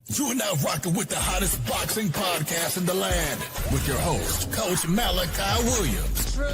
You are now rocking with the hottest boxing podcast in the land with your host, Coach Malachi Williams. True.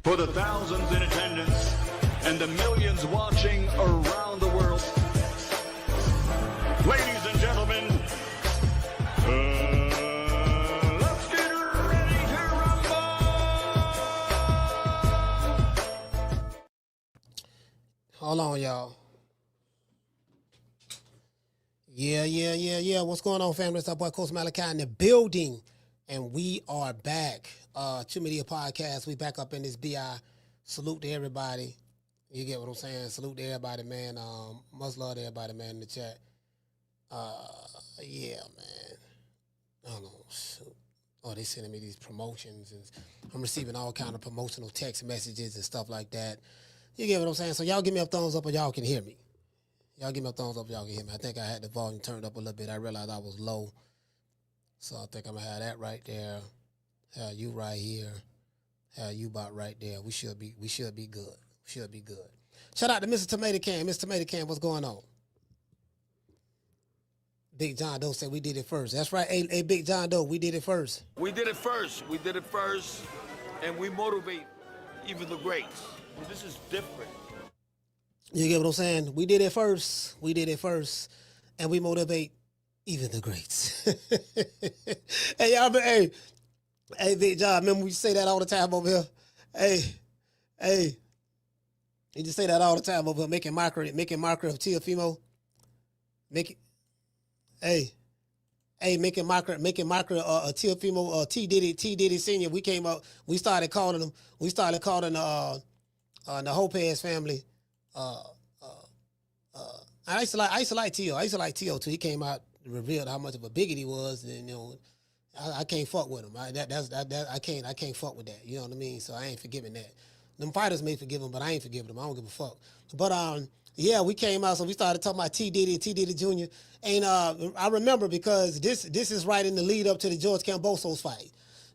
For the thousands in attendance and the millions watching around the world, ladies and gentlemen, let's get ready to rumble! Hold on, y'all. Yeah. What's going on, family? It's our boy, Coach Malachi in the building. And we are back. Two Media Podcast. We back up in this BI. Salute to everybody. You get what I'm saying? Salute to everybody, man. Much love to everybody, man, in the chat. Yeah, man. I don't know. Shoot. Oh, they sending me these promotions. And I'm receiving all kind of promotional text messages and stuff like that. You get what I'm saying? So y'all give me a thumbs up or y'all can hear me. Y'all give me a thumbs up, y'all can hear me. I think I had the volume turned up a little bit. I realized I was low. So I think I'm going to have that right there. Have you right here. Have you about right there. We should be good. We should be good. Shout out to Mr. Tomato Can. Mr. Tomato Can, what's going on? Big John Doe said we did it first. That's right. Hey, Big John Doe, we did it first. We did it first, and we motivate even the greats. This is different. You get what I'm saying? We did it first, and we motivate even the greats. Hey, y'all, hey, Big John, remember we say that all the time over here? Hey, you just say that all the time over here, making mockery of Teofimo. Making mockery of Teofimo, T Diddy Senior. We started calling the Lopez family. I used to like Tio. I used to like Tio too. He came out and revealed how much of a bigot he was, and I can't fuck with him. I can't fuck with that. You know what I mean? So I ain't forgiving that. Them fighters may forgive him, but I ain't forgiving them. I don't give a fuck. But yeah, we came out, so we started talking about T Diddy Jr. And I remember because this is right in the lead up to the George Kambosos fight.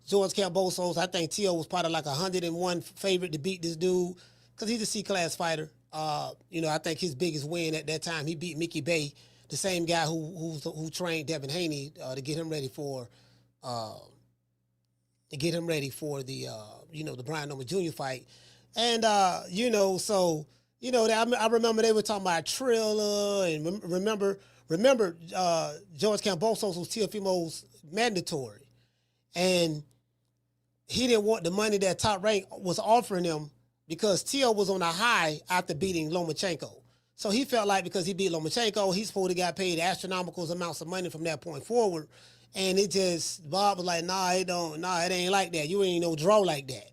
George Kambosos, I think Tio was part of like 101 favorite to beat this dude because he's a C-class fighter. I think his biggest win at that time, he beat Mickey Bay, the same guy who trained Devin Haney to get him ready for the Brian Noma Jr. fight. And I remember they were talking about Triller, and remember George Kambosos was Teofimo's mandatory, and he didn't want the money that Top Rank was offering him because Tio was on a high after beating Lomachenko. So he felt like because he beat Lomachenko, he's supposed to got paid astronomical amounts of money from that point forward. And Bob was like, it ain't like that. You ain't no draw like that.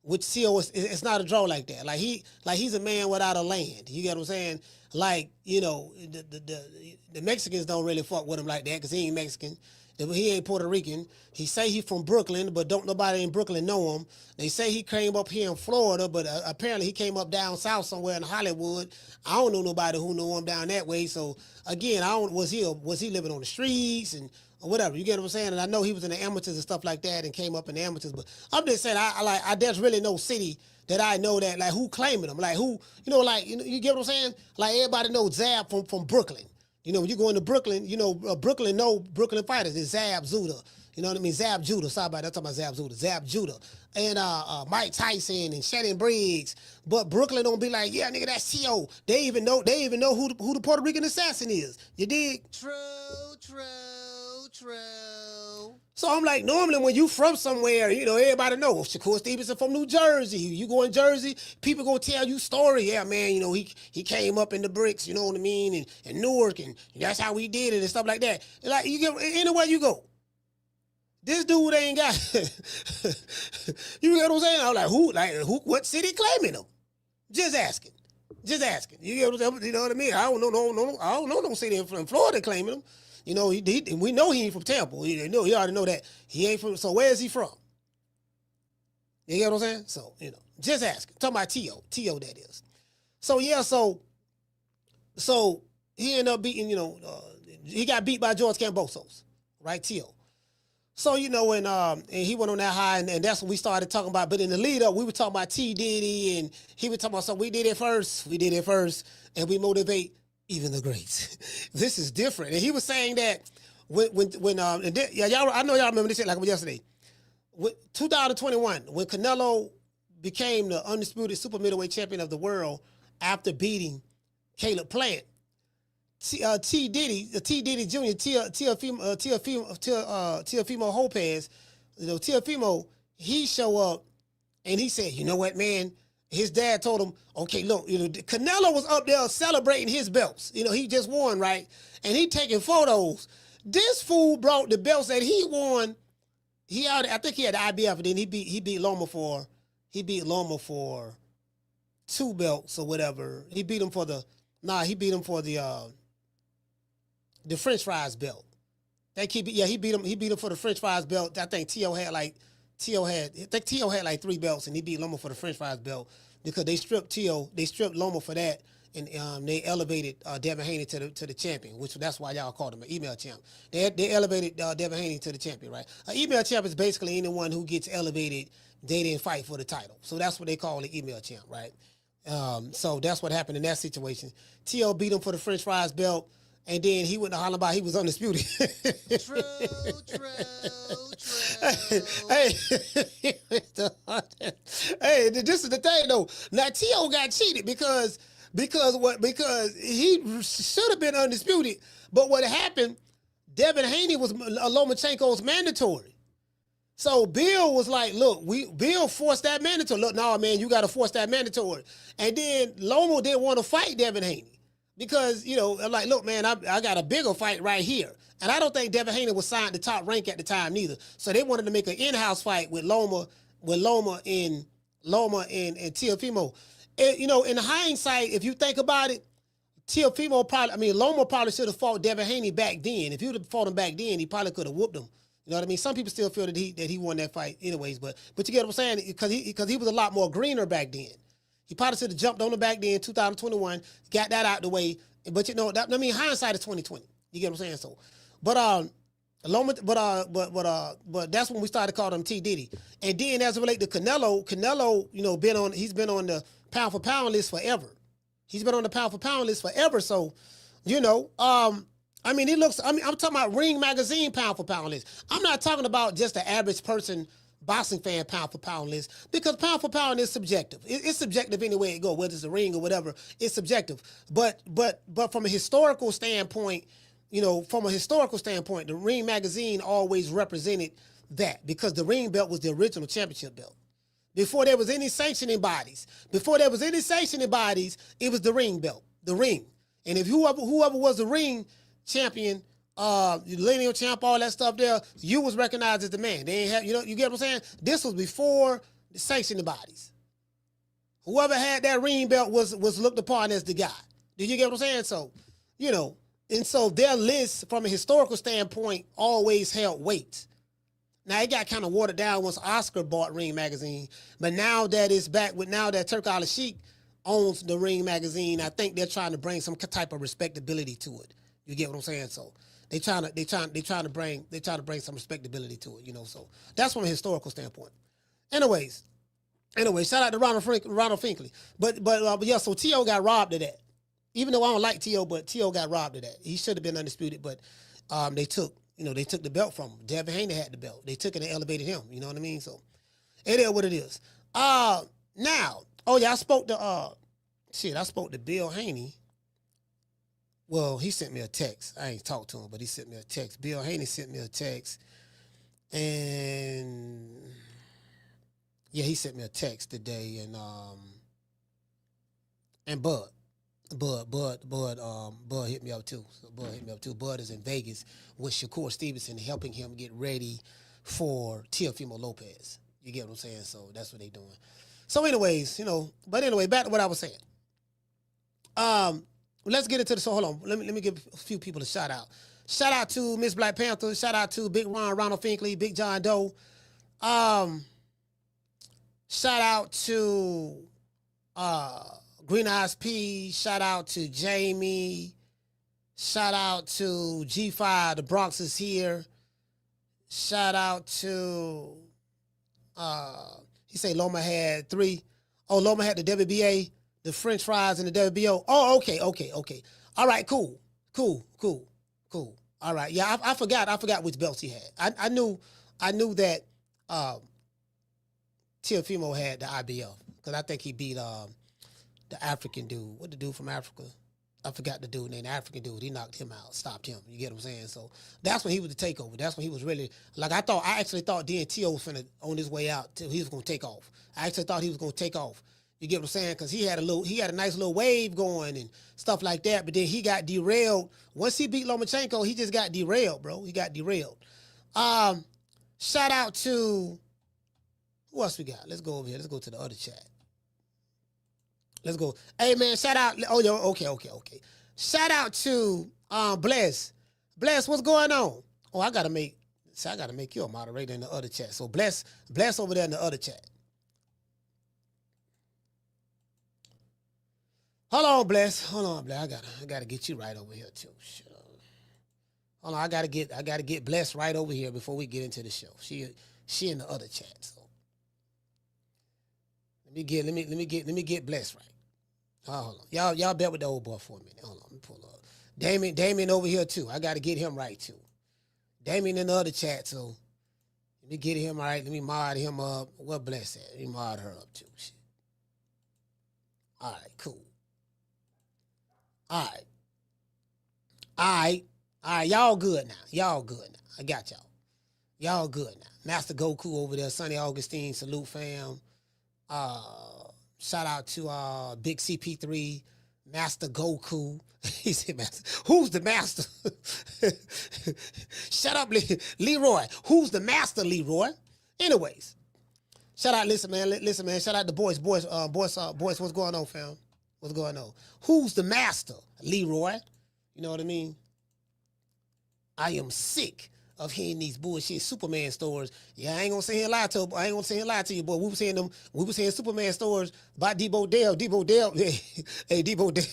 Which Tio it's not a draw like that. Like he's a man without a land. You get what I'm saying? Like, the Mexicans don't really fuck with him like that because he ain't Mexican. He ain't Puerto Rican. He say he from Brooklyn, but don't nobody in Brooklyn know him. They say he came up here in Florida, but apparently he came up down south somewhere in Hollywood. I don't know nobody who knew him down that way. So again, was he living on the streets and or whatever? You get what I'm saying? And I know he was in the amateurs and stuff like that and came up in the amateurs. But I'm just saying, there's really no city that I know that like who claiming him, like who you get what I'm saying? Like everybody knows Zab from Brooklyn. When you go into Brooklyn, Brooklyn fighters. It's Zab, Zuda. You know what I mean? Zab Judah. Sorry about that. I'm talking about Zab Judah. Zab Judah. And Mike Tyson and Shannon Briggs. But Brooklyn don't be like, yeah, nigga, that's Tio. They even know who the Puerto Rican assassin is. You dig? True. So I'm like, normally when you from somewhere, you know, everybody know. Shakur Stevenson from New Jersey. You go in Jersey, people gonna tell you story. Yeah, man, you know, he came up in the bricks, you know what I mean, and Newark, and that's how we did it and stuff like that. And like, you get anywhere you go. This dude ain't got you get what I'm saying? I'm like, who, what city claiming him? Just asking. You get what I'm saying? You know what I mean? I don't know no city in Florida claiming him. You know, we know he ain't from Tampa. You already know that. He ain't from, so where is he from? You get what I'm saying? So, you know, just asking. Talking about Tio that is. So, yeah, so he ended up beating, you know, he got beat by George Kambosos, right, Tio. So, you know, and he went on that high, and that's when we started talking about, but in the lead up, we were talking about T. Diddy, and he was talking about, so we did it first, and we motivate even the greats. This is different. And he was saying that y'all, I know y'all remember this shit like yesterday. 2021, when Canelo became the undisputed super middleweight champion of the world after beating Caleb Plant, T. Diddy Jr., Teofimo Lopez, you know, Teofimo, he show up and he said, you know what, man? His dad told him, okay, look, you know, Canelo was up there celebrating his belts. You know, he just won, right? And he taking photos. This fool brought the belts that he won. I think he had the IBF, and then he beat Loma for 2 belts or whatever. He beat him for the French fries belt. He beat him for the French fries belt. I think Tio had like 3 belts, and he beat Loma for the French fries belt because they stripped Loma for that, and they elevated Devin Haney to the champion, which that's why y'all called him an email champ. They elevated Devin Haney to the champion, right? An email champ is basically anyone who gets elevated. They didn't fight for the title, so that's what they call the email champ, right? So that's what happened in that situation. Tio beat him for the French fries belt. And then he went to holler about he was undisputed. True. Hey, this is the thing though. Now Tio got cheated because he should have been undisputed. But what happened, Devin Haney was Lomachenko's mandatory. So Bill was like, look, Bill forced that mandatory. Look, no, man, you got to force that mandatory. And then Loma didn't want to fight Devin Haney. Because, you know, I'm like, look, man, I got a bigger fight right here. And I don't think Devin Haney was signed the top rank at the time neither. So they wanted to make an in-house fight with Loma and Teofimo. And, you know, in hindsight, if you think about it, Loma probably should have fought Devin Haney back then. If he would have fought him back then, he probably could have whooped him. You know what I mean? Some people still feel that he won that fight anyways. But you get what I'm saying? Because he was a lot more greener back then. He probably should have jumped on the back then, 2021, got that out the way. But you know, hindsight is 2020. You get what I'm saying? So, but that's when we started calling him T Diddy. And then as it relates to Canelo, you know, he's been on the pound for pound list forever. So, you know, I'm talking about Ring Magazine pound for pound list. I'm not talking about just the average person boxing fan pound for pound list, because pound for pound is subjective. It's subjective any way it goes, whether it's a ring or whatever. It's subjective. But from a historical standpoint, you know, the Ring Magazine always represented that, because the ring belt was the original championship belt. Before there was any sanctioning bodies, it was the ring belt, the ring. And if whoever was the ring champion, lineal champ, all that stuff there, you was recognized as the man. They ain't have, you know, you get what I'm saying? This was before the sanctioning bodies. Whoever had that ring belt was looked upon as the guy. Did you get what I'm saying? So, you know, and so their list from a historical standpoint always held weight. Now it got kind of watered down once Oscar bought Ring Magazine, but now that it's back with, now that Turk Al Sheikh owns the Ring Magazine, I think they're trying to bring some type of respectability to it. You get what I'm saying? So they trying to bring some respectability to it, you know. So that's from a historical standpoint. Anyways, shout out to Ronald Finkley. But yeah, so Tio got robbed of that. Even though I don't like Tio, but Tio got robbed of that. He should have been undisputed, but they took You know, they took the belt from him. Devin Haney had the belt. They took it and elevated him. You know what I mean? So it is what it is. Now, oh yeah, I spoke to Bill Haney. Well, he sent me a text. I ain't talked to him, but he sent me a text. Bill Haney sent me a text. And yeah, he sent me a text today. And Bud hit me up too. So Bud hit me up too. Bud is in Vegas with Shakur Stevenson, helping him get ready for Teofimo Lopez. You get what I'm saying? So that's what they doing. So anyways, you know, but anyway, back to what I was saying. Let's get into the, so hold on. Let me give a few people a shout out. Shout out to Miss Black Panther. Shout out to Big Ronald Finkley, Big John Doe. Shout out to Green Eyes P. Shout out to Jamie. Shout out to G5. The Bronx is here. Shout out to he say Loma had 3. Oh, Loma had the WBA, the French fries, and the WBO. Oh, okay. All right, cool. All right, yeah, I forgot which belts he had. I knew that Teofimo had the IBF because I think he beat the African dude. What the dude from Africa? I forgot the dude named the African dude. He knocked him out, stopped him. You get what I'm saying? So that's when he was the takeover. That's when he was really like I actually thought DNTO was finna on his way out till he was gonna take off. I actually thought he was gonna take off. You get what I'm saying? Because he had a nice little wave going and stuff like that. But then he got derailed. Once he beat Lomachenko, he just got derailed, bro. He got derailed. Shout out to who else we got? Let's go over here. Let's go to the other chat. Let's go. Hey man, shout out. Oh, yo, okay. Shout out to Bless. Bless, what's going on? Oh, I gotta make you a moderator in the other chat. So Bless over there in the other chat. Hold on, Bless. I gotta get you right over here too. Shut up. Hold on, I gotta get Bless right over here before we get into the show. She in the other chat. So let me get Bless right. Hold on. Y'all bet with the old boy for a minute. Hold on, let me pull up. Damien over here too. I gotta get him right too. Damien in the other chat, so let me get him right. Let me mod him up. Where Bless at? Let me mod her up too. Shit. All right, cool. All right, y'all good now. I got y'all. Y'all good now. Master Goku over there, Sonny Augustine, salute fam. Shout out to Big CP3, Master Goku. He said, Master, who's the master? Shut up, Leroy. Who's the master, Leroy? Anyways, shout out, listen, man. Shout out to boys. What's going on, fam? What's going on? Who's the master, Leroy? You know what I mean? I am sick of hearing these bullshit Superman stories. Yeah, I ain't gonna sit here and lie to you, boy. We was hearing Superman stories about Debo Dev. Hey, Debo Dev.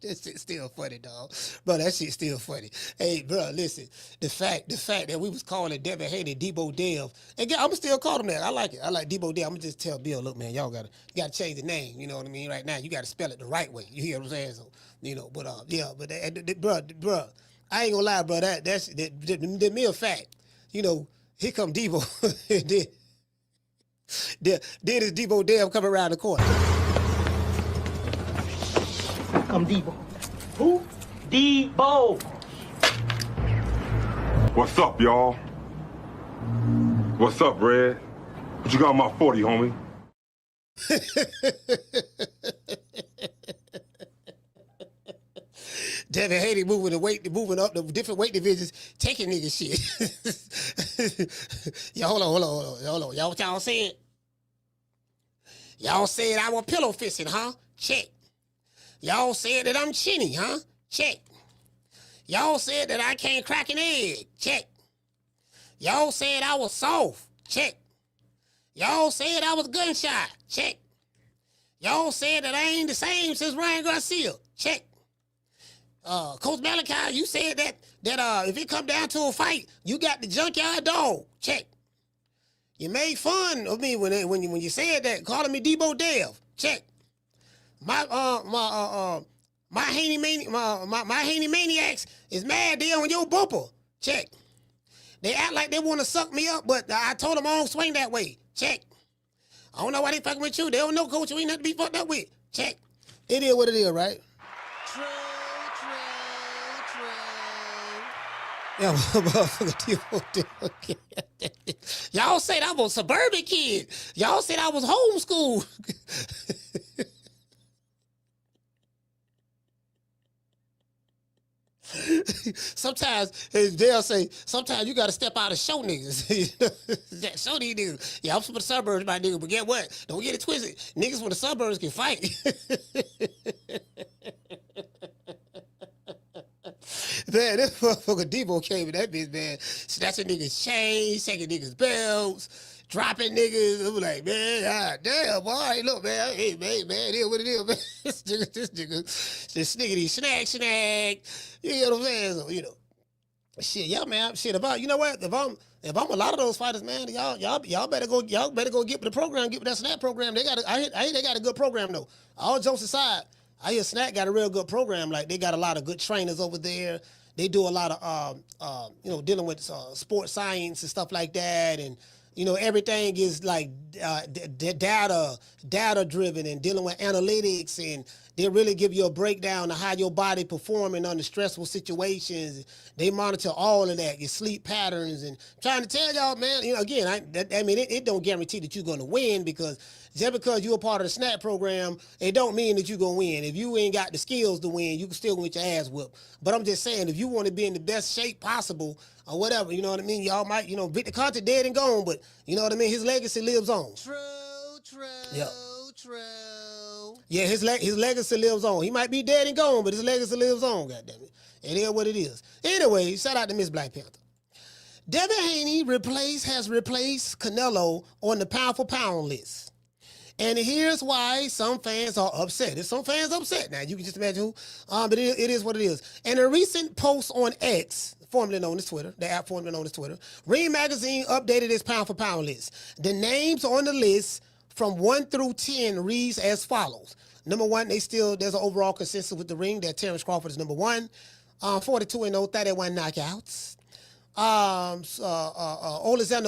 That shit's still funny, dog. Bro, that shit's still funny. Hey, bro, listen. The fact that we was calling Devin Haney Debo Dev, and I'm still call him that. I like it. I like Debo Dev. I'm gonna just tell Bill, look, man, y'all gotta change the name. You know what I mean? Right now, you gotta spell it the right way. You hear what I'm saying? So, you know, but bro, I ain't gonna lie, bro. That's the mere fact. You know, here come Debo. then is Debo Dev coming around the corner. Come Debo. Who? Debo. What's up, y'all? What's up, Red? What you got on my 40, homie? Devin Haney moving up the different weight divisions, taking nigga shit. Yo, hold on. Y'all what y'all said? Y'all said I was pillow fisting, huh? Check. Y'all said that I'm chinny, huh? Check. Y'all said that I can't crack an egg. Check. Y'all said I was soft. Check. Y'all said I was gunshot. Check. Y'all said that I ain't the same since Ryan Garcia. Check. Coach Malachi, you said that if it come down to a fight, you got the junkyard dog. Check. You made fun of me when you said that, calling me Debo Dev. Check. My Haney maniacs is mad they on your bumper. Check. They act like they want to suck me up, but I told them I don't swing that way. Check. I don't know why they fucking with you. They don't know, coach. You ain't nothing to be fucked up with. Check. It is what it is, right? True. Yeah, y'all said I was a suburban kid. Y'all said I was homeschooled. Sometimes they'll say, sometimes you got to step out and show niggas. Show these niggas. Yeah, I'm from the suburbs, my nigga, but get what? Don't get it twisted. Niggas from the suburbs can fight. Man, this motherfucker Deebo came in that bitch, man, snatching niggas' chains, taking niggas' belts, dropping niggas. I'm like, man, God damn, boy, look, man, hey, man, it is what it is, man. This nigga, this sniggity snack. You know what I'm saying? So, you know, shit, yeah, man, shit, about, you know what? If I'm a lot of those fighters, man, y'all better go get with the program, get with that snap program. They got, I hear they got a good program though. All jokes aside, I hear Snack got a real good program. Like, they got a lot of good trainers over there. They do a lot of, you know, dealing with sports science and stuff like that. And, you know, everything is like data driven and dealing with analytics. And they really give you a breakdown of how your body performing under stressful situations. They monitor all of that, your sleep patterns. And trying to tell y'all, man, you know, again, I mean, it don't guarantee that you're going to win, because just because you're a part of the SNAP program, it don't mean that you're going to win. If you ain't got the skills to win, you can still get your ass whooped. But I'm just saying, if you want to be in the best shape possible or whatever, you know what I mean? Y'all might, you know, Victor Conte dead and gone, but you know what I mean? His legacy lives on. True. Yeah, his legacy lives on. He might be dead and gone, but his legacy lives on, goddammit. It is what it is. Anyway, shout out to Miss Black Panther. Devin Haney has replaced Canelo on the pound for pound list. And here's why some fans are upset. There's some fans upset. Now, you can just imagine who. But it is what it is. In a recent post on X, formerly known as Twitter, the app formerly known as Twitter, Ring Magazine updated its pound for pound list. The names on the list from 1 through 10 reads as follows. Number 1, there's an overall consensus with the Ring that Terence Crawford is number 1. 42-0, 31 knockouts. OLEKSANDR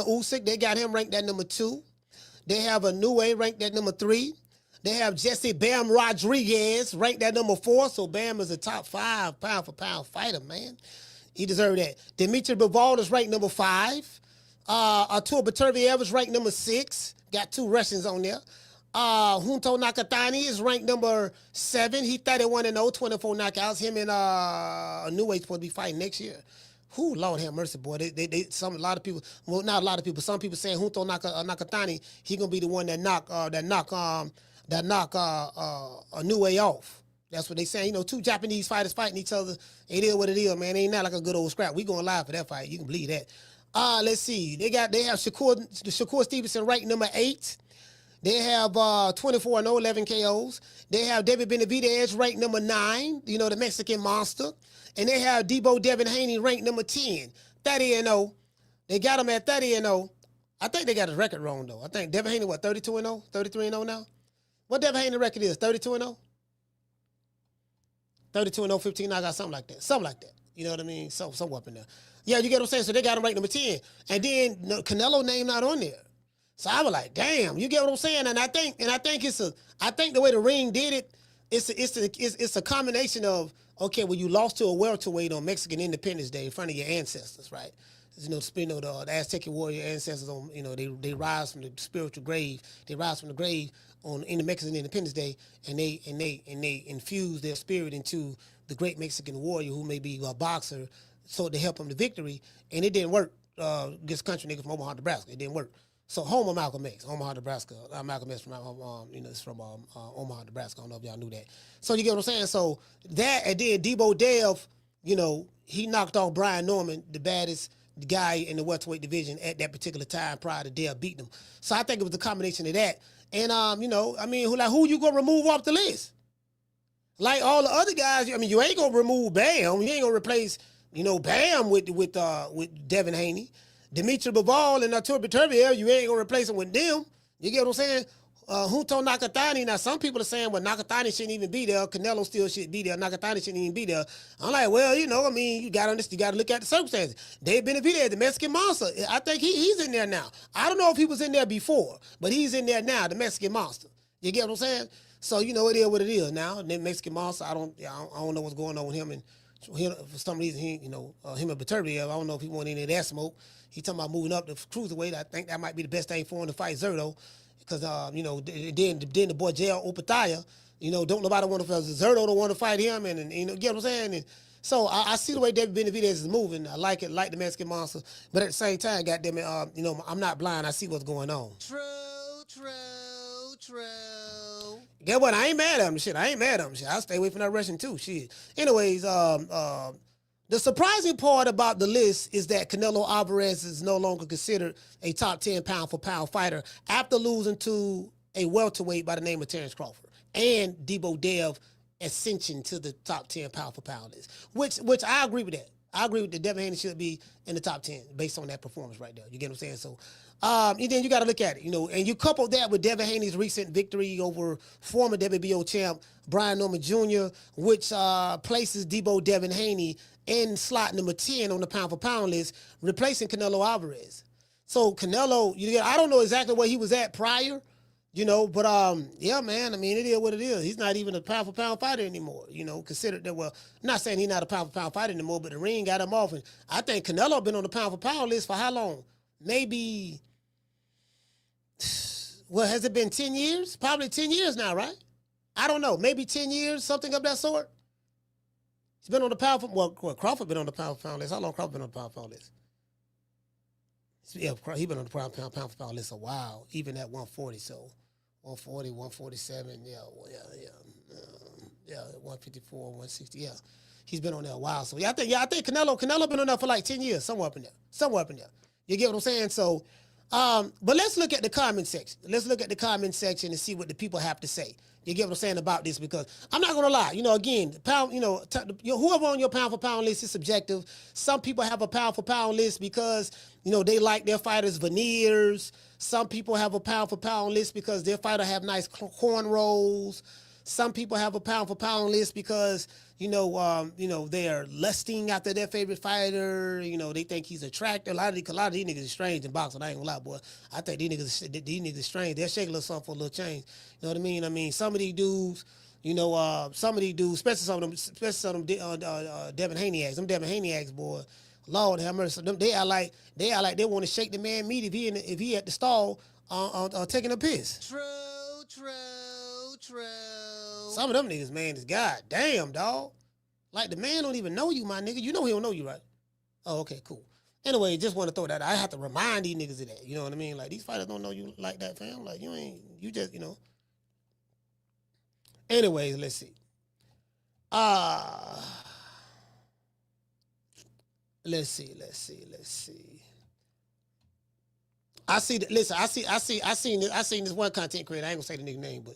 Usyk, they got him ranked at number 2. They have INOUE ranked at number 3. They have Jesse Bam Rodriguez ranked at number 4. So Bam is a top 5 pound for pound fighter, man. He deserved that. DMITRY BIVOL is ranked number 5. ARTUR BETERBIEV is ranked number 6. Got 2 Russians on there. JUNTO NAKATANI is ranked number 7. He 31-0, 24 knockouts. Him and INOUE supposed to be fighting next year. Who, Lord have mercy, boy. A lot of people, well, not a lot of people, some people saying JUNTO NAKATANI, he gonna be the one that knock INOUE off. That's what they saying. You know, 2 Japanese fighters fighting each other. It is what it is, man. It ain't not like a good old scrap. We going live for that fight. You can believe that. Let's see. They have SHAKUR Stevenson ranked number 8. They have 24-0, 11 KOs. They have David Benavidez ranked number 9, you know, the Mexican monster. And they have Deebo Dev ranked number 10, 30-0. They got him at 30-0. I think they got his record wrong, though. I think Devin Haney, what, 32-0? 33-0 now? What Devin Haney record is, 32-0? 32-0, 15, I got something like that. Something like that. You know what I mean? Somewhere up in there. Yeah, you get what I'm saying? So they got him ranked number 10. And then Canelo name not on there. So I was like, damn, you get what I'm saying? And I think the way the Ring did it, it's a combination of, okay, well, you lost to a welterweight on Mexican Independence Day in front of your ancestors, right? You know, the Aztec warrior ancestors, on, you know, they rise from the spiritual grave. They rise from the grave in the Mexican Independence Day, and they infuse their spirit into the great Mexican warrior who may be a boxer, so to help him to victory. And it didn't work against country niggas from Omaha, Nebraska. It didn't work. So home of Malcolm X, Omaha, Nebraska. Malcolm X from it's from Omaha, Nebraska. I don't know if y'all knew that. So you get what I'm saying? So that, and then Debo Dev, you know, he knocked off Brian Norman, the baddest guy in the welterweight division at that particular time prior to Dev beating him. So I think it was a combination of that. And you know, I mean, who you gonna remove off the list? Like all the other guys, I mean, you ain't gonna remove Bam. You ain't gonna replace, you know, Bam with Devin Haney. DMITRY BIVOL and ARTUR BETERBIEV, you ain't gonna replace him with them. You get what I'm saying? Junto Nakatani. Now, some people are saying, well, Nakatani shouldn't even be there. Canelo still should be there. Nakatani shouldn't even be there. I'm like, well, you know, I mean, you got to look at the circumstances. David Benavidez, the Mexican monster. I think he's in there now. I don't know if he was in there before, but he's in there now, the Mexican monster. You get what I'm saying? So, you know, it is what it is now. The Mexican monster, I don't know what's going on with him. And for some reason, him and BETERBIEV, I don't know if he want any of that smoke. He talking about moving up the cruiserweight. I think that might be the best thing for him to fight Zerto. Because, then the boy Jail Opataya, don't nobody want to fight. Zerto don't want to fight him. And get what I'm saying? And so I see the way David Benavidez is moving. I like it, like the Mexican monster. But at the same time, goddamn it, I'm not blind. I see what's going on. True. Get what? I ain't mad at him. Shit, I ain't mad at him. Shit, I'll stay away from that Russian too. Shit. Anyways, the surprising part about the list is that Canelo Alvarez is no longer considered a top 10 pound-for-pound fighter after losing to a welterweight by the name of Terence Crawford and Debo Dev ascension to the top 10 pound-for-pound list, which I agree with that. I agree with that Devin Haney should be in the top 10 based on that performance right there. You get what I'm saying? So, and then you got to look at it, and you couple that with Devin Haney's recent victory over former WBO champ Brian Norman Jr., which places Debo Devin Haney in slot number 10 on the pound-for-pound list, replacing Canelo Alvarez. So Canelo, I don't know exactly where he was at prior, but yeah, man, I mean, it is what it is. He's not even a pound-for-pound fighter anymore, considered that, well, I'm not saying he's not a pound-for-pound fighter anymore, but the ring got him off. And I think Canelo been on the pound-for-pound list for how long? Maybe, well, has it been 10 years? Probably 10 years now, right? I don't know. Maybe 10 years, something of that sort. He's been on the Crawford been on the pound-for-pound list. How long Crawford been on the pound-for-pound list? Yeah, he been on the pound-for-pound list a while, even at 140, so 140, 147, yeah, 154, 160, yeah. He's been on there a while. So I think Canelo been on there for like 10 years, somewhere up in there. You get what I'm saying? So, but let's look at the comment section. Let's look at the comment section and see what the people have to say. You get what I'm saying about this? Because I'm not gonna lie, again, whoever on your pound for pound list is subjective. Some people have a pound for pound list because they like their fighters' veneers. Some people have a pound for pound list because their fighter have nice cornrows. Some people have a pound for pound list because they are lusting after their favorite fighter. They think he's attractive. A lot of these niggas is strange in boxing. I ain't gonna lie, boy. I think these niggas is strange. They'll shake a little something for a little change. You know what I mean? I mean, some of these dudes, especially some of them Devin Haney them Devin Haney boy. Lord have mercy. They are like they want to shake the man meat if he at the stall taking a piss. True. Some of them niggas, man, is goddamn, dog. Like, the man don't even know you, my nigga. You know he don't know you, right? Oh, okay, cool. Anyway, just want to throw that out. I have to remind these niggas of that. You know what I mean? Like, these fighters don't know you like that, fam. Like, you just. Anyways, let's see. Let's see. I seen this one content creator. I ain't gonna say the nigga name, but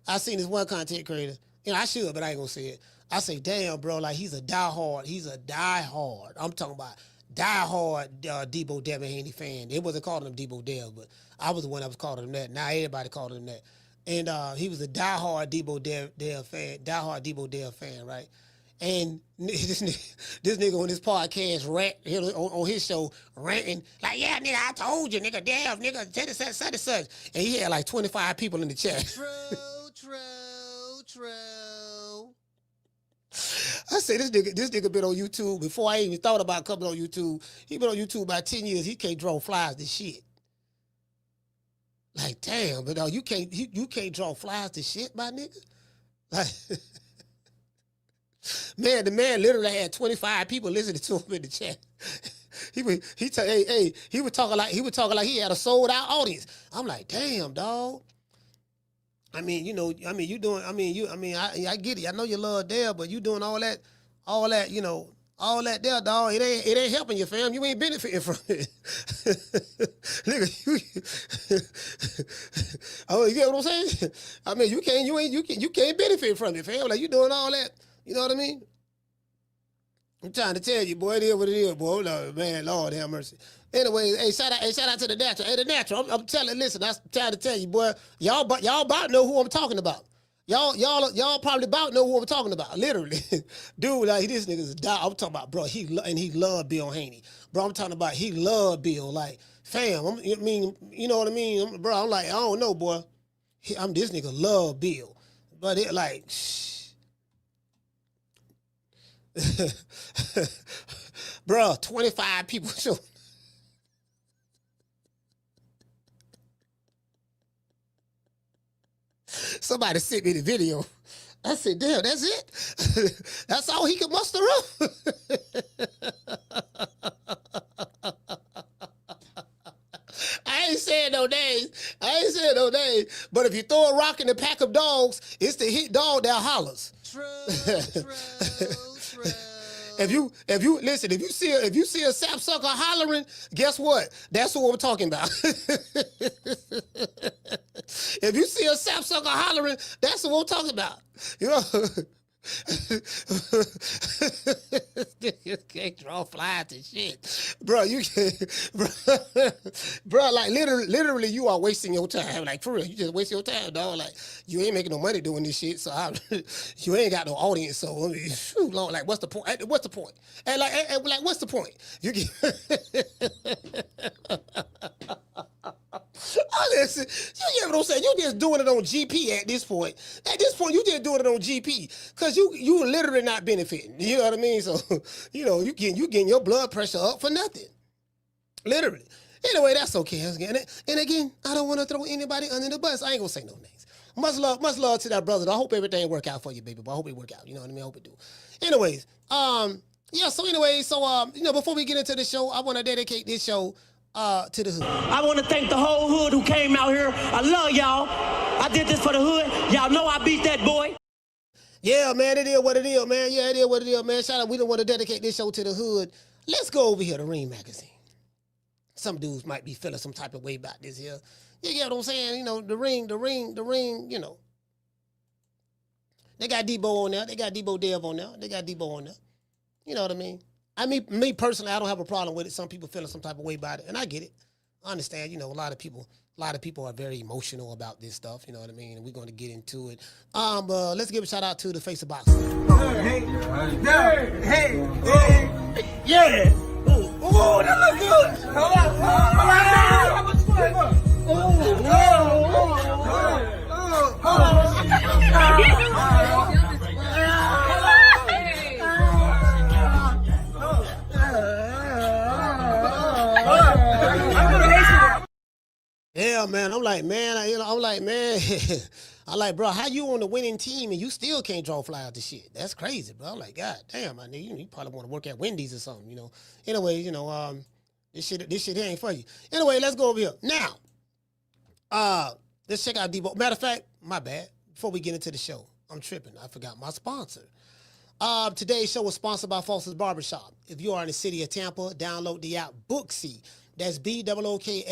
I seen this one content creator. I should, but I ain't gonna say it. I say, damn, bro, like he's a diehard. I'm talking about diehard Debo Dev Haney fan. They wasn't calling him Debo Dev, but I was the one that was calling him that. Now everybody called him that. And he was a diehard Debo Dev fan, right? And this nigga on this podcast on his show ranting like, yeah, nigga, I told you, nigga, Dev, nigga, such and such. And he had like 25 people in the chat. True. I say this nigga been on YouTube before I even thought about coming on YouTube. He been on YouTube about 10 years. He can't draw flies to shit. Like, damn, but you can't draw flies to shit, my nigga. Like, man, the man literally had 25 people listening to him in the chat. He was talking like he had a sold out audience. I'm like, damn, dog. I get it. I know you love Dale, but you doing all that, there, dog. It ain't helping you, fam. You ain't benefiting from it. Nigga, you get what I'm saying? I mean, you can't benefit from it, fam. Like, you doing all that, you know what I mean? I'm trying to tell you, boy, it is what it is, boy. Lord, man, Lord have mercy. Anyway, hey, shout out to the natural. Hey, the natural. I'm telling, listen, I'm trying to tell you, boy, y'all about know who I'm talking about. Y'all probably about know who I'm talking about, literally. Dude, like, this nigga's a dog. I'm talking about, bro, he loved Bill Haney. Bro, I'm talking about he loved Bill. Like, fam, I mean, you know what I mean? Bro, I'm like, I don't know, boy. This nigga love Bill. But it like, bro, 25 people show. Somebody sent me the video. I said, damn, that's it? That's all he could muster up? I ain't saying no names. But if you throw a rock in a pack of dogs, it's the hit dog that hollers. True. If you see a sapsucker hollering, guess what? That's what I'm talking about. If you see a sapsucker hollering, that's what I'm talking about. You know. You can't draw flies and shit, bro. You can't, bro. Like literally, you are wasting your time. Like for real, you just waste your time, dog. Like you ain't making no money doing this shit, so you ain't got no audience. So I mean, shoot, Lord, like what's the point? What's the point? And like what's the point? You get. Oh, listen, you get what I'm saying? You just doing it on GP at this point. At this point, you just doing it on GP because you literally not benefiting. You know what I mean? So, you know, you getting your blood pressure up for nothing. Literally. Anyway, that's okay. And again, I don't want to throw anybody under the bus. I ain't gonna say no names. Much love to that brother. I hope everything work out for you, baby. But I hope it work out. You know what I mean? I hope it do. Anyways, yeah. So anyway, you know, before we get into the show, I want to dedicate this show to the hood. I want to thank the whole hood who came out here. I love y'all. I did this for the hood. Y'all know I beat that boy. Yeah, man, it is what it is, man. Yeah, it is what it is, man. Shout out, we don't want to dedicate this show to the hood. Let's go over here to Ring Magazine. Some dudes might be feeling some type of way about this here. You get what I'm saying? You know, the ring, you know. They got Debo on there. They got Debo Dev on there. They got Debo on there. You know what I mean? I mean, me personally, I don't have a problem with it. Some people feeling some type of way about it, and I get it. I understand. You know, a lot of people are very emotional about this stuff. You know what I mean? And we're going to get into it. Let's give a shout out to the face of boxing. Yeah. Oh, that looks good. Yeah, man. I'm like, man. I'm like, bro, how you on the winning team and you still can't draw fly out the shit? That's crazy, bro. I'm like, God damn, I nigga, you probably want to work at Wendy's or something, you know. Anyway, you know, this shit here ain't for you. Anyway, let's go over here. Now, let's check out Debo. Matter of fact, my bad. Before we get into the show, I'm tripping. I forgot my sponsor. Today's show was sponsored by Foster's Barbershop. If you are in the city of Tampa, download the app Booksy. That's BOOKSY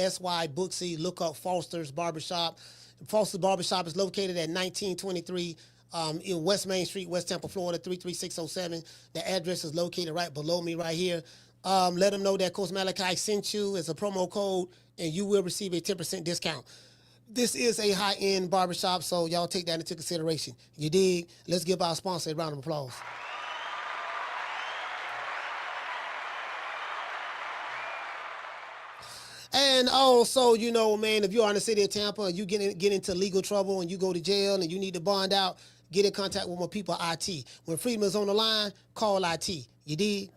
Booksy. Look up Foster's Barbershop. Foster's Barbershop is located at 1923 in West Main Street, West Tampa, Florida, 33607. The address is located right below me right here. Let them know that Coach Malachi sent you as a promo code, and you will receive a 10% discount. This is a high-end barbershop, so y'all take that into consideration. You dig? Let's give our sponsor a round of applause. And also, you know, man, if you are in the city of Tampa and you get into legal trouble and you go to jail and you need to bond out, get in contact with my people at IT. When freedom is on the line, call IT. You dig?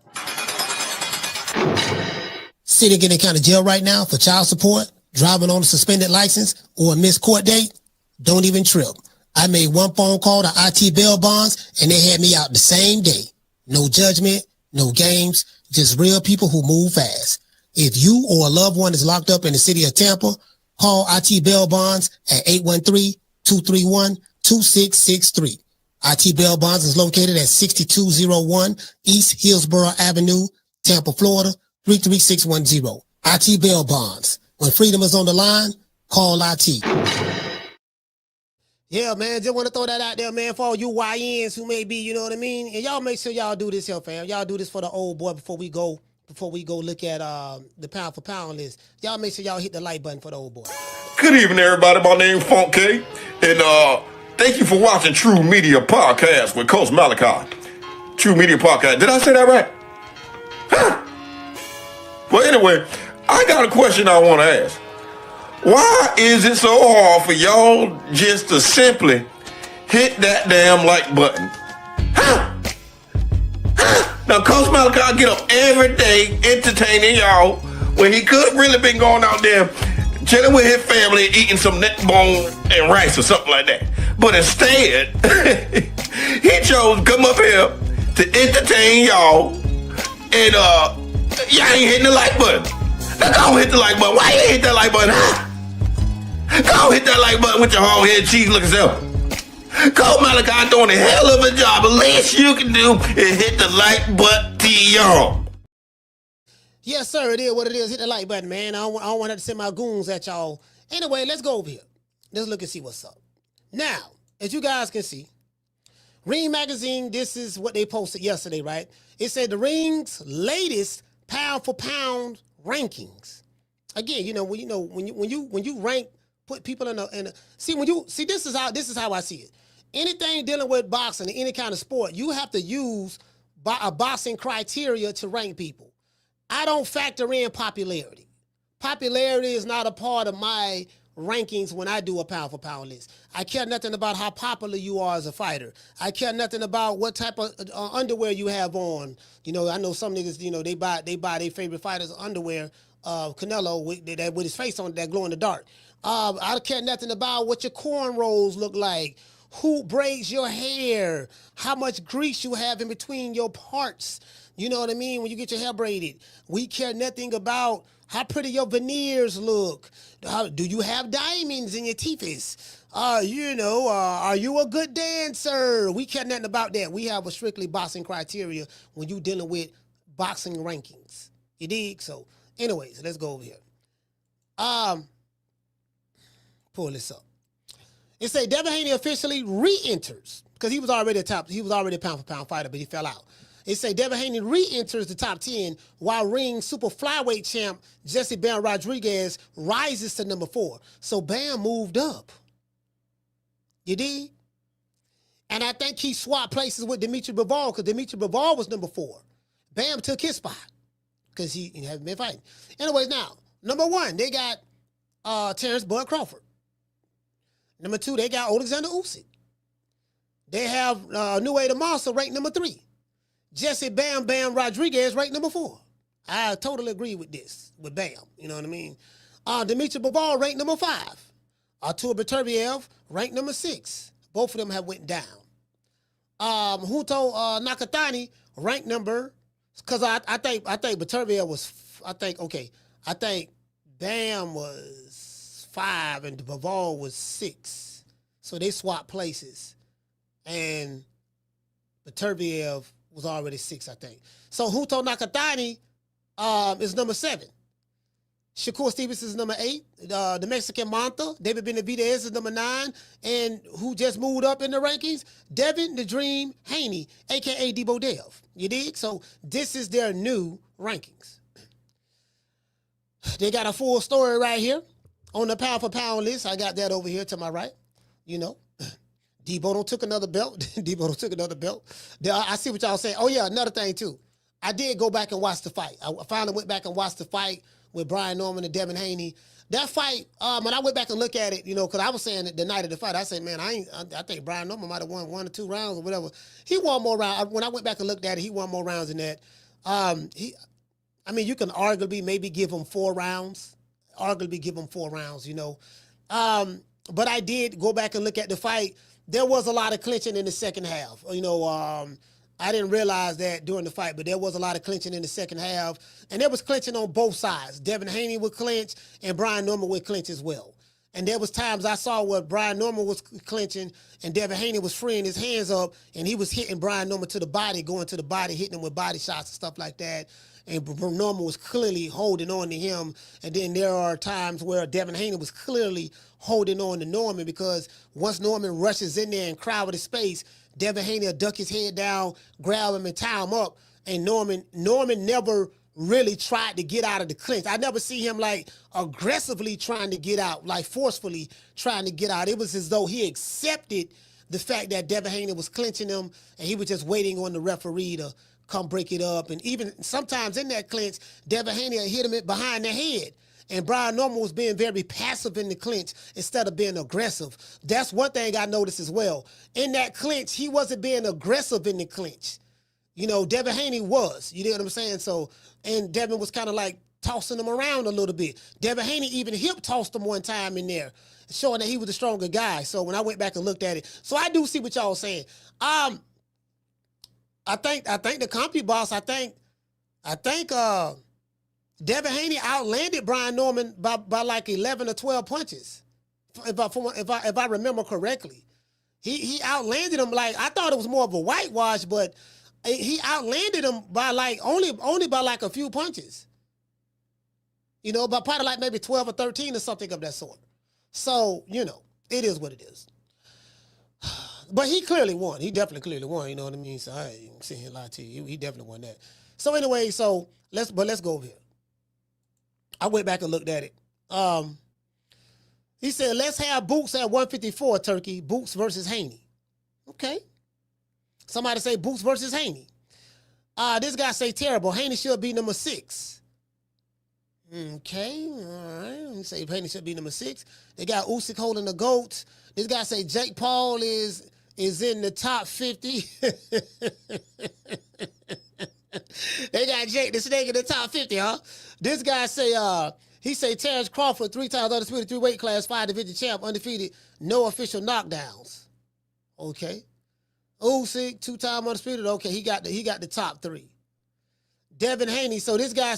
Sitting in a county jail right now for child support, driving on a suspended license, or a missed court date? Don't even trip. I made one phone call to IT bail bonds and they had me out the same day. No judgment, no games, just real people who move fast. If you or a loved one is locked up in the city of Tampa, call IT Bail Bonds at 813-231-2663. IT Bail Bonds is located at 6201 East Hillsborough Avenue, Tampa, Florida, 33610. IT Bail Bonds. When freedom is on the line, call IT. Yeah, man, just want to throw that out there, man, for all you YNs who may be, you know what I mean? And y'all make sure y'all do this here, fam. Y'all do this for the old boy before we go look at the pound for pound list. Y'all make sure y'all hit the like button for the old boy. Good evening, everybody. My name's Funk K, and thank you for watching True Media Podcast with Coach Malachi. True Media Podcast. Did I say that right? Huh? Well, anyway, I got a question I want to ask. Why is it so hard for y'all just to simply hit that damn like button? Huh? Huh? Now, Coach Malachi get up every day entertaining y'all when he could have really been going out there chilling with his family, eating some neck bone and rice or something like that. But instead, he chose to come up here to entertain y'all, and y'all ain't hitting the like button. Now go hit the like button. Why you ain't hit that like button? Huh? Go hit that like button with your hard head cheese looking self. Coach Malachi doing a hell of a job. The least you can do is hit the like button to y'all. Yes, sir, it is what it is. Hit the like button, man. I don't want to have to send my goons at y'all. Anyway, let's go over here. Let's look and see what's up. Now, as you guys can see, Ring Magazine, this is what they posted yesterday, right? It said the Ring's latest pound for pound rankings. Again, when you rank, put people in a this is how I see it. Anything dealing with boxing, any kind of sport, you have to use a boxing criteria to rank people. I don't factor in popularity. Popularity is not a part of my rankings when I do a pound for pound list. I care nothing about how popular you are as a fighter. I care nothing about what type of underwear you have on. I know some niggas, they buy their favorite fighters' underwear, Canelo with his face on it, that glow in the dark. I care nothing about what your cornrows look like, who braids your hair, how much grease you have in between your parts. You know what I mean? When you get your hair braided. We care nothing about how pretty your veneers look. Do you have diamonds in your teeth? Are you a good dancer? We care nothing about that. We have a strictly boxing criteria when you dealing with boxing rankings. You dig? So, anyways, let's go over here. Pull this up. It say Devin Haney officially re-enters because he was already a pound for pound fighter, but he fell out. It say Devin Haney re-enters the top 10 while Ring super flyweight champ JESSE Rodriguez rises to number 4. So Bam moved up. You dig? And I think he swapped places with DMITRY BIVOL because DMITRY BIVOL was number 4. Bam took his spot because he hasn't been fighting. Anyways, now, number 1, they got Terence Bud Crawford. Number 2, they got OLEKSANDR Usyk. They have INOUE the Monster ranked number 3. JESSE Bam Bam Rodriguez ranked number 4. I totally agree with this, with Bam. You know what I mean? DMITRY BIVOL ranked number 5. ARTUR BETERBIEV ranked number 6. Both of them have went down. JUNTO NAKATANI ranked number, because I think BETERBIEV was, I think Bam was 5 and BIVOL was 6. So they swapped places. And BETERBIEV was already 6, I think. So JUNTO NAKATANI is number 7. SHAKUR Stevenson is number 8. The Mexican Manta, David Benavidez is number 9. And who just moved up in the rankings? Devin the Dream Haney, a.k.a. Debo Dev. You dig? So this is their new rankings. They got a full story right here on the pound for pound list. I got that over here to my right. Debo don't took another belt. Debo don't took another belt. I see what y'all saying. Oh, yeah, another thing, too. I did go back and watch the fight. I finally went back and watched the fight with Brian Norman and Devin Haney. That fight, when I went back and looked at it, because I was saying that the night of the fight, I said, man, I think Brian Norman might have won 1 or 2 rounds or whatever. He won more rounds. When I went back and looked at it, he won more rounds than that. You can arguably maybe give him 4 rounds. But I did go back and look at the fight. There was a lot of clinching in the second half. I didn't realize that during the fight, but there was a lot of clinching in the second half. And there was clinching on both sides. Devin Haney would clinch, and Brian Norman would clinch as well. And there was times I saw where Brian Norman was clinching and Devin Haney was freeing his hands up and he was hitting Brian Norman to the body, going to the body, hitting him with body shots and stuff like that. And Norman was clearly holding on to him. And then there are times where Devin Haney was clearly holding on to Norman because once Norman rushes in there and crowded his space, Devin Haney will duck his head down, grab him and tie him up. And Norman never really tried to get out of the clinch. I never see him like aggressively trying to get out, like forcefully trying to get out. It was as though he accepted the fact that Devin Haney was clinching him and he was just waiting on the referee to come break it up. And even sometimes in that clinch, Devin Haney hit him behind the head. And Brian Norman was being very passive in the clinch instead of being aggressive. That's one thing I noticed as well. In that clinch, he wasn't being aggressive in the clinch. You know, Devin Haney was. You know what I'm saying? So, and Devin was kind of like tossing him around a little bit. Devin Haney even hip tossed him one time in there, showing that he was the stronger guy. So when I went back and looked at it, so I do see what y'all saying. I think the compy boss. I think Devin Haney outlanded Brian Norman by like 11 or 12 punches, if I remember correctly. He outlanded him. Like, I thought it was more of a whitewash, but he outlanded him by like only by like a few punches. You know, by probably like maybe 12 or 13 or something of that sort. So, you know, it is what it is. But he clearly won. He definitely clearly won, you know what I mean? So I ain't sitting here lie to you. He definitely won that. So anyway, so let's go over here. I went back and looked at it. He said, let's have Boots at 154, Turkey. Boots versus Haney. Okay. Somebody say Boots versus Haney. This guy say terrible. Haney should be number 6. Okay, all right. Let me say Haney should be number 6. They got Usyk holding the GOAT. This guy say Jake Paul is in the top 50. They got Jake the Snake in the top 50, huh? This guy say, he say Terence Crawford, 3 times undisputed, 3 weight class, 5 division champ, undefeated, no official knockdowns. Okay. Usyk, 2-time undisputed. Okay, he got the top 3. Devin Haney. So this guy's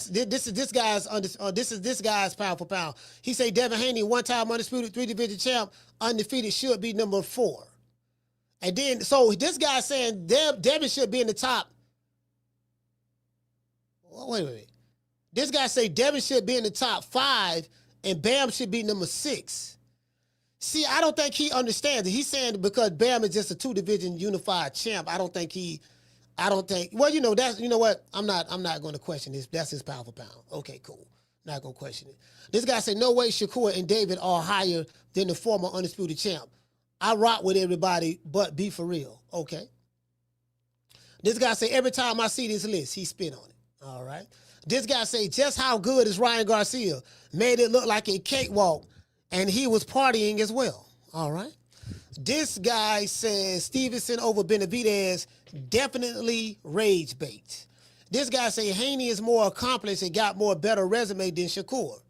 pound for pound. He say Devin Haney, 1-time undisputed, 3 division champ, undefeated, should be number 4. And then so this guy saying Devin should be in the top. Wait. This guy say Devin should be in the top 5 and Bam should be number 6. See, I don't think he understands it. He's saying because Bam is just a 2-division unified champ. Well, you know, that's, you know what? I'm not going to question this. That's his pound for pound. Okay, cool. Not going to question it. This guy said, no way Shakur and David are higher than the former undisputed champ. I rock with everybody, but be for real. Okay. This guy say, every time I see this list, he spin on it. All right. This guy say, just how good is Ryan Garcia? Made it look like a cakewalk, and he was partying as well. All right. This guy says Stevenson over Benavidez, definitely rage bait. This guy say Haney is more accomplished and got more better resume than Shakur.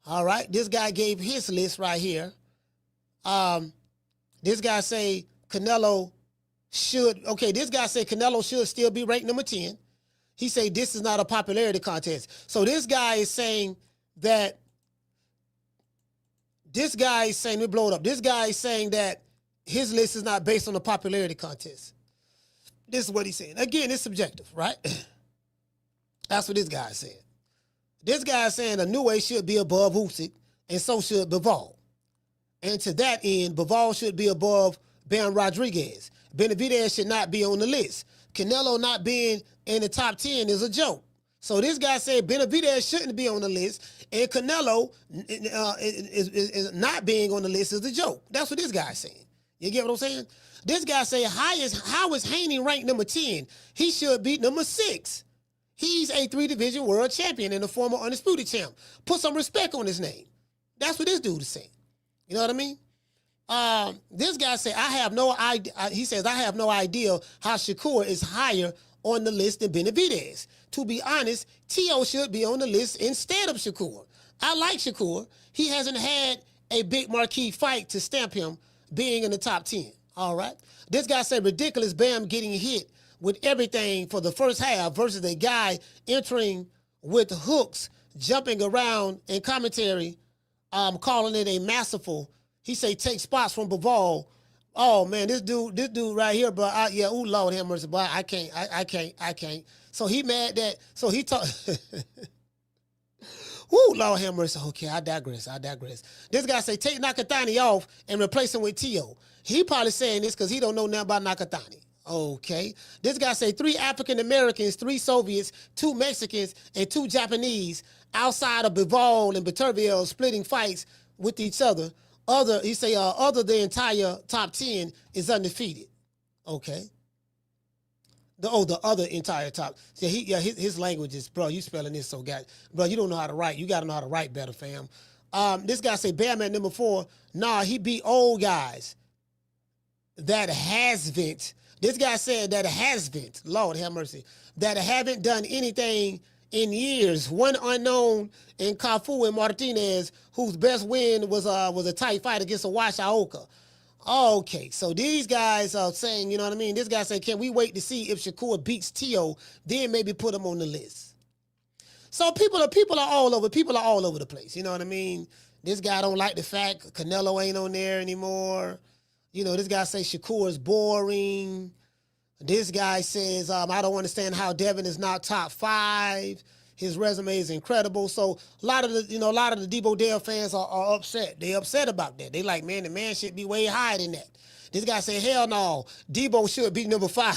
All right. This guy gave his list right here. This guy say Canelo should, okay, this guy say Canelo should still be ranked number 10. He say this is not a popularity contest. So this guy is saying that, let me blow it up. This guy is saying that his list is not based on a popularity contest. This is what he's saying. Again, it's subjective, right? That's what this guy is saying. This guy is saying INOUE should be above Usyk, and so should BIVOL. And to that end, BIVOL should be above Bam Rodriguez. Benavidez should not be on the list. Canelo not being in the top 10 is a joke. So this guy said Benavidez shouldn't be on the list, and Canelo is not being on the list is a joke. That's what this guy's saying. You get what I'm saying? This guy say, how is Haney ranked number 10? He should be number 6. He's a 3-division world champion and a former undisputed champ. Put some respect on his name. That's what this dude is saying. You know what I mean? This guy say, I have no idea. He says, I have no idea how Shakur is higher on the list than Benavidez. To be honest, Tio should be on the list instead of Shakur. I like Shakur. He hasn't had a big marquee fight to stamp him being in the top 10. All right. This guy said ridiculous Bam getting hit with everything for the first half versus a guy entering with hooks, jumping around in commentary calling it a masterful. He say take spots from BIVOL. Oh man, this dude right here, bro. Yeah, ooh, Lord have mercy, boy. I can't. So he mad that. So he talk. Ooh, Lord have mercy. Okay, I digress. This guy say take NAKATANI off and replace him with Tio. He probably saying this because he don't know nothing about NAKATANI. Okay. This guy say 3 African Americans, 3 Soviets, 2 Mexicans, and 2 Japanese outside of BIVOL and BETERBIEV splitting fights with each other. He say the entire top 10 is undefeated. Okay. The other entire top. So his language is, bro, you spelling this so bro, you don't know how to write. You got to know how to write better, fam. This guy say Bam at number 4. Nah, he beat old guys. That hasn't. This guy said that hasn't. Lord have mercy. That haven't done anything in years. One unknown in Cafu and Martinez, whose best win was a tight fight against a Washaoka. Okay, so these guys are saying, you know what I mean? This guy said, can we wait to see if Shakur beats Tio, then maybe put him on the list? So people are all over the place. You know what I mean? This guy don't like the fact Canelo ain't on there anymore. You know, this guy says Shakur is boring. This guy says, I don't understand how Devin is not top 5. His resume is incredible. So a lot of the Debo Dev fans are upset. They upset about that. They like, man, the man should be way higher than that. This guy said, hell no, Debo should be number 5.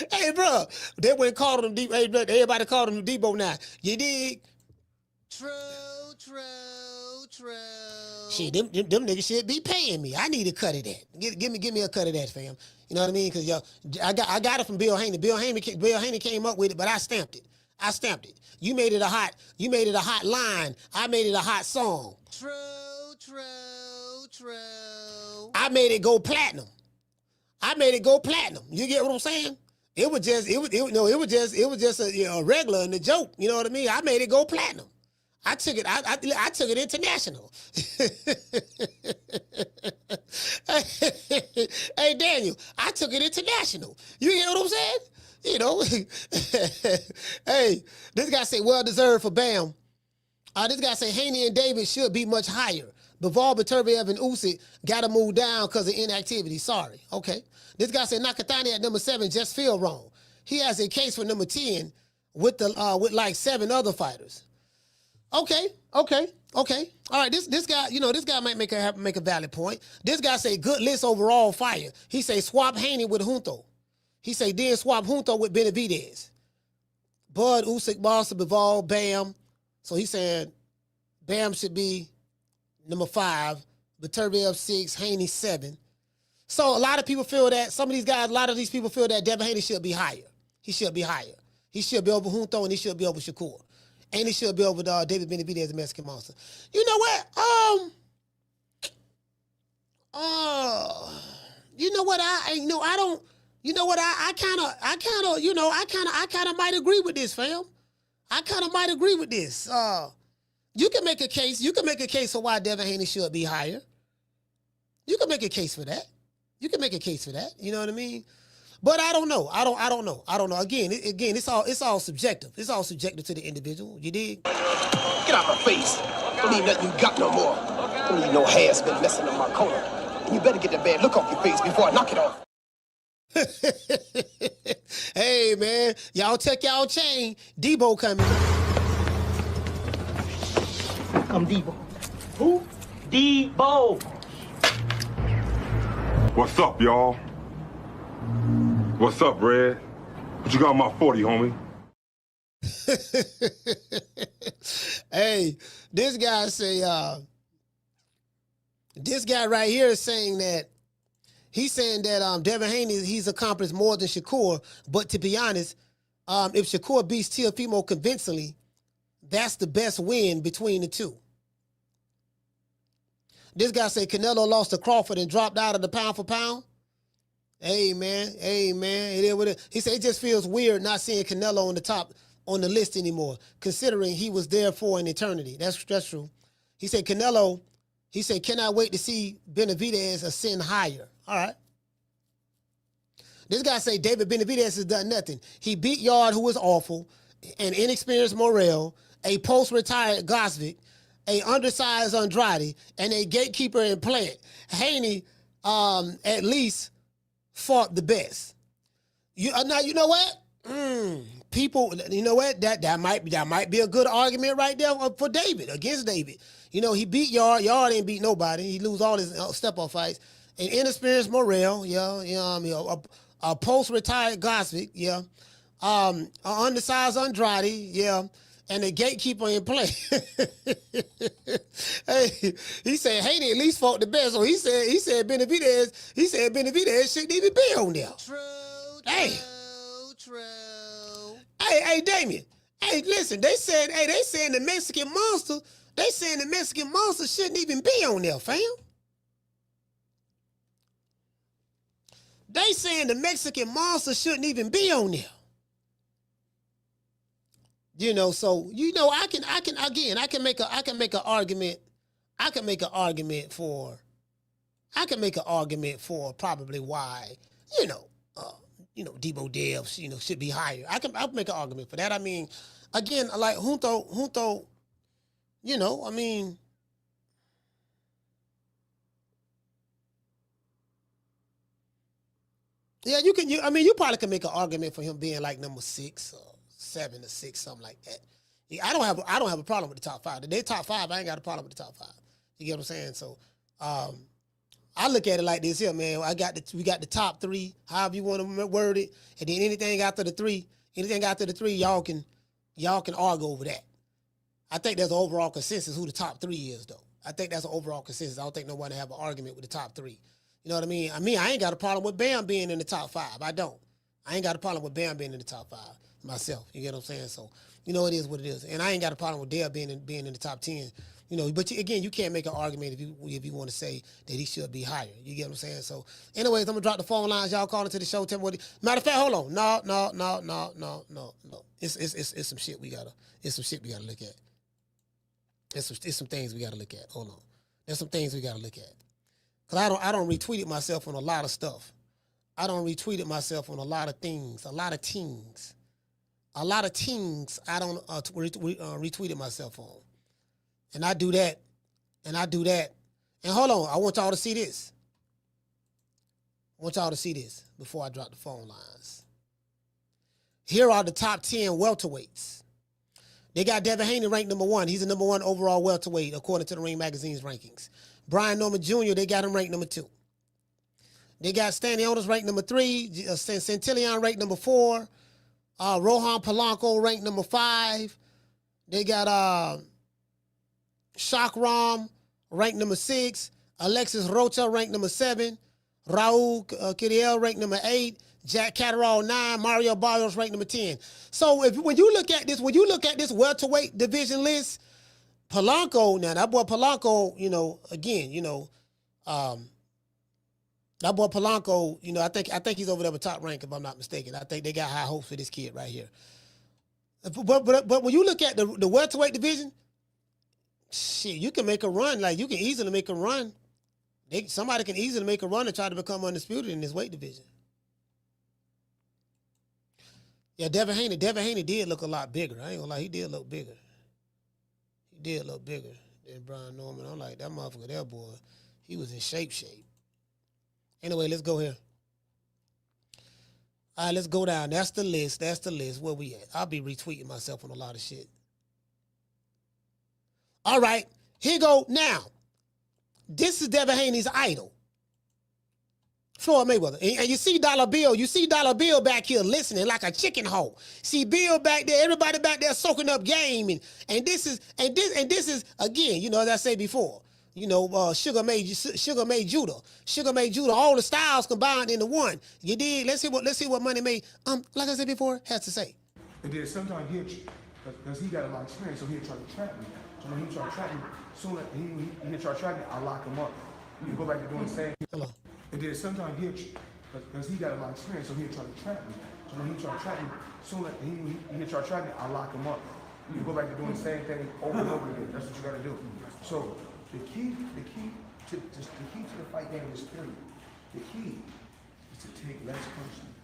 Hey, bro, they went called him Debo. Hey, bro, everybody called him Debo now. You dig? True. Shit, them niggas should be paying me. I need a cut of that. Give me a cut of that, fam. You know what I mean? Cause I got it from Bill Haney. Bill Haney came up with it, but I stamped it. You made it a hot line. I made it a hot song. True. I made it go platinum. You get what I'm saying? It was just a regular and a joke. You know what I mean? I made it go platinum. I took it international. Hey, Daniel, I took it international. You hear what I'm saying? You know, hey, this guy say well-deserved for Bam. This guy say Haney and David should be much higher. BIVOL, BETERBIEV, and USYK got to move down because of inactivity. Sorry. Okay. This guy said NAKATANI at number 7 just feel wrong. He has a case for number 10 with like 7 other fighters. Okay. All right, this guy might make a valid point. This guy say good list overall fire. He say swap Haney with Junto. He say then swap Junto with Benavidez. Bud, Usyk, Boston, BIVOL, Bam. So he said Bam should be number 5, BETERBIEV 6, Haney 7. So a lot of people feel that a lot of these people feel that Devin Haney should be higher. He should be higher. He should be over Junto and he should be over Shakur. And he should be over David Benavidez, the Mexican Monster. You know what? I kind of might agree with this, fam. You can make a case. You can make a case for why Devin Haney should be higher. You can make a case for that. You know what I mean? But I don't know. I don't know. Again, it's all subjective. It's all subjective to the individual. You dig? Get out my face. Don't need nothing you got no more. Don't need no hair's been messing up my corner. And you better get that bad look off your face before I knock it off. Hey, man. Y'all check y'all chain. Debo coming. Come Debo. Who? Debo. What's up, y'all? What's up, Red? What you got on my 40, homie? Hey, this guy right here is saying that Devin Haney, he's accomplished more than Shakur, but to be honest, if Shakur beats Teofimo convincingly, that's the best win between the two. This guy said Canelo lost to Crawford and dropped out of the pound for pound. Hey, man. He said it just feels weird not seeing Canelo on the top on the list anymore, considering he was there for an eternity. That's true. He said cannot wait to see Benavidez ascend higher. All right. This guy say David Benavidez has done nothing. He beat Yard, who was awful, an inexperienced Morrell, a post-retired Gosvick, a undersized Andrade, and a gatekeeper in Plant, Haney at least fought the best. Now you know what? People, you know what? That might be a good argument right there for David, against David. You know, he beat Yard. Yard ain't beat nobody. He lose all his step-off fights. An inexperienced Morrell, a post-retired Gosvick, an undersized Andrade, and a gatekeeper in play. Hey, he said Haney at least fought the best. So he said Benavidez shouldn't even be on there. True. Hey, Damien. Hey, listen, they saying the Mexican Monster, shouldn't even be on there, fam. They saying the Mexican Monster shouldn't even be on there. You know, so I can make an argument for probably why, Debo Dev, should be higher. I can make an argument for that. I mean, again, like Junto, I mean, yeah, you probably can make an argument for him being like number 6 or 7 or 6, something like that. Yeah, I don't have a problem with the top 5. They top 5, I ain't got a problem with the top 5. You get what I'm saying? So, I look at it like this here, man. We got the top 3, however you want to word it, and then anything after the 3, y'all can argue over that. I think there's an overall consensus who the top 3 is, though. I think that's an overall consensus. I don't think nobody have an argument with the top 3. You know what I mean? I ain't got a problem with Bam being in the top 5. I don't. I ain't got a problem with Bam being in the top 5 myself. You get what I'm saying? So, it is what it is. And I ain't got a problem with Dev being in the top 10. But again, you can't make an argument if you want to say that he should be higher. You get what I'm saying? So, anyways, I'm gonna drop the phone lines. Y'all calling to the show. Tell me what. Matter of fact, hold on. No. It's some shit we gotta look at. It's some things we gotta look at. Hold on. There's some things we gotta look at. Cause I don't retweet it myself on a lot of stuff. I don't retweet it myself on a lot of things. A lot of things I don't retweet it myself on. And I do that. And hold on, I want y'all to see this. Before I drop the phone lines. Here are the top 10 welterweights. They got Devin Haney ranked number 1. He's the number 1 overall welterweight according to the Ring Magazine's rankings. Brian Norman Jr., they got him ranked number 2. They got Stanley Otis ranked number 3. Centillion ranked number 4. Rohan Polanco ranked number 5. They got Shakram ranked number 6. Alexis Rocha ranked number 7. Raul Kiriel ranked number 8. Jack Catterall 9. Mario Barrios ranked number 10. So when you look at this welterweight division list, Polanco, now that boy Polanco, that boy Polanco, I think he's over there with Top Rank, if I'm not mistaken. I think they got high hopes for this kid right here. But when you look at the welterweight division, shit, you can make a run. Like, you can easily make a run. Somebody can easily make a run and try to become undisputed in this weight division. Yeah, Devin Haney did look a lot bigger. I ain't gonna lie, he did look bigger. Than Brian Norman. I'm like, that motherfucker there, boy, he was in shape. Anyway, let's go here. All right, let's go down. That's the list. Where we at? I'll be retweeting myself on a lot of shit. All right, here go. Now, this is Devin Haney's idol, Floyd Mayweather. And you see Dollar Bill back here listening like a chicken hole. See Bill back there, everybody back there soaking up game. And this is again, as I said before, Sugar made Judah. All the styles combined into one. You did. Let's see what Money made. Like I said before, has to say. And then sometimes because he got a lot of experience, so he'll try to trap me. So when he try to trap me, soon as he try to trap me, I lock him up. You go back to doing the same. Hello. And then sometimes because he got a lot of experience, so he'll try to trap me. So when he try to trap me, soon as he try to trap me, I lock him up. You go back to doing the same thing over and over again. That's what you got to do. So the key to the fight game is period. The key is to take less personal.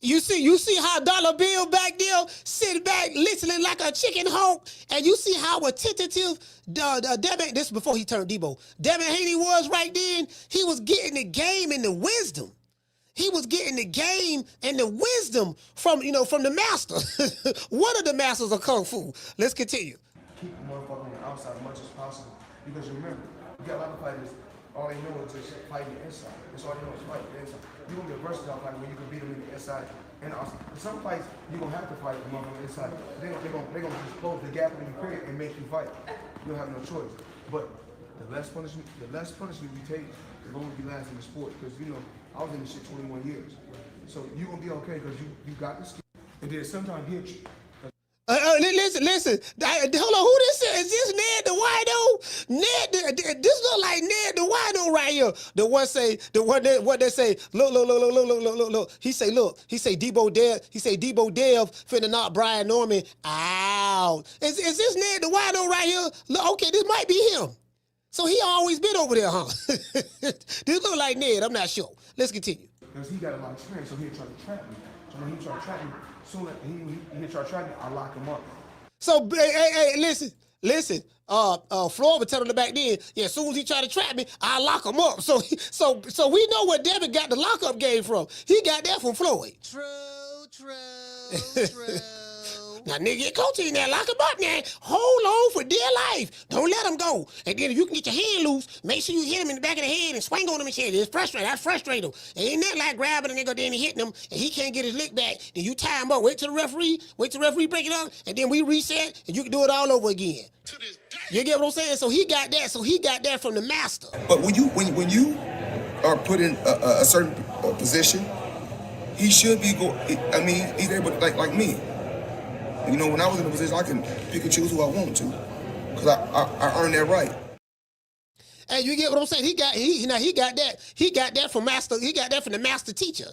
You see how Dollar Bill back there sitting back listening like a chicken hawk, and you see how attentive Devin, this is before he turned Debo, Devin Haney was right then. He was getting the game and the wisdom. He was getting the game and the wisdom from the master. One of the masters of Kung Fu. Let's continue. Keep the motherfucker on the outside as much as possible. Because you remember, you got a lot of fighters, all they know is just fighting the inside. That's all they know is fighting the inside. You're going to be a versatile fighter when you can beat them in the inside and outside. Some fights, you're going to have to fight them on the inside. They're going to just close the gap in the period and make you fight. You don't have no choice. But the less punishment you take, the longer you last in the sport. Because, I was in this shit 21 years. So you're going to be okay because you got the skill. And then sometimes hit you. Listen. Hold on, who this is? Is this Ned the Wino? Ned, this look like Ned the Wino right here. What they say? Look. He say Debo Dev finna knock Brian Norman out. Is this Ned the Wino right here? Look, okay, this might be him. So he always been over there, huh? This look like Ned. I'm not sure. Let's continue. Because he got a lot of experience, so he'll try to trap me. So when he try to trap me, soon as he try to trap me, I lock him up. So hey, listen. Floyd was telling him back then, yeah, as soon as he try to trap me, I lock him up. So we know where Devin got the lockup game from. He got that from Floyd. True. Now, nigga, your coach in there, lock him up now. Hold on for dear life. Don't let him go. And then if you can get your hand loose, make sure you hit him in the back of the head and swing on him and shit. It's frustrating. That's frustrating him. Ain't that like grabbing a nigga then and hitting him and he can't get his lick back. Then you tie him up, wait till the referee break it up, and then we reset and you can do it all over again. You get what I'm saying? So he got that from the master. But when you are put in a certain position, he should be he's able to, like me. When I was in a position, I can pick and choose who I want to, because I earned that right. Hey, you get what I'm saying? He got that from master. He got that from the master teacher.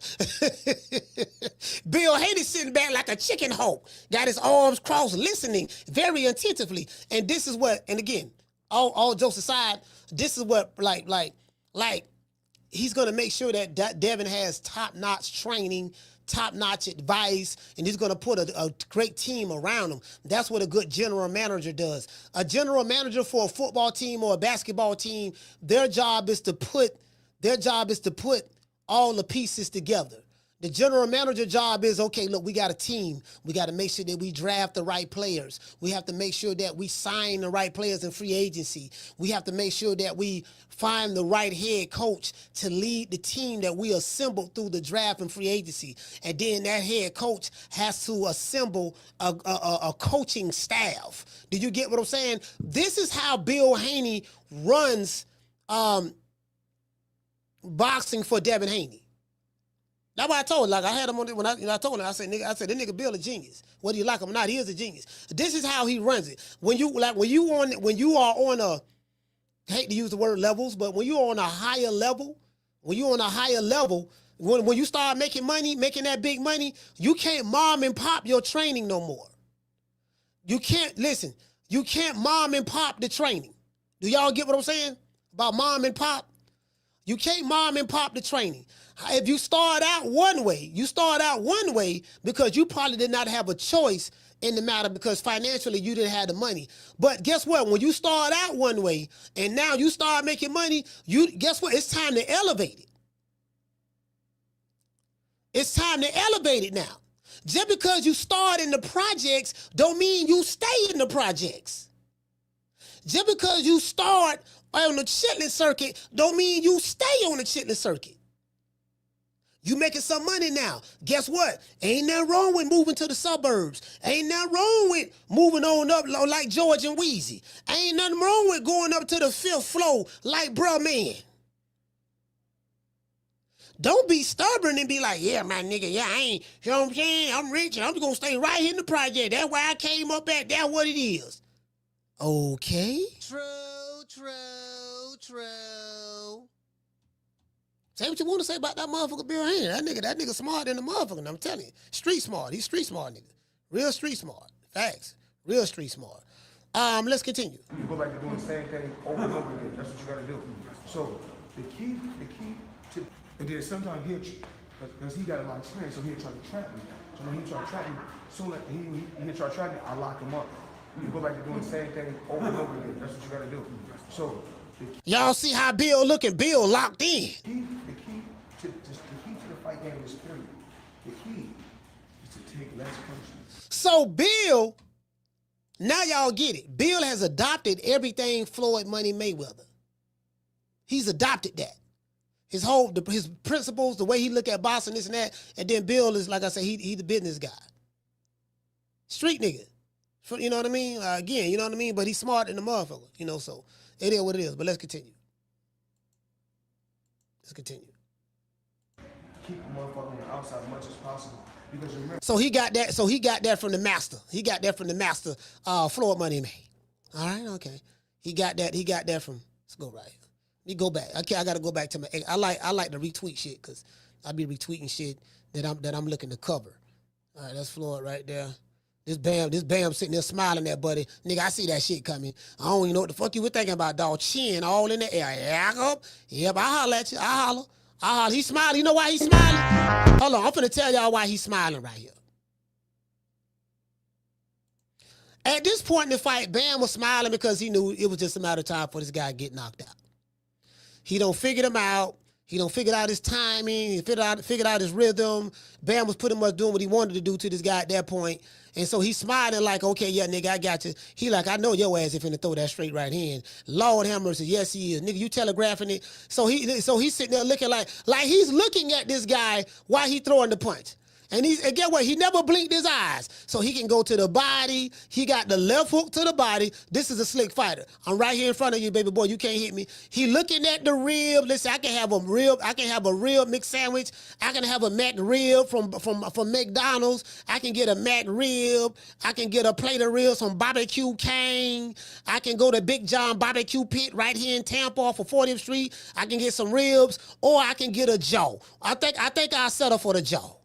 Bill Haney sitting back like a chicken hawk, got his arms crossed, listening very attentively. And this is what, and again, all jokes aside, this is what like he's gonna make sure that Devin has top-notch training, top-notch advice, and he's going to put a great team around him. That's what a good general manager does. A general manager for a football team or a basketball team, their job is to put all the pieces together. The general manager job is, okay, look, we got a team. We got to make sure that we draft the right players. We have to make sure that we sign the right players in free agency. We have to make sure that we find the right head coach to lead the team that we assembled through the draft and free agency. And then that head coach has to assemble a coaching staff. Do you get what I'm saying? This is how Bill Haney runs boxing for Devin Haney. That's why I told him, like I had him on when I told him, I said, this nigga Bill a genius. Whether you like him or not, he is a genius. This is how he runs it. When you are on a, I hate to use the word levels, but when you're on a higher level, when you start making money, making that big money, you can't mom and pop your training no more. You can't mom and pop the training. Do y'all get what I'm saying about mom and pop? You can't mom and pop the training. If you start out one way, because you probably did not have a choice in the matter because financially you didn't have the money. But guess what? When you start out one way and now you start making money, guess what? It's time to elevate it. It's time to elevate it now. Just because you start in the projects don't mean you stay in the projects. Just because you start on the chitlin circuit don't mean you stay on the chitlin circuit. You making some money now. Guess what? Ain't nothing wrong with moving to the suburbs. Ain't nothing wrong with moving on up like George and Wheezy. Ain't nothing wrong with going up to the 5th floor like bruh man. Don't be stubborn and be like, yeah, my nigga, yeah, I ain't, you know what I'm saying? I'm rich and I'm going to stay right here in the project. That's where I came up at. That's what it is. Okay. True. Say what you want to say about that motherfucker Bill Haney. That nigga smart than the motherfucker, I'm telling you. Street smart. He's street smart, nigga. Real street smart. Facts. Real street smart. Let's continue. You go back to doing the same thing over and over again. That's what you got to do. So the key to, and then sometimes hit you. Because he got a lot of experience, so he'll try to trap me. So when he try to trap me, soon as he'll try to trap me, I lock him up. You go back to doing the same thing over and over again. That's what you gotta do. So y'all see how Bill looking? Bill locked in. The key to the fight game is period. The key is to take less punishments. So Bill, now y'all get it. Bill has adopted everything Floyd Money Mayweather. He's adopted that. His principles, the way he look at boxing, this and that. And then Bill is, like I said, he the business guy. Street nigga. You know what I mean? Again, you know what I mean? But he's smart than the motherfucker, you know, so it is what it is. But let's continue. Let's continue. Keep the motherfucker on the outside as much as possible. Because remember, So he got that from the master. He got that from the master, Floyd Money May. All right, okay. He got that from, let's go right here. Let me go back. Okay, I gotta go back to my, I like to retweet shit because I be retweeting shit that I'm looking to cover. All right, that's Floyd right there. This Bam sitting there smiling at buddy. Nigga, I see that shit coming. I don't even know what the fuck you were thinking about, dog. Chin all in the air. Yep, I holler at you. I holler. He smiling. You know why he's smiling? Hold on, I'm finna tell y'all why he's smiling right here. At this point in the fight, Bam was smiling because he knew it was just a matter of time for this guy to get knocked out. He don't figure him out. He don't figure out his timing. He figured out his rhythm. Bam was pretty much doing what he wanted to do to this guy at that point. And so he's smiling like, okay, yeah, nigga, I got you. He like, I know your ass is finna throw that straight right hand. Lord have mercy, yes, he is. Nigga, you telegraphing it. So he's sitting there looking like he's looking at this guy while he throwing the punch. And get what? He never blinked his eyes. So he can go to the body. He got the left hook to the body. This is a slick fighter. I'm right here in front of you, baby boy. You can't hit me. He looking at the rib. Listen, I can have a rib mixed sandwich. I can have a Mac rib from McDonald's. I can get a Mac rib. I can get a plate of ribs from Barbecue King. I can go to Big John Barbecue Pit right here in Tampa off of 40th Street. I can get some ribs, or I can get a jaw. I think I'll settle for the jaw.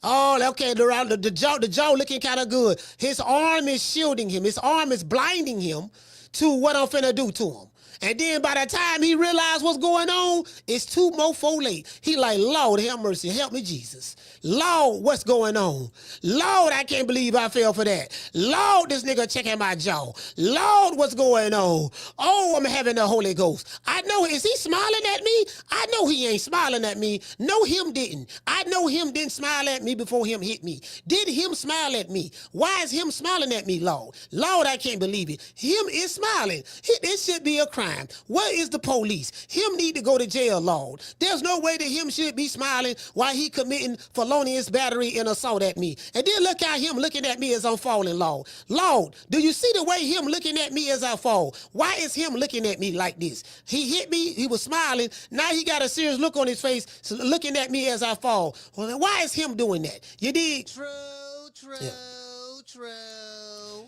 Oh, okay, the jaw looking kind of good. His arm is shielding him. His arm is blinding him to what I'm finna do to him. And then by the time he realized what's going on, it's 2 mofo late. He like, Lord, have mercy. Help me, Jesus. Lord, what's going on? Lord, I can't believe I fell for that. Lord, this nigga checking my jaw. Lord, what's going on? Oh, I'm having the Holy Ghost. I know, is he smiling at me? I know he ain't smiling at me. No, him didn't. I know him didn't smile at me before him hit me. Did him smile at me? Why is him smiling at me, Lord? Lord, I can't believe it. Him is smiling. This should be a crime. Where is the police? Him need to go to jail, Lord. There's no way that him should be smiling while he committing felonious battery and assault at me. And then look how him looking at me as I'm falling, Lord. Lord, do you see the way him looking at me as I fall? Why is him looking at me like this? He hit me, he was smiling. Now he got a serious look on his face, looking at me as I fall. Well, then why is him doing that? You dig? True.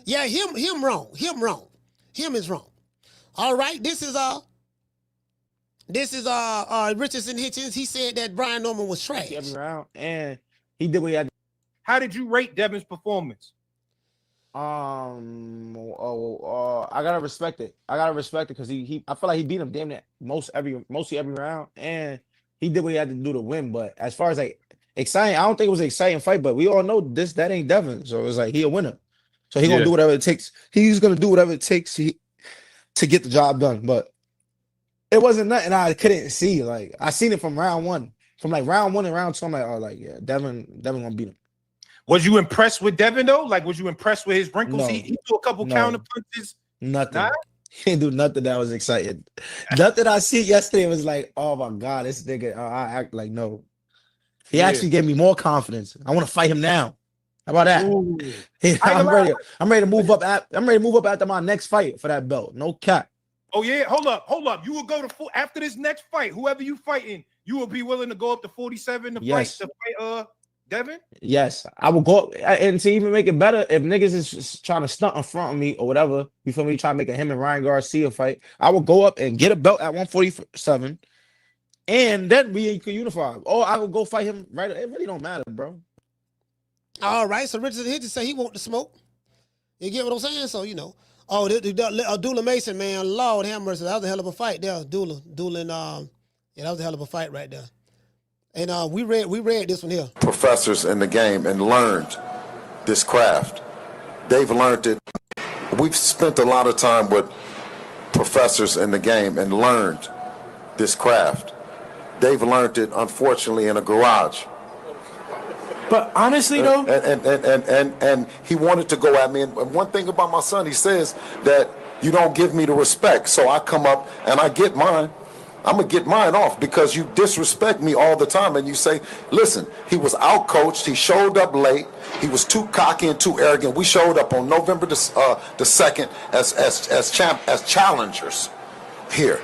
Yeah, him wrong. Him is wrong. All right, this is Richardson Hitchens. He said that Brian Norman was trash. Every round, and he did what he had to. How did you rate Devin's performance? I gotta respect it. Because I feel like he beat him damn near mostly every round, and he did what he had to do to win. But as far as like exciting, I don't think it was an exciting fight. But we all know that ain't Devin, so it's like he a winner. So he gonna do whatever it takes. He's gonna do whatever it takes to get the job done. But it wasn't nothing I couldn't see. Like I seen it from round one. From like round 1 and round 2, I'm like, oh, like yeah, Devin gonna beat him. Was you impressed with Devin though? Like, was you impressed with his wrinkles? No. He threw a couple counter punches. Nothing. Nah? He didn't do nothing that was exciting. Nothing I see yesterday was like, oh my God, this nigga, I act like no. He actually gave me more confidence. I want to fight him now. How about that? I'm ready to move up. I'm ready to move up after my next fight for that belt. No cap. Oh yeah, hold up. You will go to after this next fight. Whoever you fighting, you will be willing to go up to 47 to fight Devin? Yes, I will go up, and to even make it better, if niggas is trying to stunt in front of me or whatever, you feel me? Try to make a him and Ryan Garcia fight. I will go up and get a belt at 147, and then we can unify. Or I will go fight him right. It really don't matter, bro. All right, so Richard Hitchens say he want the smoke. You get what I'm saying? So, you know. Oh, Dula Mason, man, Lord have mercy. That was a hell of a fight there. Dueling, yeah, that was a hell of a fight right there. And we read this one here. Professors in the game and learned this craft. They've learned it. We've spent a lot of time with professors in the game and learned this craft. They've learned it, unfortunately, in a garage. But honestly, though, and he wanted to go at me. And one thing about my son, he says that you don't give me the respect, so I come up and I get mine. I'm gonna get mine off because you disrespect me all the time. And you say, listen, he was out-coached. He showed up late. He was too cocky and too arrogant. We showed up on November the 2nd as challengers here.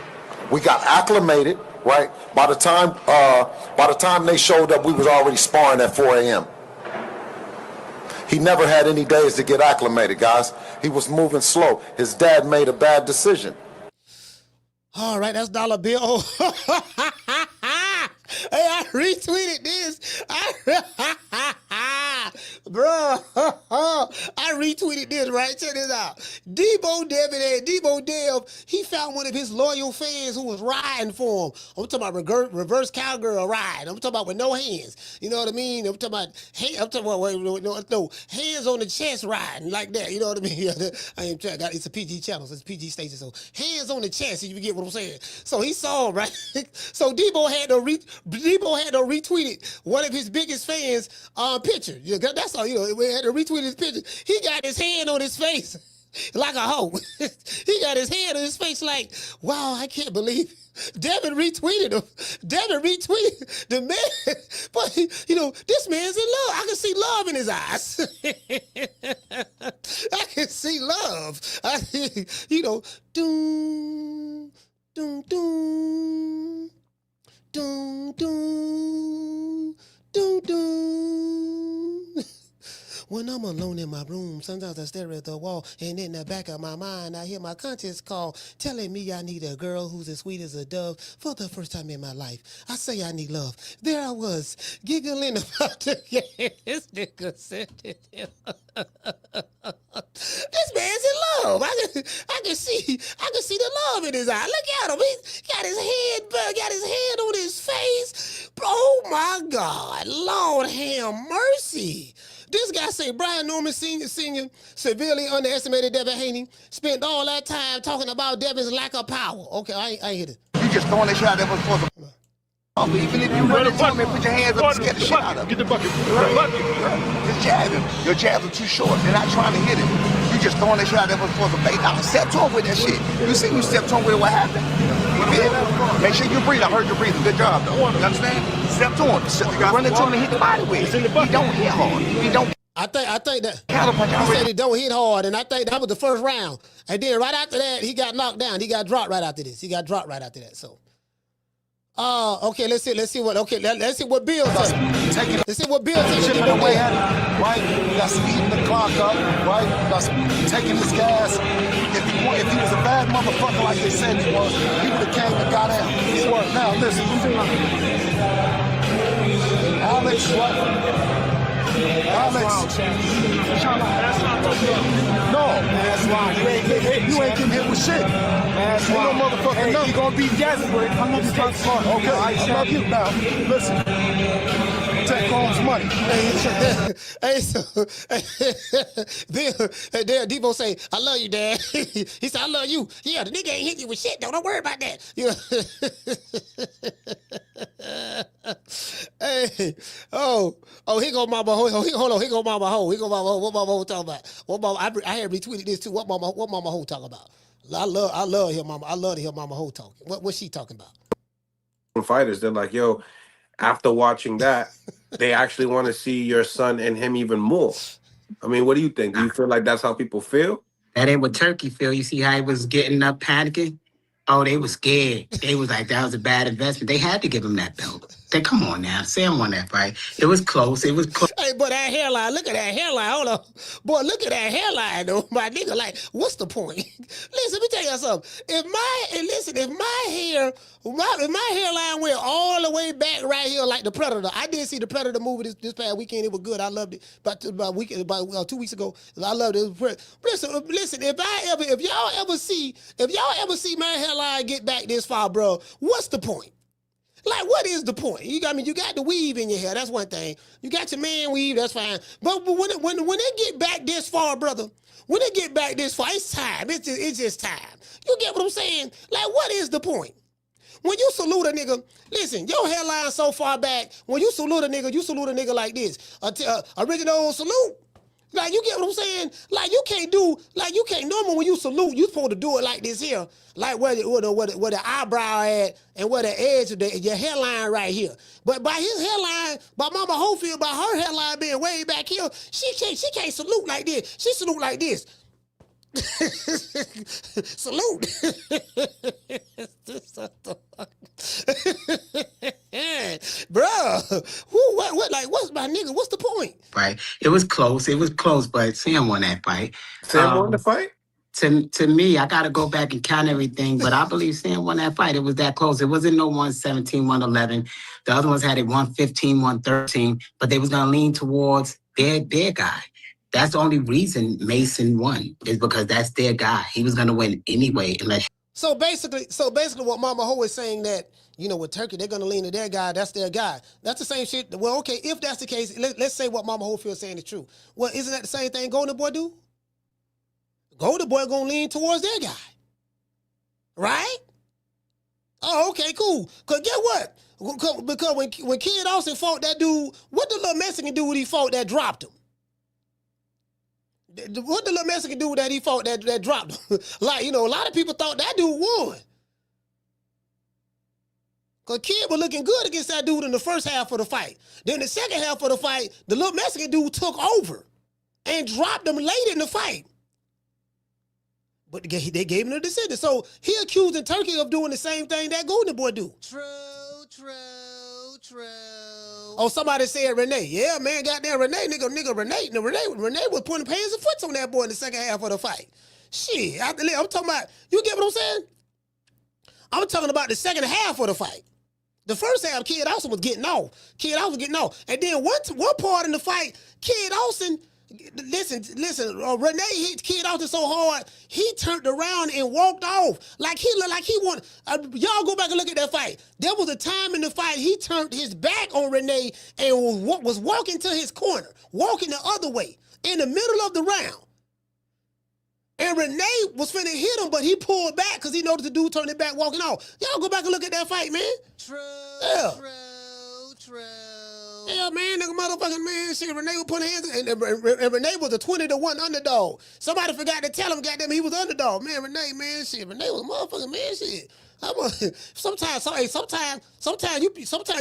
We got acclimated, right? By the time they showed up, we was already sparring at 4 a.m. He never had any days to get acclimated, guys. He was moving slow. His dad made a bad decision. All right, that's dollar bill. Hey, I retweeted this. Bro, I retweeted this, right? Check this out. Debo Dev, he found one of his loyal fans who was riding for him. I'm talking about reverse cowgirl ride. I'm talking about with no hands. You know what I mean? I'm talking about, no, hands on the chest riding like that. You know what I mean? It's a PG channel, so it's PG station. So hands on the chest, if you get what I'm saying. So he saw him, right? So Debo had to retweet one of his biggest fans' picture. That's all, we had to retweet his picture. He got his hand on his face like a hoe. He got his hand on his face like, wow, I can't believe it. Devin retweeted him. Devin retweeted the man. But, this man's in love. I can see love in his eyes. I can see love. Doom, doom, doom. Doom, doom, doom, doom. When I'm alone in my room, sometimes I stare at the wall, and in the back of my mind, I hear my conscience call, telling me I need a girl who's as sweet as a dove for the first time in my life. I say I need love. There I was, giggling about the game. This nigga said it. This man's in love. I can see the love in his eye. Look at him. He's got his hand on his face. Oh my God. Lord have mercy. This guy say Brian Norman Senior severely underestimated Devin Haney. Spent all that time talking about Devin's lack of power. Okay, I ain't hit it. You just throwing that shot that was for the... Even if you run into him and put your hands up and get the shit out of him. Get the bucket. Just jab him. Your jabs are too short. They're not trying to hit him. You just throwing that shot that was for the bait. I stepped on with that shit. You see you stepped on with it, what happened? Make sure you breathe. I heard you breathing. Good job, though. You understand? Stepped on. Run into him and hit the body with it. He don't hit hard. He don't... I think that he said he don't hit hard, and I think that was the first round. And then right after that, he got knocked down. He got dropped right after this. So, okay, let's see what Bill said. Let's see what Bill said. Right, you got speeding the clock up. Right, you got taking his gas. If he was a bad motherfucker like they said he was, he would have came and got out. Now listen, Alex, what? Alex. No. You ain't getting hit with shit. Ain't no motherfucking nothing. You gonna be desperate. I'm gonna be smart. Okay, I love you. Now, listen. Take Combs' money. Hey, so Deebo say, I love you, Dad. He said, I love you. Yeah, the nigga ain't hit you with shit, though. Don't worry about that. Hey, he go Mama Ho. Hold on, he go Mama Ho. What Mama Ho talking about? I had retweeted this too. What Mama Ho talking about? I love him, Mama. I love to hear Mama Ho talking. What's she talking about? Fighters, they're like, yo, after watching that, they actually want to see your son and him even more. I mean, what do you think? Do you feel like that's how people feel? That ain't what Turkey feel. You see how he was getting up panicking? Oh, they was scared. They was like, that was a bad investment. They had to give him that belt. They come on now. Sam won that fight. It was close. Hey, but that hairline, look at that hairline. Hold on. Boy, look at that hairline, though. My nigga, like, what's the point? Listen, let me tell you something. If my hairline went all the way back right here like the Predator. I did see the Predator movie this past weekend. It was good. I loved it. About 2 weeks ago. I loved it. Listen, if y'all ever see my hairline get back this far, bro, what's the point? Like, what is the point? You got you got the weave in your hair. That's one thing. You got your man weave. That's fine. But when they get back this far, brother, when they get back this far, it's time. It's just time. You get what I'm saying? Like, what is the point? When you salute a nigga, listen, your hairline so far back. When you salute a nigga like this. Original salute. Like, you get what I'm saying? Like, you can't normally when you salute, you supposed to do it like this here. Like where the eyebrow at and where the edge of your hairline right here. But by his hairline, by Mama Hofield, by her hairline being way back here, she can't salute like this. She salute like this. Salute. Bruh, what's my nigga? What's the point? Right. It was close, but Sam won that fight. Sam won the fight? To me, I got to go back and count everything, but I believe Sam won that fight. It was that close. It wasn't no 117, 111. The other ones had it 115, 113, but they was going to lean towards their guy. That's the only reason Mason won is because that's their guy. He was going to win anyway unless... So basically what Mama Ho is saying that, with Turkey, they're going to lean to their guy. That's their guy. That's the same shit. Well, okay, if that's the case, let's say what Mama Ho feels saying is true. Well, isn't that the same thing Golden Boy do? Golden Boy going to lean towards their guy. Right? Oh, okay, cool. Because get what? Because when Kid Austin fought that dude, what the little Mexican dude he fought that dropped him? What the little Mexican dude that he fought that dropped him? Like, a lot of people thought that dude won. Because Kid was looking good against that dude in the first half of the fight. Then the second half of the fight, the little Mexican dude took over and dropped him late in the fight. But they gave him the decision. So he accusing Turkey of doing the same thing that Golden Boy do. True. Oh, somebody said Renee. Yeah, man, goddamn Renee, nigga, Renee was putting hands and foot on that boy in the second half of the fight. Shit, I'm talking about, you get what I'm saying? I'm talking about the second half of the fight. The first half, Kid Austin was getting off. And then one part in the fight, Kid Austin, listen, Renee hit Kid Austin so hard, he turned around and walked off. Like he looked like he wanted, y'all go back and look at that fight. There was a time in the fight, he turned his back on Renee and was walking to his corner, walking the other way in the middle of the round. And Renee was finna hit him, but he pulled back because he noticed the dude turned it back walking off. Y'all go back and look at that fight, man. True. Yeah, man, nigga, motherfucking man, shit, Renee was putting hands, and Renee was a 20-1 underdog. Somebody forgot to tell him, goddamn, he was underdog. Man, Renee, man, shit, Renee was a motherfucking man, shit. Sometimes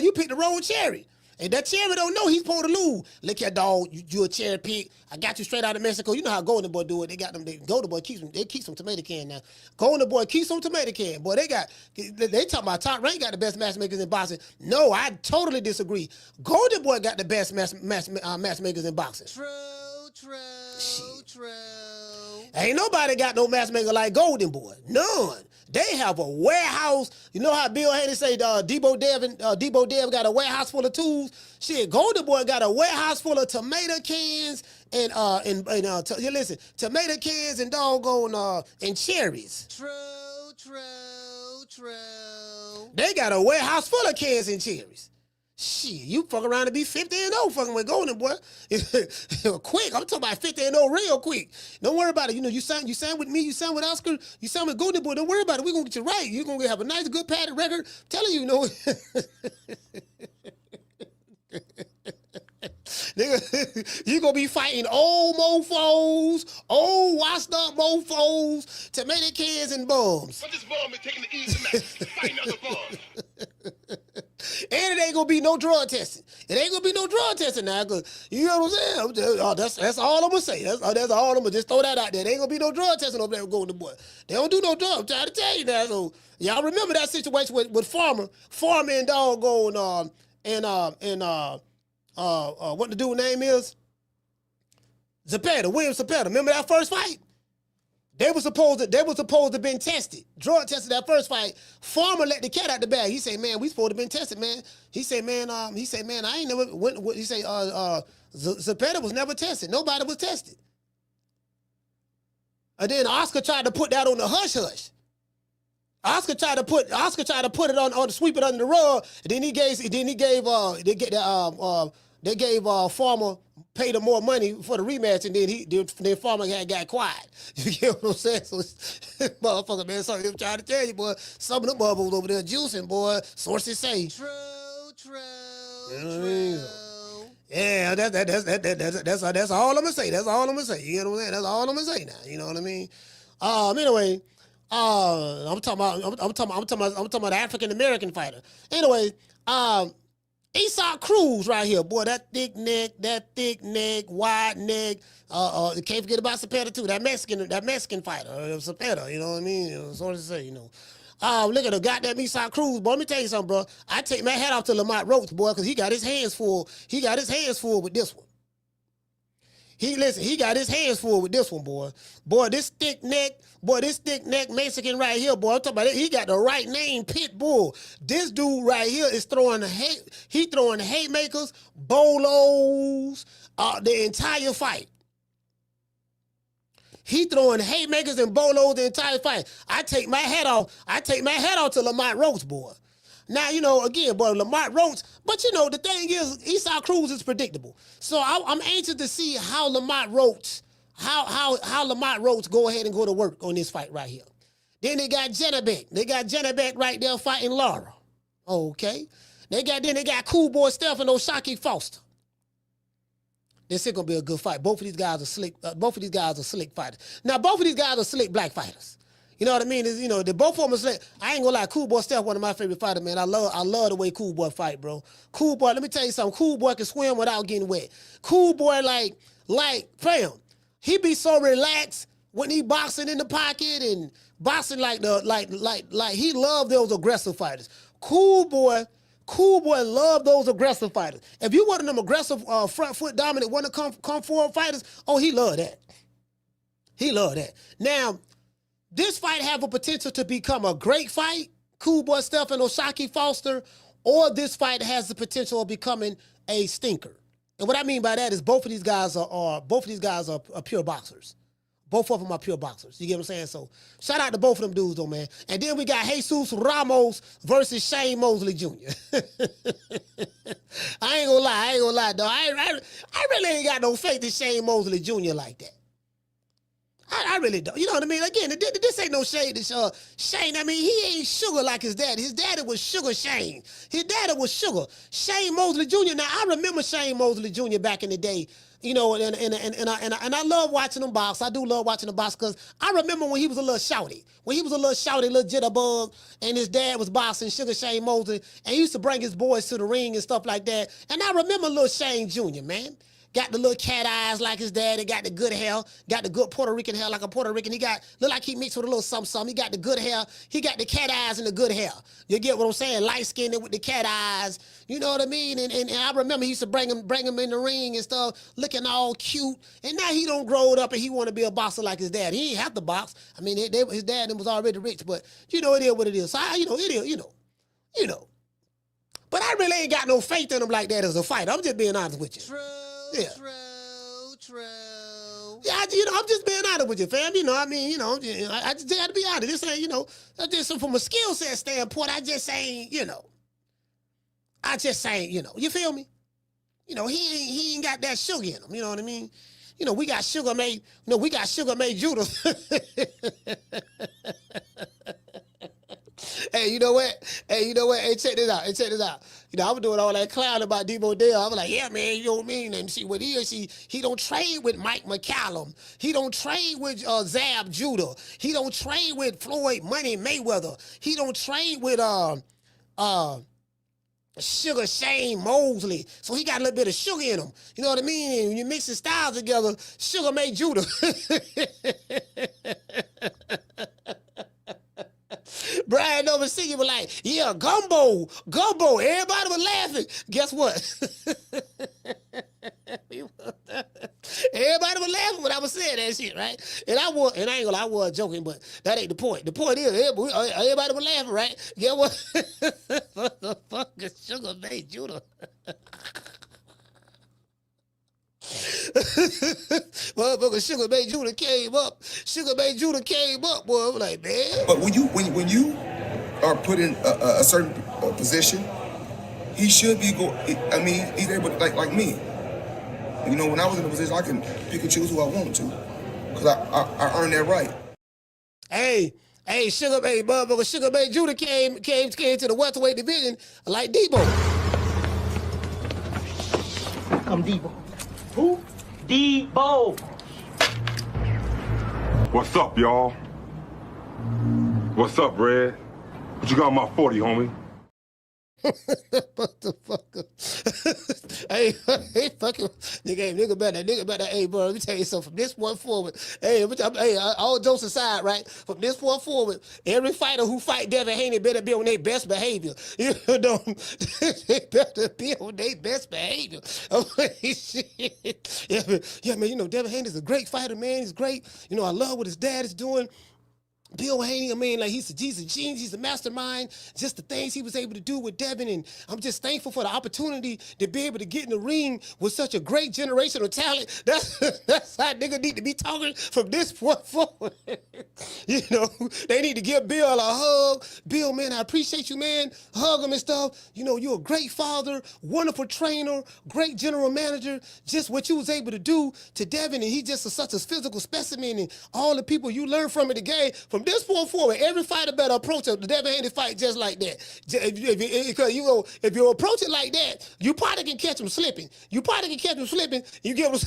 you pick the wrong cherry. And that cherry don't know he's supposed to lose. Look at dog, you a cherry pick. I got you straight out of Mexico. You know how Golden Boy do it. Golden Boy keeps some tomato can now. Golden Boy keeps some tomato can. Boy, they talking about Top Rank got the best matchmakers in boxing. No, I totally disagree. Golden Boy got the best matchmakers in boxing. True. Ain't nobody got no matchmaker like Golden Boy. None. They have a warehouse. You know how Bill Haney say Deebo Dev got a warehouse full of tools? Shit, Golden Boy got a warehouse full of tomato cans and tomato cans and doggone and cherries. True. They got a warehouse full of cans and cherries. Shit, you fuck around and be 50-0 fucking with Golden Boy. Quick, I'm talking about 50-0 real quick. Don't worry about it. You sign with me, you sign with Oscar, you sign with Golden Boy. Don't worry about it. We're going to get you right. You're going to have a nice, good padded record. I'm telling you, Nigga, you gonna be fighting old mofos, old washed up mofos, tomato cans and bums. But this bum is taking the easy match, fighting other bums. And it ain't gonna be no drug testing. It ain't gonna be no drug testing now, cause you know what I'm saying? That's all I'm gonna say. That's all I'm gonna just throw that out there. There ain't gonna be no drug testing over there with Golden Boy. They don't do no drug. I'm trying to tell you now. So y'all remember that situation with Farmer and doggone what the dude name is? William Zepeda. Remember that first fight? They were supposed to been tested, drug tested that first fight. Farmer let the cat out the bag. He said, "Man, we supposed to been tested, man." He said, "Man, I ain't never." He said, "Zepeda was never tested. Nobody was tested." And then Oscar tried to put that on the hush hush. Oscar tried to put it on sweep it under the rug. And then they gave Farmer paid him more money for the rematch, and then Farmer got quiet. You get what I'm saying? So motherfucker, man, sorry, I'm trying to tell you, boy. Some of the bubbles over there juicing, boy. Sources say. True. You know what I mean? Yeah, that's all I'm gonna say. That's all I'm gonna say. You know what I'm saying? That's all I'm gonna say now. You know what I mean? Anyway. I'm talking about the African American fighter. Anyway, Isaac Cruz right here, boy. That thick neck, wide neck. Can't forget about Cepeda too. That Mexican fighter, Cepeda. You know what I mean? So to say, you know. Look at the goddamn Isaac Cruz, boy. Let me tell you something, bro. I take my hat off to Lamont Roach, boy, because he got his hands full. He got his hands full with this one. He got his hands full with this one, boy. Boy, this thick neck Mexican right here, boy. I'm talking about it. He got the right name, Pitbull. This dude right here is throwing haymakers, bolos, the entire fight. He throwing haymakers and bolos the entire fight. I take my hat off to Lamont Roach, boy. Now, you know, again, boy, Lamont Roach, but you know, the thing is, Isaac Cruz is predictable. So I'm anxious to see how Lamont Roach go ahead and go to work on this fight right here. Then they got Jenna Beck. They got Jenna Beck right there fighting Laura. Okay. They got Cool Boy Stefano Shocky Foster. This is gonna be a good fight. Both of these guys are slick. Both of these guys are slick fighters. Now, both of these guys are slick black fighters. You know what I mean? Is, you know, they both of them are slick. I ain't gonna lie, Cool Boy Steph, one of my favorite fighters, man. I love the way Cool Boy fight, bro. Cool Boy, let me tell you something. Cool Boy can swim without getting wet. Cool Boy, like, fam, he be so relaxed when he boxing in the pocket and boxing like he love those aggressive fighters. Cool Boy love those aggressive fighters. If you one of them aggressive front foot dominant, want to come forward fighters, oh, he love that. He love that. Now, this fight have a potential to become a great fight, Cool Boy Stefano Shocky Foster, or this fight has the potential of becoming a stinker. And what I mean by that is both of these guys are pure boxers. Both of them are pure boxers. You get what I'm saying? So shout out to both of them dudes, though, man. And then we got Jesus Ramos versus Shane Mosley Jr. I ain't gonna lie, though. I really ain't got no faith in Shane Mosley Jr. like that. I really don't. You know what I mean? Again, this ain't no shade to Shane. I mean, he ain't sugar like his daddy. His daddy was Sugar Shane. His daddy was sugar. Shane Mosley Jr. Now, I remember Shane Mosley Jr. back in the day. You know, and I love watching him box. I do love watching him box because I remember when he was a little shouty. When he was a little shouty, little jitterbug, and his dad was boxing Sugar Shane Mosley, and he used to bring his boys to the ring and stuff like that. And I remember little Shane Jr., man. Got the little cat eyes like his daddy, got the good hair, got the good Puerto Rican hair like a Puerto Rican. Look like he mixed with a little something. He got the good hair. He got the cat eyes and the good hair. You get what I'm saying? Light-skinned with the cat eyes. You know what I mean? And I remember he used to bring him in the ring and stuff, looking all cute. And now he don't grow up and he want to be a boxer like his dad. He ain't have to box. I mean, his dad was already rich, but you know, it is what it is. So, you know. But I really ain't got no faith in him like that as a fighter. I'm just being honest with you. True. Yeah, I'm just being honest with you, fam. You know, I mean, I just got to be honest. This ain't, just from a skill set standpoint, I just ain't, you feel me? He ain't got that sugar in him. You know what I mean? We got sugar made Judah. Hey, you know what? Hey, check this out. I was doing all that clown about Debo Dev. I was like, yeah, man, you know what I mean? And see what he don't trade with Mike McCallum. He don't trade with Zab Judah. He don't trade with Floyd Money Mayweather. He don't trade with Sugar Shane Mosley. So he got a little bit of sugar in him. You know what I mean? And when you mix the styles together, sugar made Judah. Brian overseas was like, yeah, gumbo. Everybody was laughing. Guess what? Everybody was laughing when I was saying that shit, right? And I ain't gonna lie, I was joking, but that ain't the point. The point is, everybody was laughing, right? Guess what? What the fuck is Sugar made Judah? Motherfucker, Sugar Bay Judah came up. Sugar Bay Judah came up, boy. I'm like, man. But when you are put in a certain position, he should be I mean, he's able to, like me. You know, when I was in a position, I can pick and choose who I want to, because I earned that right. Hey, Sugar Bay, motherfucker, Sugar Bay Judah came to the welterweight division like Debo. Come Debo. Who? Debo. What's up, y'all? What's up, Red? What you got on my 40, homie? Motherfucker. Hey, fucking nigga better. Hey, bro, let me tell you something. From this point forward, all jokes aside, right? From this point forward, every fighter who fight Devin Haney better be on their best behavior. You know, they better be on their best behavior. Yeah, man. You know, Devin Haney's a great fighter, man. He's great. You know, I love what his dad is doing. Bill Haney, I mean, like he's a genius, he's a mastermind, just the things he was able to do with Devin, and I'm just thankful for the opportunity to be able to get in the ring with such a great generational talent. That's how nigga need to be talking from this point forward. You know, they need to give Bill a hug. Bill, man, I appreciate you, man. Hug him and stuff. You know, you're a great father, wonderful trainer, great general manager. Just what you was able to do to Devin, and he just is such a physical specimen, and all the people you learn from in the game. From this point forward, every fighter better approach the Devin Haney fight just like that. Because if you approach it like that, you probably can catch him slipping. You get him.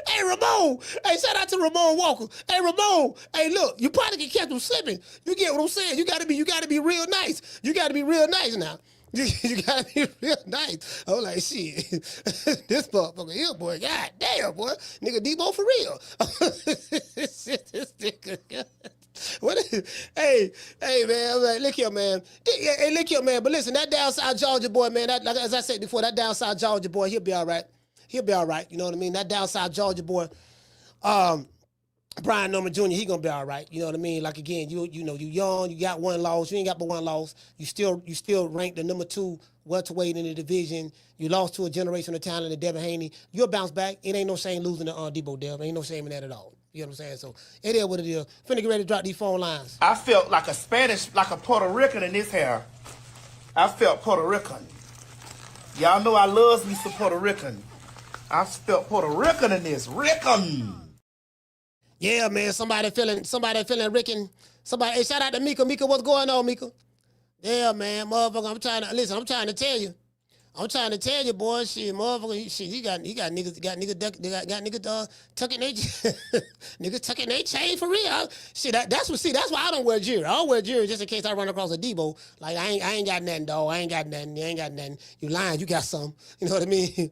Hey, Ramon. Hey, shout out to Ramon Walker. Hey, Ramon. Hey, look, you probably can catch him slipping. You get what I'm saying? You gotta be real nice. You gotta be real nice now. You gotta be real nice. I'm like, shit, this motherfucker here, boy, god damn, boy. Nigga Debo for real. This nigga. Hey, man, I'm like, look here, man. Hey, look here, man. But listen, that down South Georgia boy, man, like as I said before, that down South Georgia boy, he'll be all right. You know what I mean? That down South Georgia boy, Brian Norman Jr., he gonna be all right. You know what I mean? Like again, you know, you young, you got one loss, you ain't got but one loss. You still ranked the number 2 welterweight in the division. You lost to a generational talent, Devin Haney. You'll bounce back. It ain't no shame losing to Deebo Dev. Ain't no shame in that at all. You know what I'm saying? So it is what it is. Finna get ready to drop these phone lines. I felt like a Spanish, like a Puerto Rican in this hair. I felt Puerto Rican. Y'all know I love me some Puerto Rican. I felt Puerto Rican in this. Rican. Yeah, man. Somebody feeling Rican. Somebody, hey, shout out to Mika. Mika, what's going on, Mika? Yeah, man, motherfucker. I'm trying to tell you. Boy, shit, motherfucker, shit, he got niggas tucking their niggas tucking their chain for real. Shit, that's why I don't wear jewelry. I don't wear jewelry just in case I run across a Debo. Like I ain't got nothing, dog. I ain't got nothing. You lying? You got some. You know what I mean?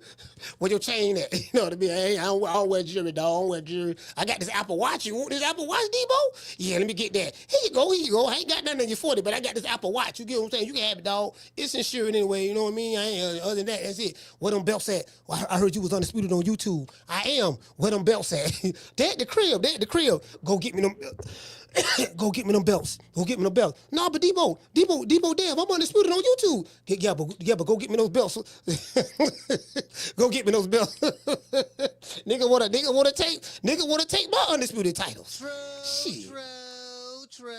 Where your chain at? You know what I mean? I don't wear jewelry, dog. I don't wear jewelry. I got this Apple Watch. You want this Apple Watch, Debo? Yeah, let me get that. Here you go. I ain't got nothing in your 40, but I got this Apple Watch. You get what I'm saying? You can have it, dog. It's insured anyway. You know what I mean? I ain't. Other than that, that's it. Where them belts at? Well, I heard you was Undisputed on YouTube. I am. Where them belts at? They at the crib. Go get me them. Go get me them belts. Nah, but Debo Dev, I'm Undisputed on YouTube. Yeah, but go get me those belts. Go get me those belts. Nigga wanna take my Undisputed titles. True.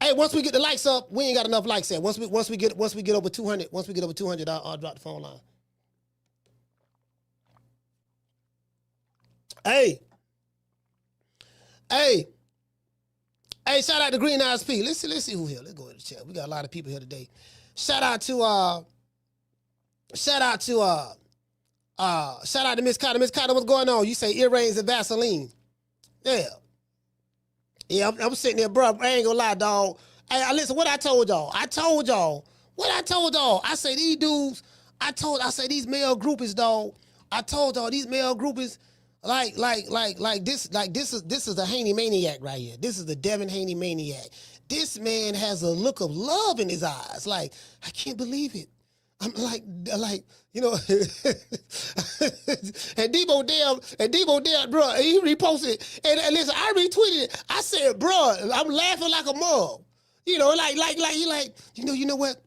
Hey, once we get the likes up, we ain't got enough likes yet. Once we get over 200, I'll drop the phone line. Hey, shout out to Green Eyes P. Let's see who here. Let's go to the chat. We got a lot of people here today. Shout out to Miss Carter. Miss Carter, what's going on? You say earrings and Vaseline. Yeah, I'm sitting there, bro. I ain't gonna lie, dog. Hey, listen, what I told y'all. I say these dudes. I say these male groupies, dog. I told y'all these male groupies, this is a Haney maniac right here. This is the Devin Haney maniac. This man has a look of love in his eyes. Like, I can't believe it. I'm like, you know, and Deebo Dev, bro, he reposted it. And listen, I retweeted it. I said, bro, I'm laughing like a mug. You know, like, you know what?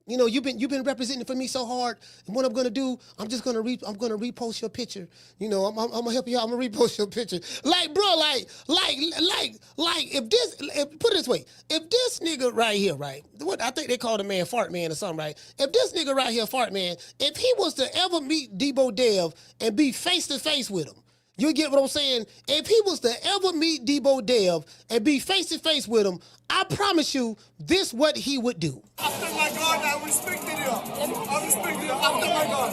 You know, you've been representing for me so hard. And what I'm gonna do, I'm gonna repost your picture. You know, I'm gonna help you out. I'm gonna repost your picture. Like, bro, like, if put it this way, if this nigga right here, right, what I think they call the man Fart Man or something, right? If this nigga right here, Fart Man, if he was to ever meet Debo Dev and be face to face with him, you get what I'm saying? If he was to ever meet Debo Dev and be face to face with him, I promise you, this what he would do. After my God, I respected you. I respect you. After my God.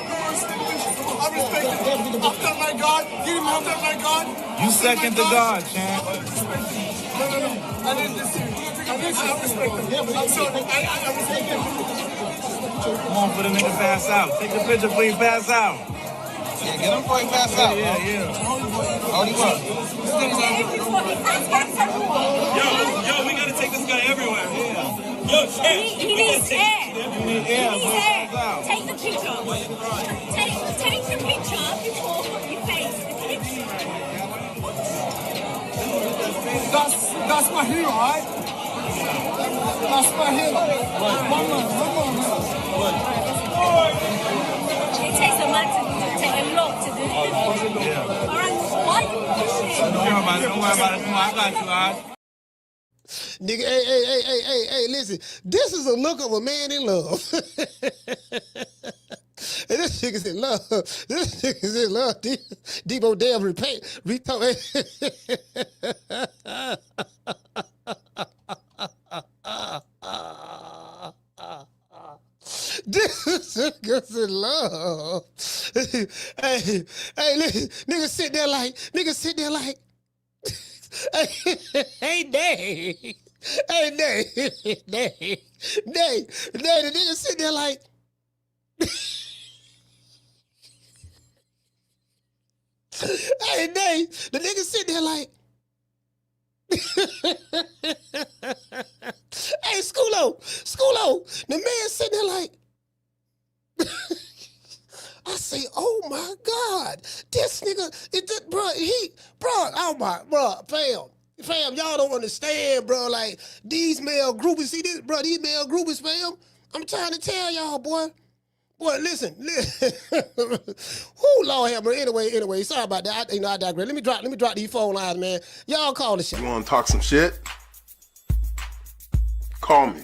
I respect you. After my God. Give him after my God. You second to God, champ. No. I didn't listen. I respect him. I'm sorry. I respect him. Come on for the nigga pass out. Take the picture, please pass out. Yeah, get him before he pass out. Yeah. Hold him up. Yo, we gotta take this guy everywhere. Yeah. Yo, champ. He needs air. You need air. Take the picture. Take the picture before you face the picture. That's my hero, right? That's my hero. One more. It takes a lot to do it. All right, why are you pushing? Don't worry about it. I got you, all right? Nigga, hey, listen. This is a look of a man in love. And this nigga's in love. This nigga's in love. Debo Dev This nigga's in love. hey, listen. Nigga sit there like, hey, Day. Hey, Day. The nigga sit there like, hey, Day. The nigga sit there like, hey, Schoolo. The man sitting there like, I say, oh my God, this nigga, fam, y'all don't understand, bro. Like, these male groupies, see this, bro, these male groupies, fam. I'm trying to tell y'all, boy. Boy, listen. Whoo, Lord have mercy. Anyway, sorry about that. I digress. Let me drop these phone lines, man. Y'all call the shit. You want to talk some shit? Call me.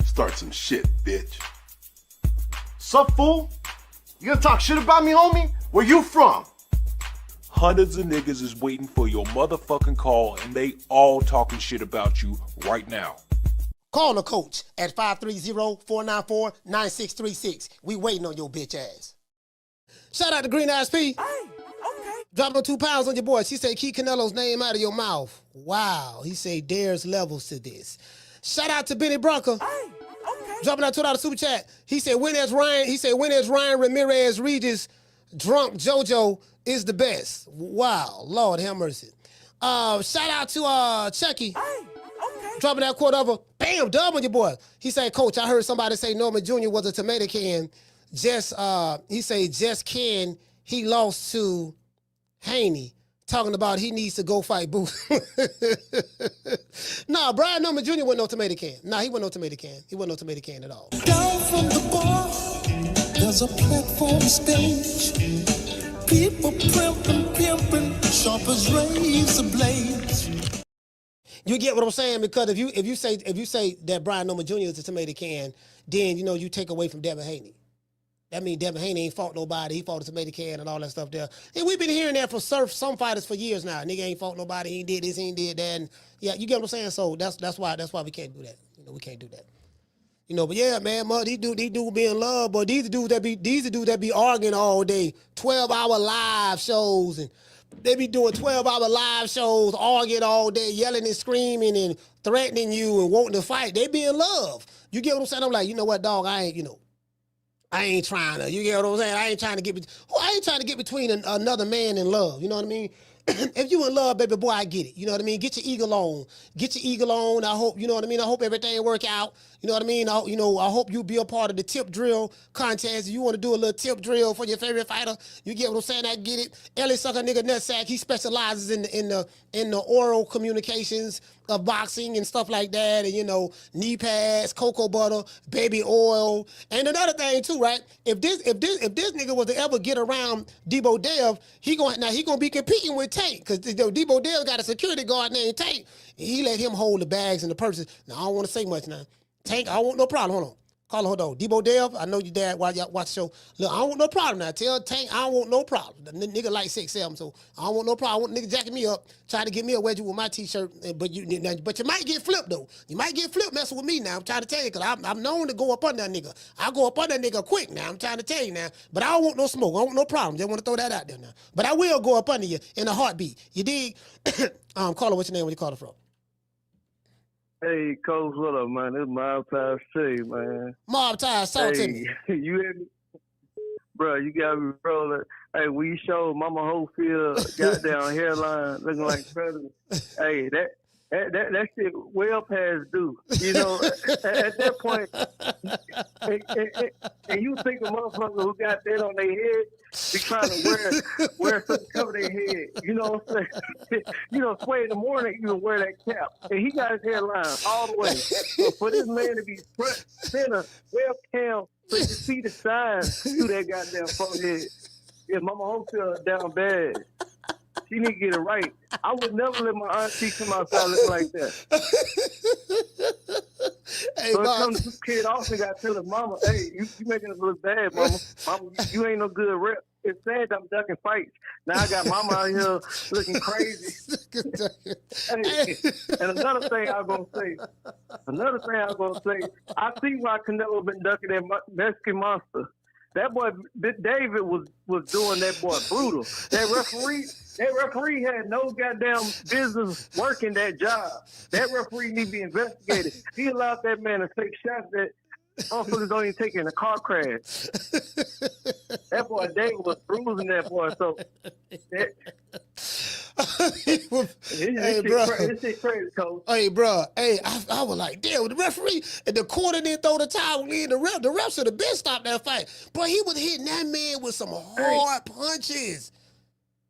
Start some shit, bitch. Sup, fool? You gonna talk shit about me, homie? Where you from? Hundreds of niggas is waiting for your motherfucking call, and they all talking shit about you right now. Call the coach at 530-494-9636. We waiting on your bitch ass. Shout out to Green Eyes P. Hey, okay. Dropping 2 pounds on your boy. She said, keep Canelo's name out of your mouth. Wow. He said, there's levels to this. Shout out to Benny Bronca. Hey, okay. Dropping out $2 super chat. He said, when is Ryan Ramirez Regis drunk JoJo is the best. Wow. Lord have mercy. Shout out to Chucky. Hey, okay. Dropping that quote over. Bam, dub on your boy. He said, Coach, I heard somebody say Norman Jr. was a tomato can. He said, just can he lost to Haney. Talking about he needs to go fight Booth. Nah, Brian Norman Jr. wasn't no tomato can. Nah, he wasn't no tomato can. He wasn't no tomato can at all. Down from the bar, there's a platform stage. People pimping, sharp as razor blades. You get what I'm saying? Because if you say that Brian Norman Jr. is a tomato can, then you take away from Devin Haney. That means Devin Haney ain't fought nobody. He fought a tomato can and all that stuff there. And we've been hearing that from some fighters for years now. Nigga ain't fought nobody. He did this, he did that. And yeah, you get what I'm saying? So that's why we can't do that. We can't do that. But yeah, man, these dudes be in love, but these dudes that be arguing all day, 12-hour live shows, and they be doing 12-hour live shows, arguing all day, yelling and screaming and threatening you and wanting to fight. They be in love. You get what I'm saying? I'm like, you know what, dog? I ain't trying to. You get what I'm saying? I ain't trying to get between another man in love. You know what I mean? If you in love, baby boy, I get it. You know what I mean? Get your eagle on. I hope, you know what I mean? I hope everything work out. You know what I mean? I hope you be a part of the tip drill contest. If you want to do a little tip drill for your favorite fighter, you get what I'm saying? I get it. Ellie sucker nigga nutsack. He specializes in the oral communications. of boxing and stuff like that, and you know, knee pads, cocoa butter, baby oil, and another thing too, right? If this nigga was to ever get around Debo Dev, he gonna be competing with Tank, because Debo Dev got a security guard named Tank. And he let him hold the bags and the purses. Now I don't want to say much now. Tank, I don't want no problem. Hold on. Call, hold on. Debo Dev, I know your dad while y'all watch the show. Look, I don't want no problem now. Tell Tank I don't want no problem. The nigga like 6'7", so I don't want no problem. I want nigga jacking me up, trying to get me a wedgie with my t-shirt. But you might get flipped though. You might get flipped messing with me now. I'm trying to tell you, because I'm known to go up on that nigga. I go up on that nigga quick now. I'm trying to tell you now. But I don't want no smoke. I don't want no problem. Just want to throw that out there now. But I will go up under you in a heartbeat. You dig? Caller, what's your name when you call it from? Hey, Coach, what up, man? It's Mob Ties T, man. Mob Ties, talk to me. You hear me? Bro, you got me rolling. Hey, we showed Mama Hopefield goddamn hairline looking like president. Hey, that shit well past due. You know, at that point, and you think a motherfucker who got that on their head be trying to wear something to cover their head. You know what I'm saying? You know, Sway in the morning, you can wear that cap. And he got his hairline all the way. So for this man to be front center, webcam, so you can see the signs through that goddamn forehead. Yeah, Mama Hopefield down bad. She need to get it right. I would never let my auntie come outside looking like that. Hey, so it comes to this kid also got to tell his mama, hey, you making us look bad, mama. Mama, you ain't no good rep. It's sad that I'm ducking fights. Now I got mama out here looking crazy. Hey, and another thing I was going to say, I see why Canelo been ducking that Mexican monster. That boy, David was doing that boy brutal. That referee had no goddamn business working that job. That referee need to be investigated. He allowed that man to take shots that motherfuckers don't even take in a car crash. That boy David was bruising that boy. So this shit crazy, Coach. Hey, bro. Hey, I was like, damn, the referee and the corner didn't throw the towel in. The refs should have been stopped that fight. But he was hitting that man with some hard punches.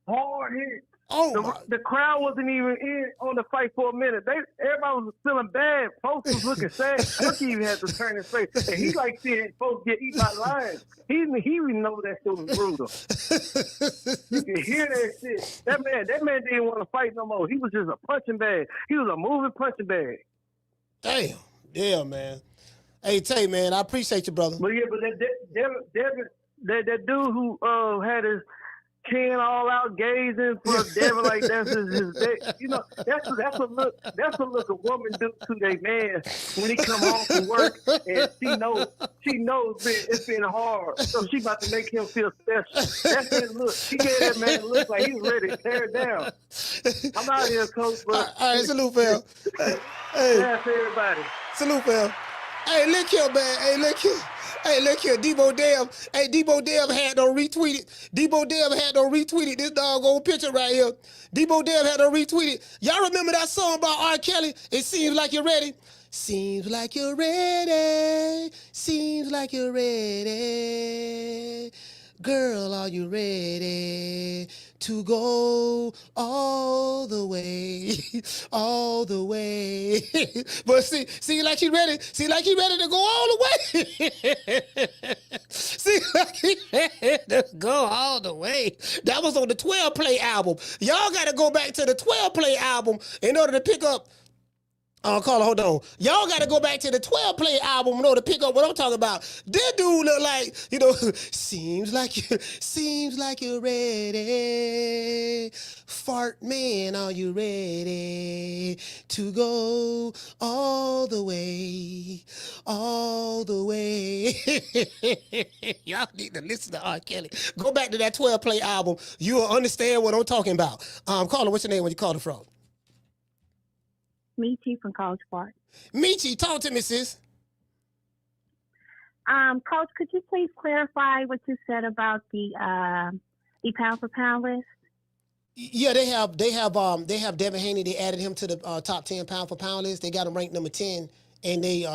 Hard hit. Oh, the crowd wasn't even in on the fight for a minute. Everybody was feeling bad. Folks was looking sad. Cookie even had to turn his face. And he like seeing folks get eaten by lions. He even know that shit was brutal. You can hear that shit. That man didn't want to fight no more. He was just a punching bag. He was a moving punching bag. Damn. Yeah, man. Hey, Tay, man, I appreciate you, brother. But yeah, but that dude who had his chin all out gazing for Devin like that's his you know, that's a look a woman do to their man when he come home from work and she knows it's been hard, so she about to make him feel special. That's his look. She gave that man a look like he was ready to tear it down. I'm out here, Coach. All right, salute, Phil. Hey, that's everybody. Salute, Phil. Hey, look here, man. Hey, look here. Hey, look here, Debo Dev. Hey, Debo Dev had no retweeted. Debo Dev had no retweeted this doggone picture right here. Debo Dev had no retweeted. Y'all remember that song about R. Kelly? It seems like you're ready. Seems like you're ready. Seems like you're ready. Girl, are you ready to go all the way? All the way. But see like he ready. See like he ready to go all the way. See like he ready to go all the way. That was on the 12 Play album. Y'all got to go back to the 12 Play album in order to pick up. Caller, hold on. Y'all got to go back to the 12 Play album in order to pick up what I'm talking about. This dude look like, you know, seems like you're ready. Fart man, are you ready to go all the way? All the way. Y'all need to listen to R. Kelly. Go back to that 12 Play album. You'll understand what I'm talking about. Caller, what's your name when you call it from? Michi from College Park. Michi, talk to me, sis. Coach, could you please clarify what you said about the pound for pound list? Yeah, they have Devin Haney. They added him to the top 10 pound for pound list. They got him ranked number 10, and they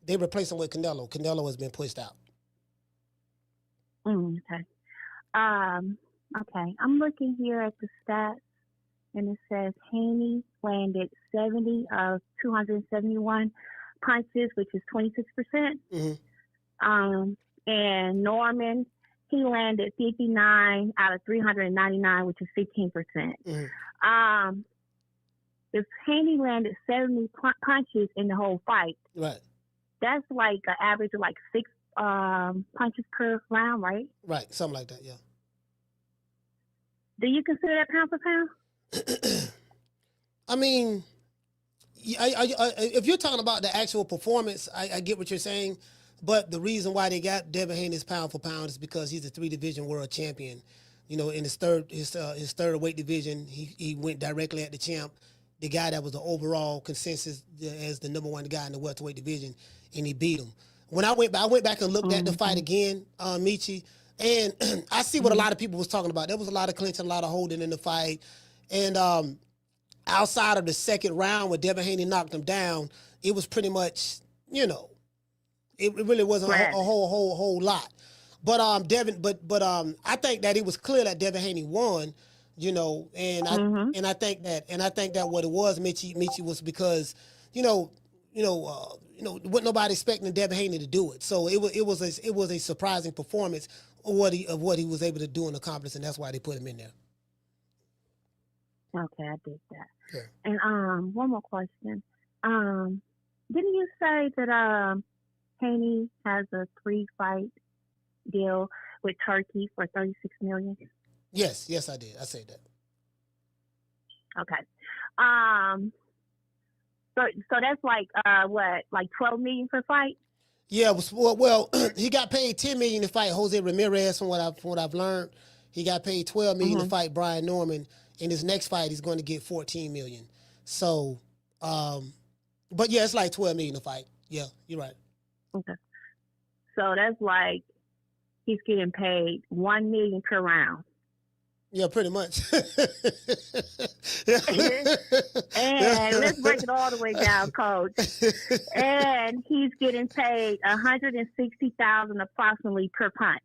replaced him with Canelo. Canelo has been pushed out. Okay. Okay. I'm looking here at the stats, and it says Haney landed 70 of 271 punches, which is 26%. And Norman, he landed 59 out of 399, which is 15%. If Haney landed 70 punches in the whole fight, right, that's like an average of like 6 punches per round, right? Right, something like that, yeah. Do you consider that pound for pound? I mean, if you're talking about the actual performance, I get what you're saying. But the reason why they got Devin Haney's pound for pound is because he's a 3-division world champion. You know, in his third weight division, he went directly at the champ, the guy that was the overall consensus as the number 1 guy in the welterweight division, and he beat him. When I went back and looked at the fight again, Michi, and I see what a lot of people was talking about. There was a lot of clinching, a lot of holding in the fight, and outside of the second round when Devin Haney knocked him down, it was pretty much, you know, it really wasn't a whole lot. But I think that it was clear that Devin Haney won, you know, and I think that what it was, Michi, was because, wasn't nobody expecting Devin Haney to do it. So it was a surprising performance of what he was able to do and accomplish, and that's why they put him in there. Okay, I did that. Yeah. And one more question. Didn't you say that Haney has a 3-fight deal with Turkey for $36 million? Yes, I did. I said that. Okay. So that's like like $12 million per fight? Yeah. Well, he got paid $10 million to fight Jose Ramirez. From what I've learned, he got paid $12 million to fight Brian Norman. In his next fight, he's going to get $14 million. So, but yeah, it's like $12 million to fight. Yeah, you're right. Okay. So that's like he's getting paid $1 million per round. Yeah, pretty much. And let's break it all the way down, Coach. And he's getting paid $160,000 approximately per punch.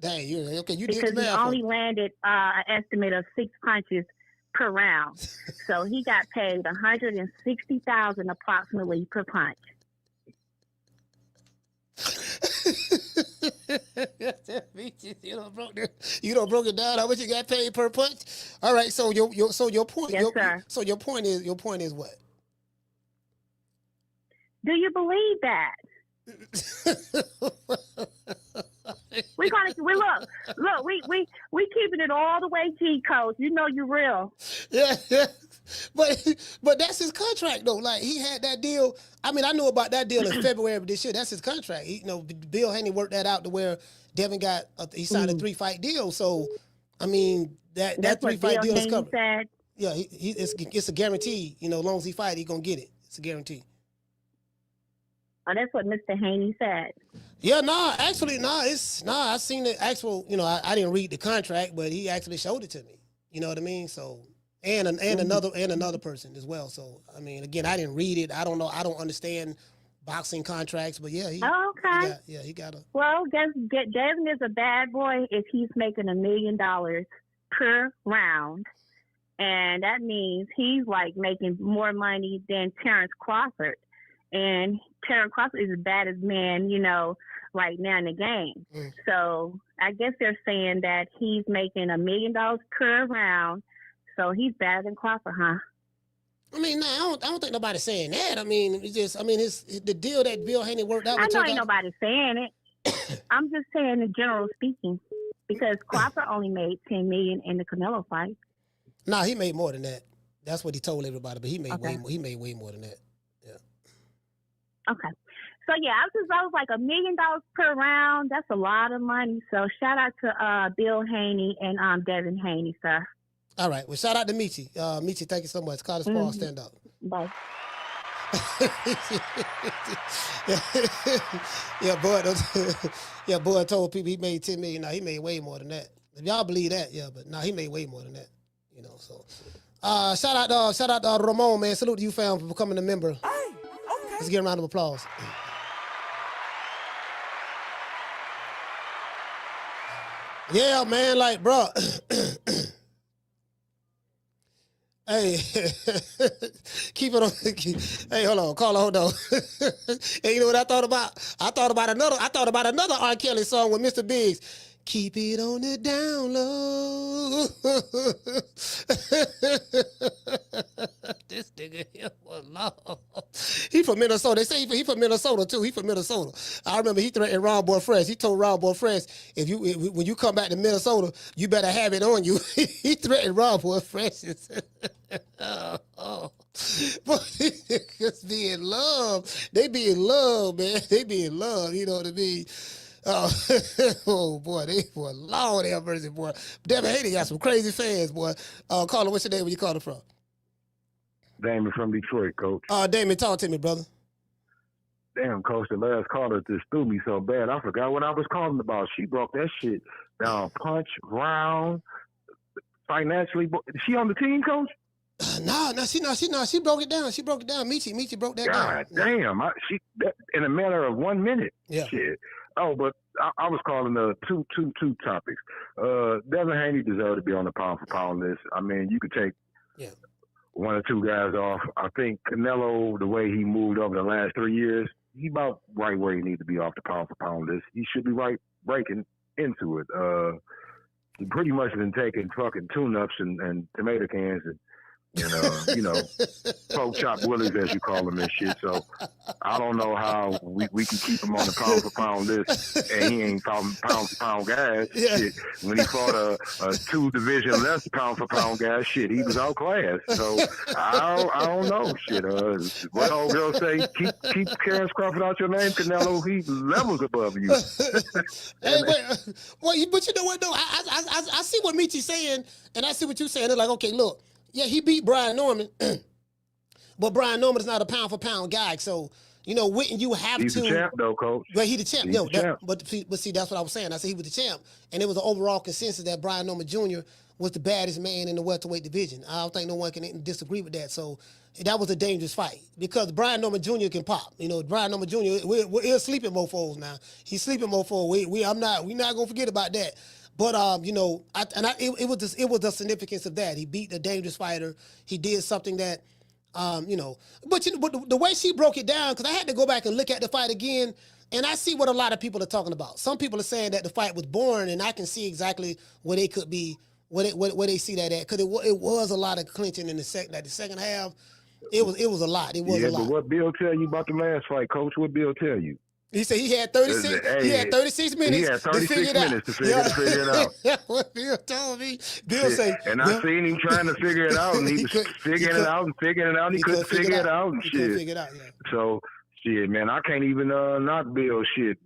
Dang, you did because the he math. only landed an estimate of 6 punches per round. So he got paid $160,000 approximately per punch. You don't broke it down how much you got paid per punch. All right, so your point. Yes, sir. So your point is what? Do you believe that? we keeping it all the way G, Coach. You know you real. Yeah. But that's his contract though. Like he had that deal. I mean, I knew about that deal in February of this year. That's his contract. Bill Haney worked that out to where Devin he signed a 3-fight deal. So, I mean, that 3-fight deal is covered. Said. Yeah, it's a guarantee. As long as he fight, he gonna get it. It's a guarantee. Oh, that's what Mr. Haney said. Yeah, I seen the actual. I didn't read the contract, but he actually showed it to me. You know what I mean? So. And another person as well. So I mean, again, I didn't read it. I don't know. I don't understand boxing contracts, but yeah, he got a. Well, Devin is a bad boy if he's making $1 million per round, and that means he's like making more money than Terence Crawford, and Terence Crawford is the baddest man right now in the game. So I guess they're saying that he's making $1 million per round. So he's better than Crawford, huh? I mean, I don't think nobody's saying that. I mean, the deal that Bill Haney worked out. I know ain't nobody saying it. I'm just saying in general speaking, because Crawford only made $10 million in the Canelo fight. No, he made more than that. That's what he told everybody. But he made way more than that. Yeah. Okay. So yeah, I was like $1 million per round. That's a lot of money. So shout out to Bill Haney and Devin Haney, sir. All right. Well, shout out to Michi. Michi, thank you so much. Carlos Paul, stand up. Bye. Boy told people he made $10 million. Now he made way more than that. If y'all believe that, yeah, but he made way more than that. So shout out to Ramon, man. Salute to you, fam, for becoming a member. Hey, okay. Let's give a round of applause. Yeah, man, like, bro. Hey, keep it on. Hey, hold on, Carla, hold on. Hey, you know what I thought about? I thought about another R. Kelly song with Mr. Biggs. Keep it on the down low. This nigga here was long. He from Minnesota. They say he from Minnesota too. He from Minnesota. I remember he threatened Ron Boy Fresh. He told Ron Boy Fresh, when you come back to Minnesota, you better have it on you. He threatened Ron Boy Fresh. But niggas be in love. They be in love, man. They be in love. You know what I mean? Oh boy, they boy, Lord have mercy, boy. Devin Haney got some crazy fans, boy. Carla, what's your name? Where you calling from? Damon from Detroit, Coach. Damon, talk to me, brother. Damn, Coach, the last caller just threw me so bad. I forgot what I was calling about. She broke that shit down, punch, round, financially. Is she on the team, Coach? No, she broke it down. She broke it down. Michi broke that down. God damn, in a matter of 1 minute. Yeah. Shit. Oh, but I was calling two topics. Devin Haney deserved to be on the pound for pound list. I mean, you could take one or two guys off. I think Canelo, the way he moved over the last 3 years, he about right where he needs to be off the pound for pound list. He should be right breaking into it. He pretty much been taking fucking tune-ups and tomato cans and pork chop willies, as you call them and shit. So I don't know how we can keep him on the pound for pound list, and he ain't pound for pound guys. Yeah. Shit. When he fought a 2 division less pound for pound guy, shit, he was outclassed. So I don't know. Shit. What old girl say? Keep Terence Crawford out your name, Canelo. He levels above you. Hey, but you know what though? I see what Michi's saying, and I see what you're saying. They're like, okay, look. Yeah, he beat Brian Norman, but Brian Norman is not a pound for pound guy. So, wouldn't you have he's to? He's the champ, though, Coach. But he's the champ. Champ. But see, that's what I was saying. I said he was the champ, and it was an overall consensus that Brian Norman Jr. was the baddest man in the welterweight division. I don't think no one can disagree with that. So that was a dangerous fight because Brian Norman Jr. can pop. Brian Norman Jr. We're sleeping mofos now. He's sleeping mofo. We're not gonna forget about that. But it was the significance of that. He beat a dangerous fighter. He did something that, but the way she broke it down, because I had to go back and look at the fight again, and I see what a lot of people are talking about. Some people are saying that the fight was boring, and I can see exactly where they could be, where they see that at, because it was a lot of clinching in the second half. It was a lot. It was a lot. Yeah, but what Bill tell you about the last fight, Coach? What Bill tell you? He said he had 36. He had 36 minutes. He had 36 minutes to figure it out. What Bill told me. Bill said, and I seen him trying to figure it out, and he was figuring it out and figuring it out. He couldn't figure it out and shit. So shit, man, I can't even knock Bill shit.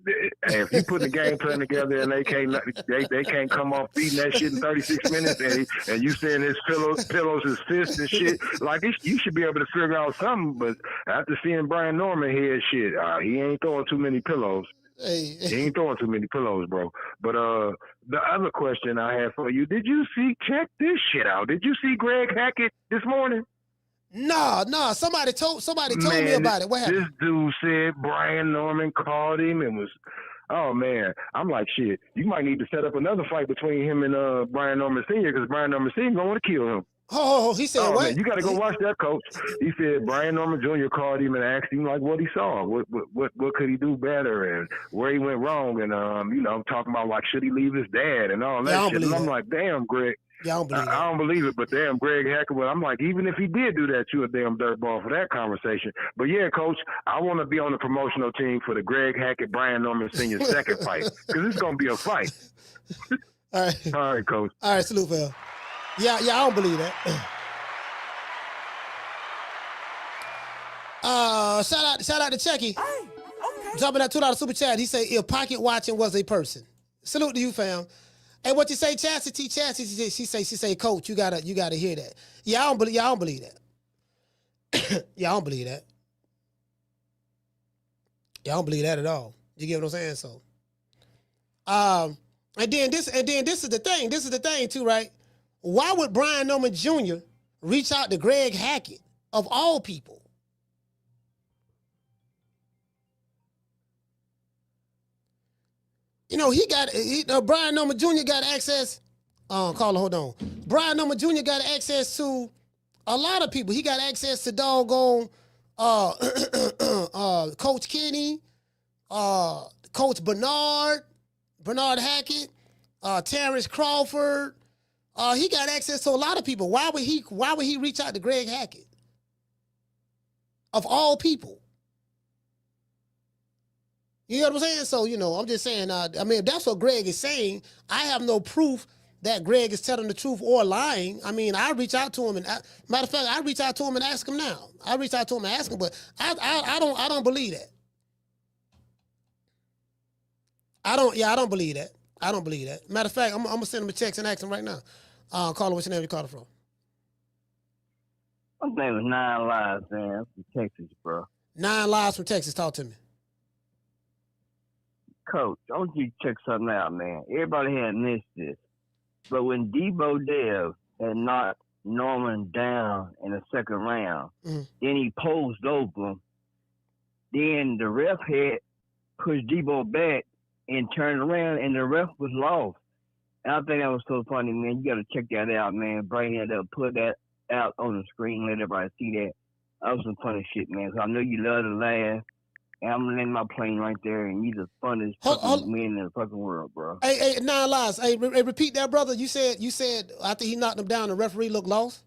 If you put the game plan together and they can't come off beating that shit in 36 minutes, and you saying his pillows, his fists and shit, like you should be able to figure out something. But after seeing Brian Norman here, shit, he ain't throwing too many pillows. He ain't throwing too many pillows, bro. But the other question I have for you: check this shit out? Did you see Greg Hackett this morning? No. Somebody told me about it. What happened? This dude said Brian Norman called him and was, oh man. I'm like, shit. You might need to set up another fight between him and Brian Norman Senior, because Brian Norman Senior gonna want to kill him. Oh, he said what? Man, you got to go watch that, Coach. He said Brian Norman Jr. called him and asked him like what he saw, what could he do better, and where he went wrong, and talking about like should he leave his dad and all that shit. And I'm like, damn, Greg. Yeah, I don't believe it, but damn, Greg Hackett. I'm like, even if he did do that, you a damn dirtball for that conversation. But yeah, Coach, I want to be on the promotional team for the Greg Hackett Brian Norman Senior second fight, because it's gonna be a fight. All right, Coach. All right, salute, Phil. Yeah, I don't believe that. Shout out to Chucky. Dropping that $2 super chat. He said if pocket watching was a person. Salute to you, fam. Hey, what you say, Chastity? Chastity, she say, Coach, you gotta hear that. Yeah, I don't believe that. Yeah, I don't believe that. Yeah, I don't believe that at all. You get what I'm saying? So, and then this is the thing. This is the thing too, right? Why would Brian Norman Jr. reach out to Greg Hackett of all people? Brian Norman Jr. got access. Carla, hold on. Brian Norman Jr. got access to A lot of people. He got access to doggone Coach Kenny, Coach Bernard Hackett, Terrence Crawford. He got access to a lot of people. Why would he reach out to Greg Hackett? Of all people. You know what I'm saying? So, I'm just saying, if that's what Greg is saying, I have no proof that Greg is telling the truth or lying. I mean, I reach out to him and matter of fact, I reach out to him and ask him now. I reach out to him and ask him, but I don't believe that. I don't believe that. I don't believe that. Matter of fact, I'm gonna send him a text and ask him right now. Caller, what's your name? You called from? My name is Nine Lives, man. I'm from Texas, bro. 9 Lives from Texas. Talk to me. Coach, I want you to check something out, man. Everybody had missed this. But when Debo Dev had knocked Norman down in the second round, then he posed over him. Then the ref had pushed Debo back and turned around, and the ref was lost. And I think that was so funny, man. You got to check that out, man. Bring that up, put that out on the screen, let everybody see that. That was some funny shit, man. So I know you love to laugh. And I'm landing my plane right there, and you're the funniest fucking man in the fucking world, bro. Hey, 9 Lives. Hey, repeat that, brother. You said after he knocked him down, the referee looked lost?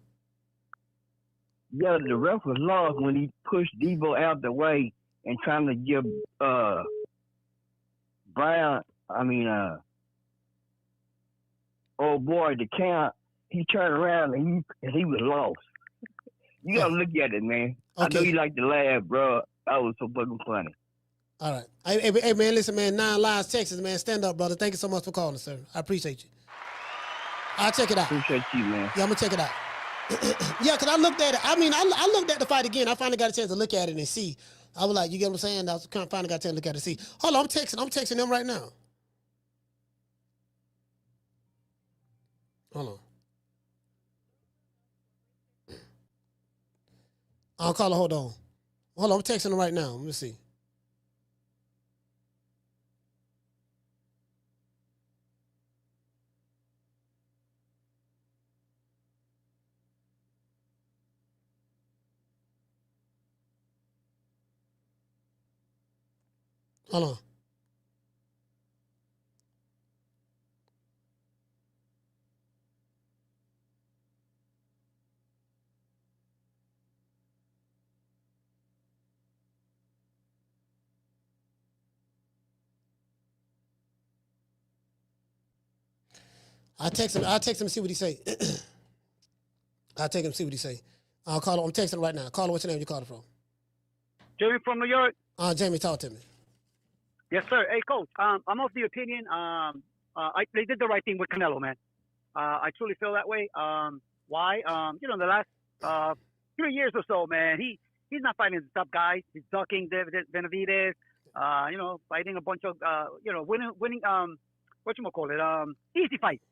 Yeah, the ref was lost when he pushed Debo out the way and trying to give old boy the count. He turned around and he was lost. You gotta look at it, man. Okay. I know you like to laugh, bro. That was so fucking funny. All right. Hey, man, listen, man. 9 Lives, Texas, man. Stand up, brother. Thank you so much for calling, sir. I appreciate you. I'll check it out. Appreciate you, man. Yeah, I'm going to check it out. Yeah, because I looked at it. I mean, I looked at the fight again. I finally got a chance to look at it and see. I was like, you get what I'm saying? I finally got a chance to look at it and see. Hold on, I'm texting them right now. Hold on. I'll call her. Hold on. Hold on, I'm texting them right now. Let me see. Hold on. I'll text him and see what he say. I'll take him and see what he say. I'll call him. I'm texting him right now. Call him. What's your name? You called from? Jamie from New York. Jamie, talk to me. Yes, sir. Hey, Coach. I'm of the opinion they did the right thing with Canelo, man. I truly feel that way. Why? In the last 3 years or so, man, he's not fighting the top guys. He's ducking Benavidez. Fighting a bunch of winning easy fights.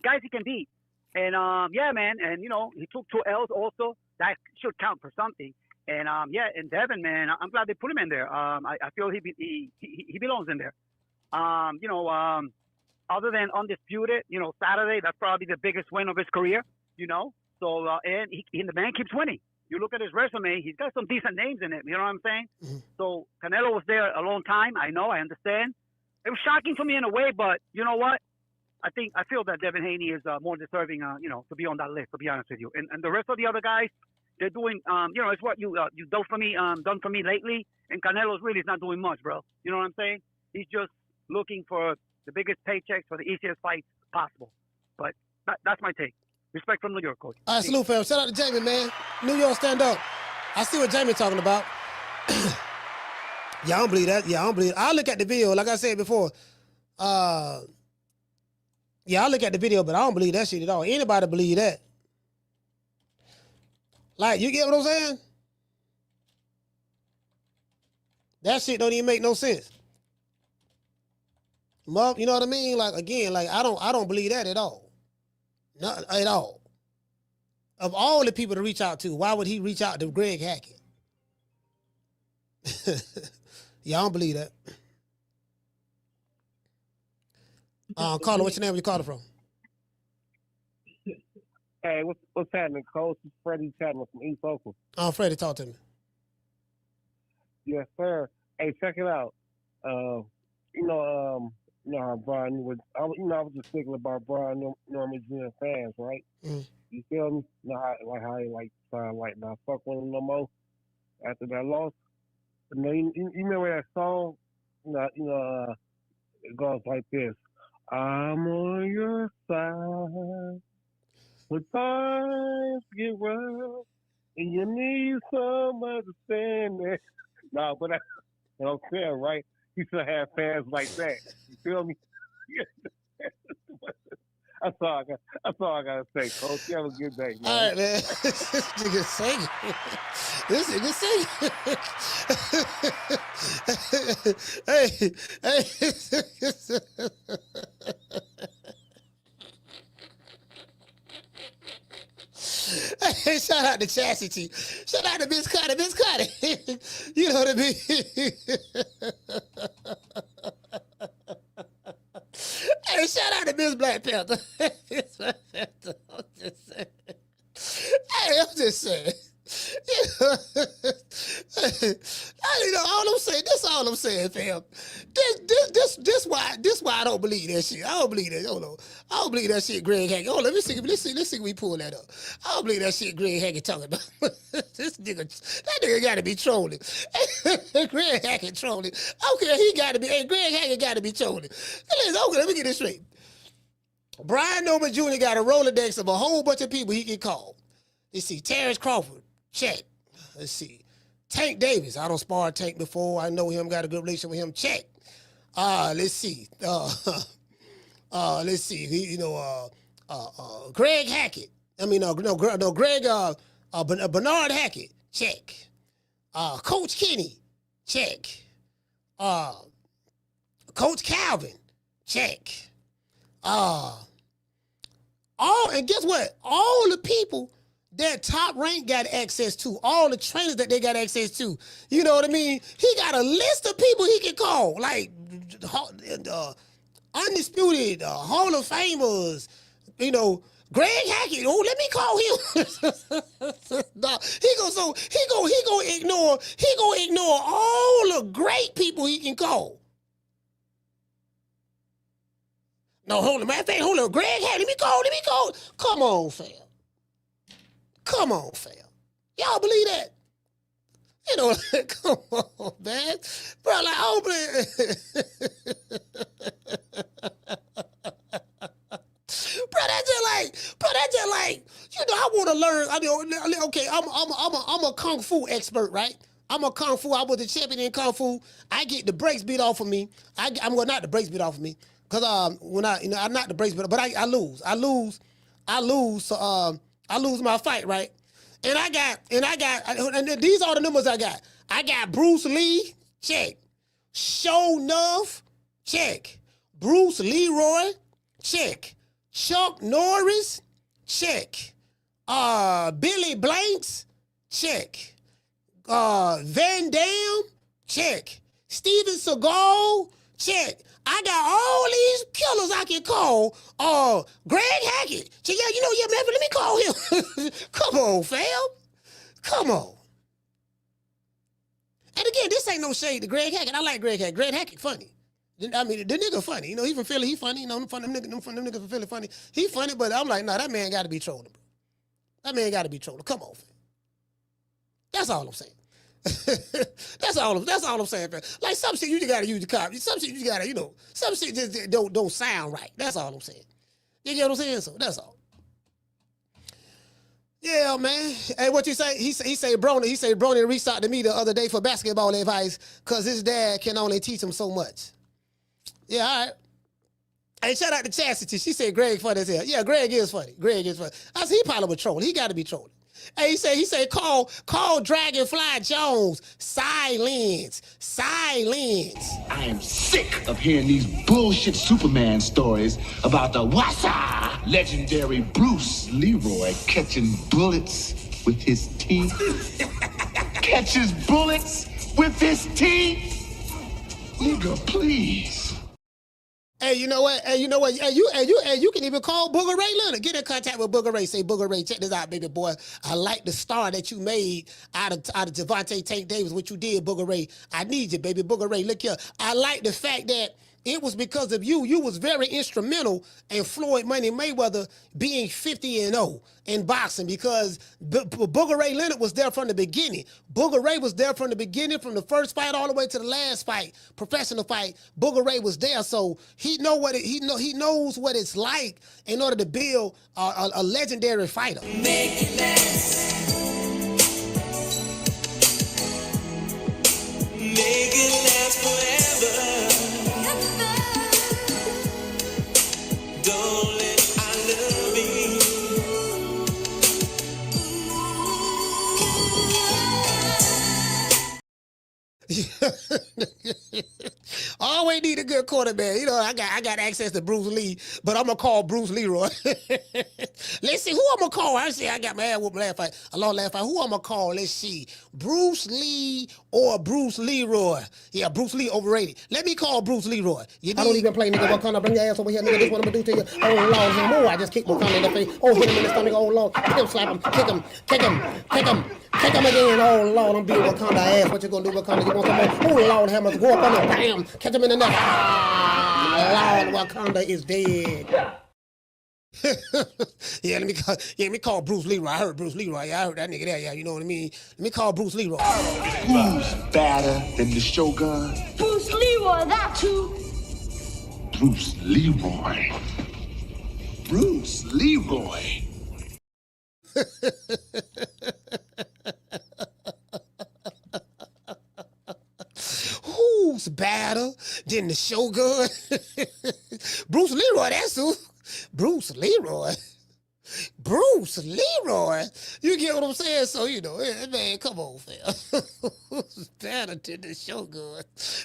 Guys he can beat. And yeah, man. And he took 2 L's also. That should count for something. And and Devin, man, I'm glad they put him in there. I feel he belongs in there. Other than Undisputed, Saturday, that's probably the biggest win of his career. So and the man keeps winning. You look at his resume; he's got some decent names in it. You know what I'm saying? Mm-hmm. So Canelo was there a long time. I know, I understand. It was shocking for me in a way, but you know what? I feel that Devin Haney is more deserving, to be on that list. To be honest with you, and the rest of the other guys. They're doing, it's what you done for me lately. And Canelo's really is not doing much, bro. You know what I'm saying? He's just looking for the biggest paychecks for the easiest fights possible. But that's my take. Respect from New York, Coach. All right, salute, fam. Shout out to Jamie, man. New York, stand up. I see what Jamie's talking about. Yeah, I don't believe that. Yeah, I don't believe it. I'll look at the video, like I said before. Yeah, I'll look at the video, but I don't believe that shit at all. Anybody believe that? Like, you get what I'm saying? That shit don't even make no sense. You know what I mean? Like, again, like I don't believe that at all. Not at all. Of all the people to reach out to, why would he reach out to Greg Hackett? Yeah, I don't believe that. Caller, what's your name? Where you calling from? Hey, what's happening, Coach? It's Freddie Chapman from East Oakland. Oh, Freddie, talk to me. Yes, sir. Hey, check it out. You know how Brian was. I was just thinking about Brian Norman Jr. fans, right? Mm. You feel me? You know how he like sound like not fuck with him no more after that loss. You know, you remember that song? It goes like this: I'm on your side when times get rough and you need some understanding. No, but I'm saying, right? He should have fans like that. You feel me? That's all I gotta say, Coach. You have a good day, man. All right, man. This nigga singing. This nigga singing. Hey, shout out to Chastity. Shout out to Miss Cotty. Miss Cotty. You know what I mean? Hey, shout out to Miss Black Panther. Miss Black Panther. I'm just saying. Hey, I'm just saying. All I'm saying, that's all I'm saying, fam. This why I don't believe that shit. I don't believe that. Hold on. I don't believe that shit Greg Hackett. Hold on, let's see if we pull that up. I don't believe that shit Greg Hackett talking about. That nigga gotta be trolling. Greg Hackett trolling. Okay, he gotta be, Greg Hackett gotta be trolling. Okay, let me get this straight. Brian Norman Jr. got a Rolodex of a whole bunch of people he can call. Let's see, Terrence Crawford, check. Let's see. Tank Davis, I don't spar Tank before. I know him, got a good relationship with him, check. Let's see. Let's see. Greg Hackett. Greg, Bernard Hackett, check. Coach Kenny, check. Coach Calvin, check. And guess what? All the people that Top Rank got access to, all the trainers that they got access to, you know what I mean? He got a list of people he can call, like Undisputed, Hall of Famers, Greg Hackett. Oh, let me call him. Nah, he gonna ignore all the great people he can call. No, hold on, hold on. Greg Hackett, let me call. Come on, fam. Y'all believe that? Come on, man. Bro, like, I don't believe. Bro, that's just like, I want to learn. Okay, I'm a Kung Fu expert, right? I was the champion in Kung Fu. I get the brakes beat off of me. Not the brakes beat off of me. Cause I'm not the brakes, but I lose. I lose my fight, right? And these are the numbers I got. I got Bruce Lee, check. Show Nuff, check. Bruce Leroy, check. Chuck Norris, check. Billy Blanks, check. Van Dam, check. Steven Seagal, check. I got all these killers I can call. Greg Hackett. So, man, let me call him. Come on, fam. Come on. And again, this ain't no shade to Greg Hackett. I like Greg Hackett. Greg Hackett funny. I mean, the nigga funny. He from Philly, he funny. Them niggas from Philly funny. He funny, but I'm like, nah, that man got to be trolling, bro. That man got to be trolling. Come on, fam. That's all I'm saying. That's all I'm saying, man. Like, some shit you just gotta use the cop. Some shit you just gotta, some shit just don't sound right. That's all I'm saying. You get what I'm saying? So that's all. Yeah, man. Hey, what you say? He say Brony reached out to me the other day for basketball advice because his dad can only teach him so much. Yeah, all right. Hey, shout out to Chastity. She said Greg funny as hell. Yeah, Greg is funny. I said he probably was trolling. He got to be trolling. Hey, he said call Dragonfly Jones. Silence. I am sick of hearing these bullshit Superman stories about the Wassa legendary Bruce Leroy catching bullets with his teeth. Catches bullets with his teeth? Nigga, please. Hey, you know what? Hey, you know what? Hey, you can even call Booger Ray Leonard. Get in contact with Booger Ray. Say, Booger Ray, check this out, baby boy. I like the star that you made out of Gervonta Tank Davis. What you did, Booger Ray. I need you, baby. Booger Ray, look here. I like the fact that it was because of you. You was very instrumental in Floyd Money Mayweather being 50-0 in boxing because Booger Ray Leonard was there from the beginning. Booger Ray was there from the beginning, from the first fight all the way to the last fight, professional fight. Booger Ray was there, so he knows what it's like in order to build a legendary fighter. Make it last. Make it last forever. Don't let I love you. Always need a good quarterback. You know, I got access to Bruce Lee, but I'm gonna call Bruce Leroy. Let's see who I'm gonna call. I got my ass whooped last fight. I lost last fight. Who I'm gonna call? Let's see. Bruce Lee or Bruce Leroy? Yeah, Bruce Lee overrated. Let me call Bruce Leroy. I don't even play, nigga. What kind of bring your ass over here, nigga? This what I'm gonna do to you. Oh Lord, him. Oh, I just kicked Wakanda in the face. Oh, hit him in the stomach. Oh Lord, kick him, slap him, kick him, kick him, kick him. Kick him again. Oh Lord, I'm beating Wakanda ass. What you gonna do, Wakanda? You want some more? Oh Lord, hammers go up on him. Bam, catch him in the neck. Ah, Lord, Wakanda is dead. Yeah, let me call Bruce Leroy. I heard Bruce Leroy. Yeah, I heard that nigga there. Yeah, you know what I mean. Let me call Bruce Leroy. Who's badder than the Shogun? Bruce Leroy, that's who. Bruce Leroy. Bruce Leroy. Who's badder than the Shogun? Bruce Leroy, that's who. Bruce Leroy. Bruce Leroy. You get what I'm saying? So, you know, man, come on, fam. Who's badder than the Shogun?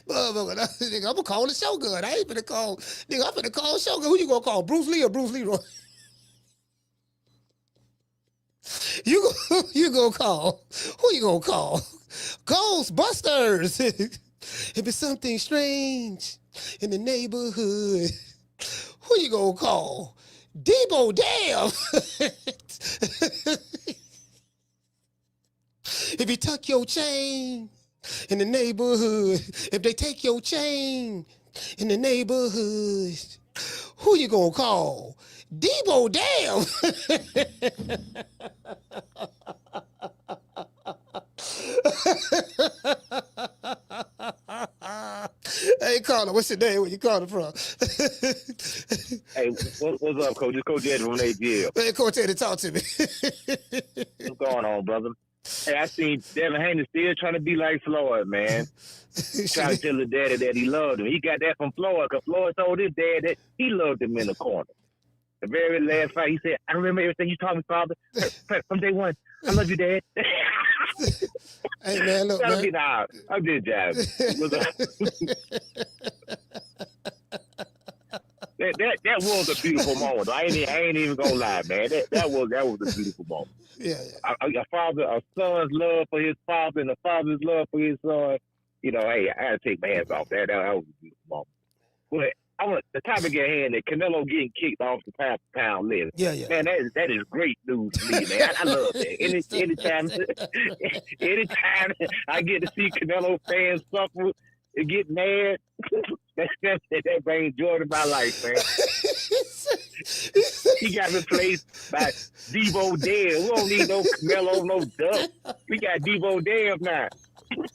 Nigga, I'm gonna call the Shogun. I ain't finna call, nigga, I'm finna call Shogun. Who you gonna call? Bruce Lee or Bruce Leroy? You gonna call? Who you gonna call? Ghostbusters. If it's something strange in the neighborhood, who you gonna call? Debo Dev. If you tuck your chain in the neighborhood, if they take your chain in the neighborhood, who you gonna call? Debo Dev. Hey, Carter, what's your name? Where you calling from? Hey, what's up, Coach? It's Coach Eddie from AGL. Hey, Coach Eddie, talk to me. What's going on, brother? Hey, I seen Devin Haney still trying to be like Floyd, man. Trying to tell the daddy that he loved him. He got that from Floyd, because Floyd told his dad that he loved him in the corner. The very last fight, he said, I remember everything you taught me, Father. From day one, I love you, Dad. Hey, man, look, man. Nah, I'm just jabbing. That was a beautiful moment. I ain't even gonna lie, man. That was a beautiful moment. Yeah. A son's love for his father and a father's love for his son. You know, hey, I had to take my hands off that. That was a beautiful moment. But I want the topic at hand that Canelo getting kicked off the pound list. Yeah. Man, that is great news to me, man. I love that. Anytime I get to see Canelo fans suffer and get mad, that brings joy to my life, man. He got replaced by Deebo Dev. We don't need no Canelo, no duck. We got Deebo Dev now.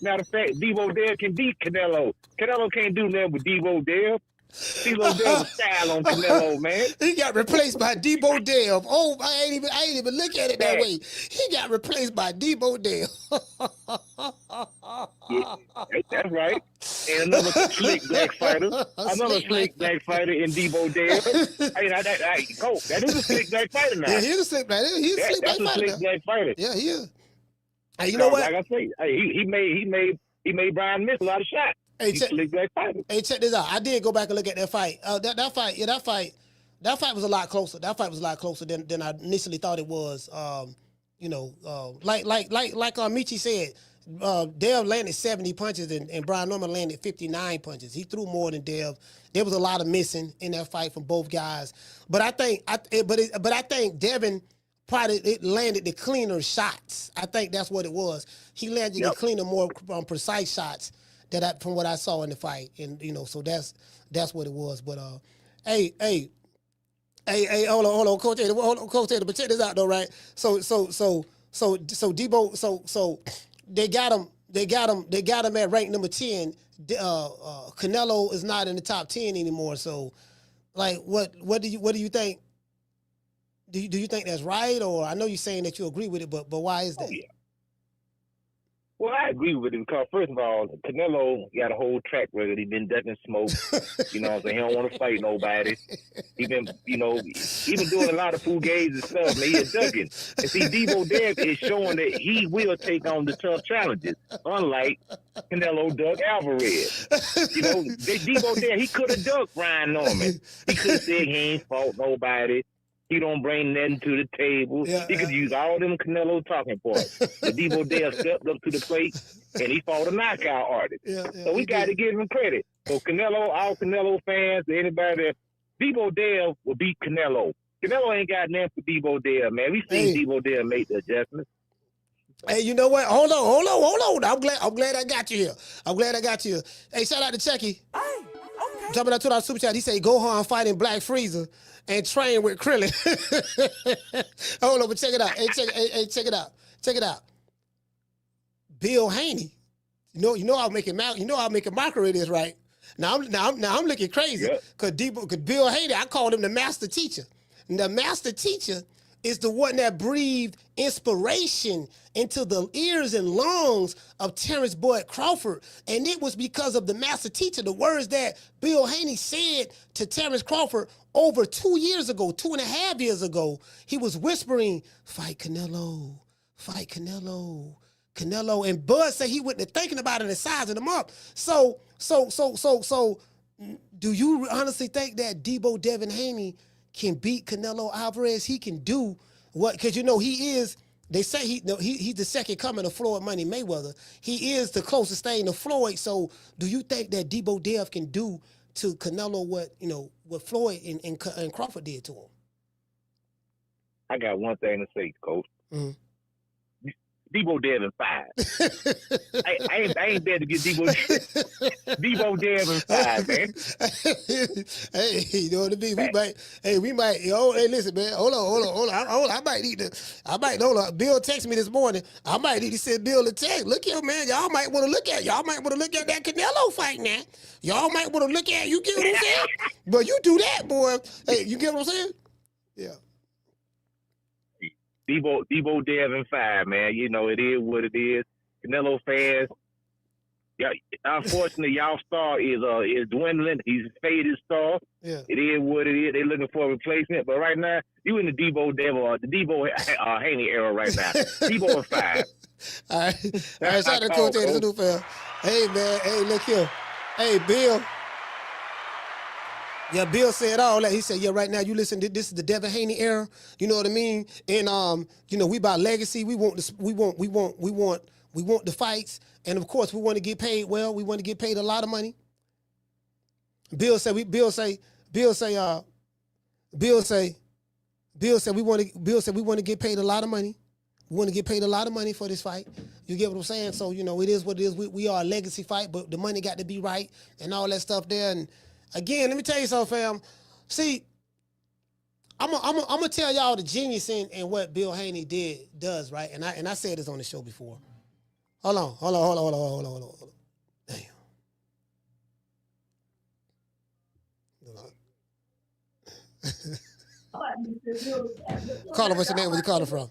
Matter of fact, Deebo Dev can beat Canelo. Canelo can't do nothing with Deebo Dev. Deebo Dev style on Canelo, man. He got replaced by Debo Dev. Oh, I ain't even look at it that way. He got replaced by Debo Dev. Yeah, that's right. And another slick black fighter. Another slick black fighter in Debo Dev. That is a slick black fighter now. Yeah, he's a slick black. He's a slick black fighter. That's a slick black fighter. Yeah, he is. Hey, you know what? Like I say, he made Brian miss a lot of shots. Hey, check this out. I did go back and look at that fight. That fight was a lot closer. That fight was a lot closer than I initially thought it was. Like Michi said, Dev landed 70 punches and Brian Norman landed 59 punches. He threw more than Dev. There was a lot of missing in that fight from both guys. But I think Devin probably landed the cleaner shots. I think that's what it was. He landed the cleaner, more precise shots from what I saw in the fight. And so that's what it was. But hey, hold on, Coach Taylor, but check this out though, right? So Debo, so they got him at rank number 10. Canelo is not in the top 10 anymore. So, like, what do you think? Do you think that's right, or I know you're saying that you agree with it, but why is that? Oh, yeah. Well, I agree with him because, first of all, Canelo got a whole track record. He been ducking smoke. You know what I'm saying? He don't want to fight nobody. He been, doing a lot of fugazi and stuff. Man, he's ducking. And see, Debo Dev is showing that he will take on the tough challenges, unlike Canelo ducked Alvarez. Debo Dev, he could have ducked Brian Norman. He could have said he ain't fought nobody. He don't bring nothing to the table. He could use all them Canelo talking points. The Deebo Dev stepped up to the plate, and he fought a knockout artist. So we got to give him credit. So Canelo, all Canelo fans, anybody that, Deebo Dev will beat Canelo. Canelo ain't got nothing for Deebo Dev, man. We seen Deebo Dev make the adjustments. Hey, you know what? Hold on. I'm glad I got you here. Hey, shout out to Chucky. Jumping out to our super chat, he said, Gohan fighting Black Freezer and train with Krillin. Hold on, but check it out. Hey, check it out. Bill Haney. You know I'll make a mockery of this, right? Now I'm looking crazy because Bill Haney, I called him the master teacher. And the master teacher is the one that breathed inspiration into the ears and lungs of Terence Boyd Crawford. And it was because of the master teacher, the words that Bill Haney said to Terence Crawford over 2.5 years ago. He was whispering, fight Canelo, Canelo. And Bud said he wasn't thinking about it and sizing him up. So, do you honestly think that Deebo Devin Haney can beat Canelo Alvarez? He can do what? Because he is. They say he's the second coming of Floyd Money Mayweather. He is the closest thing to Floyd. So, do you think that Deebo Dev can do to Canelo what Floyd and Crawford did to him? I got one thing to say, Coach. Mm-hmm. Deebo Dev in 5. I ain't there to get Deebo Dev in 5, man. Hey, you know what I mean? We might. Hey, listen, man. Hold on. I might need to. Bill texted me this morning. I might need to send Bill a text. Look here, man. Y'all might want to look at that Canelo fight now. Y'all might want to look at. You get what I'm saying? But you do that, boy. Hey, you get what I'm saying? Yeah. Deebo Dev in 5, man. It is what it is. Canelo fans, unfortunately, y'all star is dwindling. He's faded star. Yeah. It is what it is. They're looking for a replacement. But right now, you in the Deebo Dev or the Deebo Haney era right now. Deebo in 5. All right. Shout out to Coach Taylor, new fan. Hey, man. Hey, look here. Hey, Bill. Yeah, Bill said all that. He said, yeah, right now you listen to this is the Devin Haney era. You know what I mean? And we about legacy. We want the fights. And of course we want to get paid well. We want to get paid a lot of money. Bill said we want to get paid a lot of money. We want to get paid a lot of money for this fight. You get what I'm saying? So, it is what it is. We are a legacy fight, but the money got to be right and all that stuff there. And again, let me tell you something, fam. See, I'm gonna tell y'all the genius in what Bill Haney does, right? And I said this on the show before. Hold on. Damn. Caller, what's your name? Where you calling from?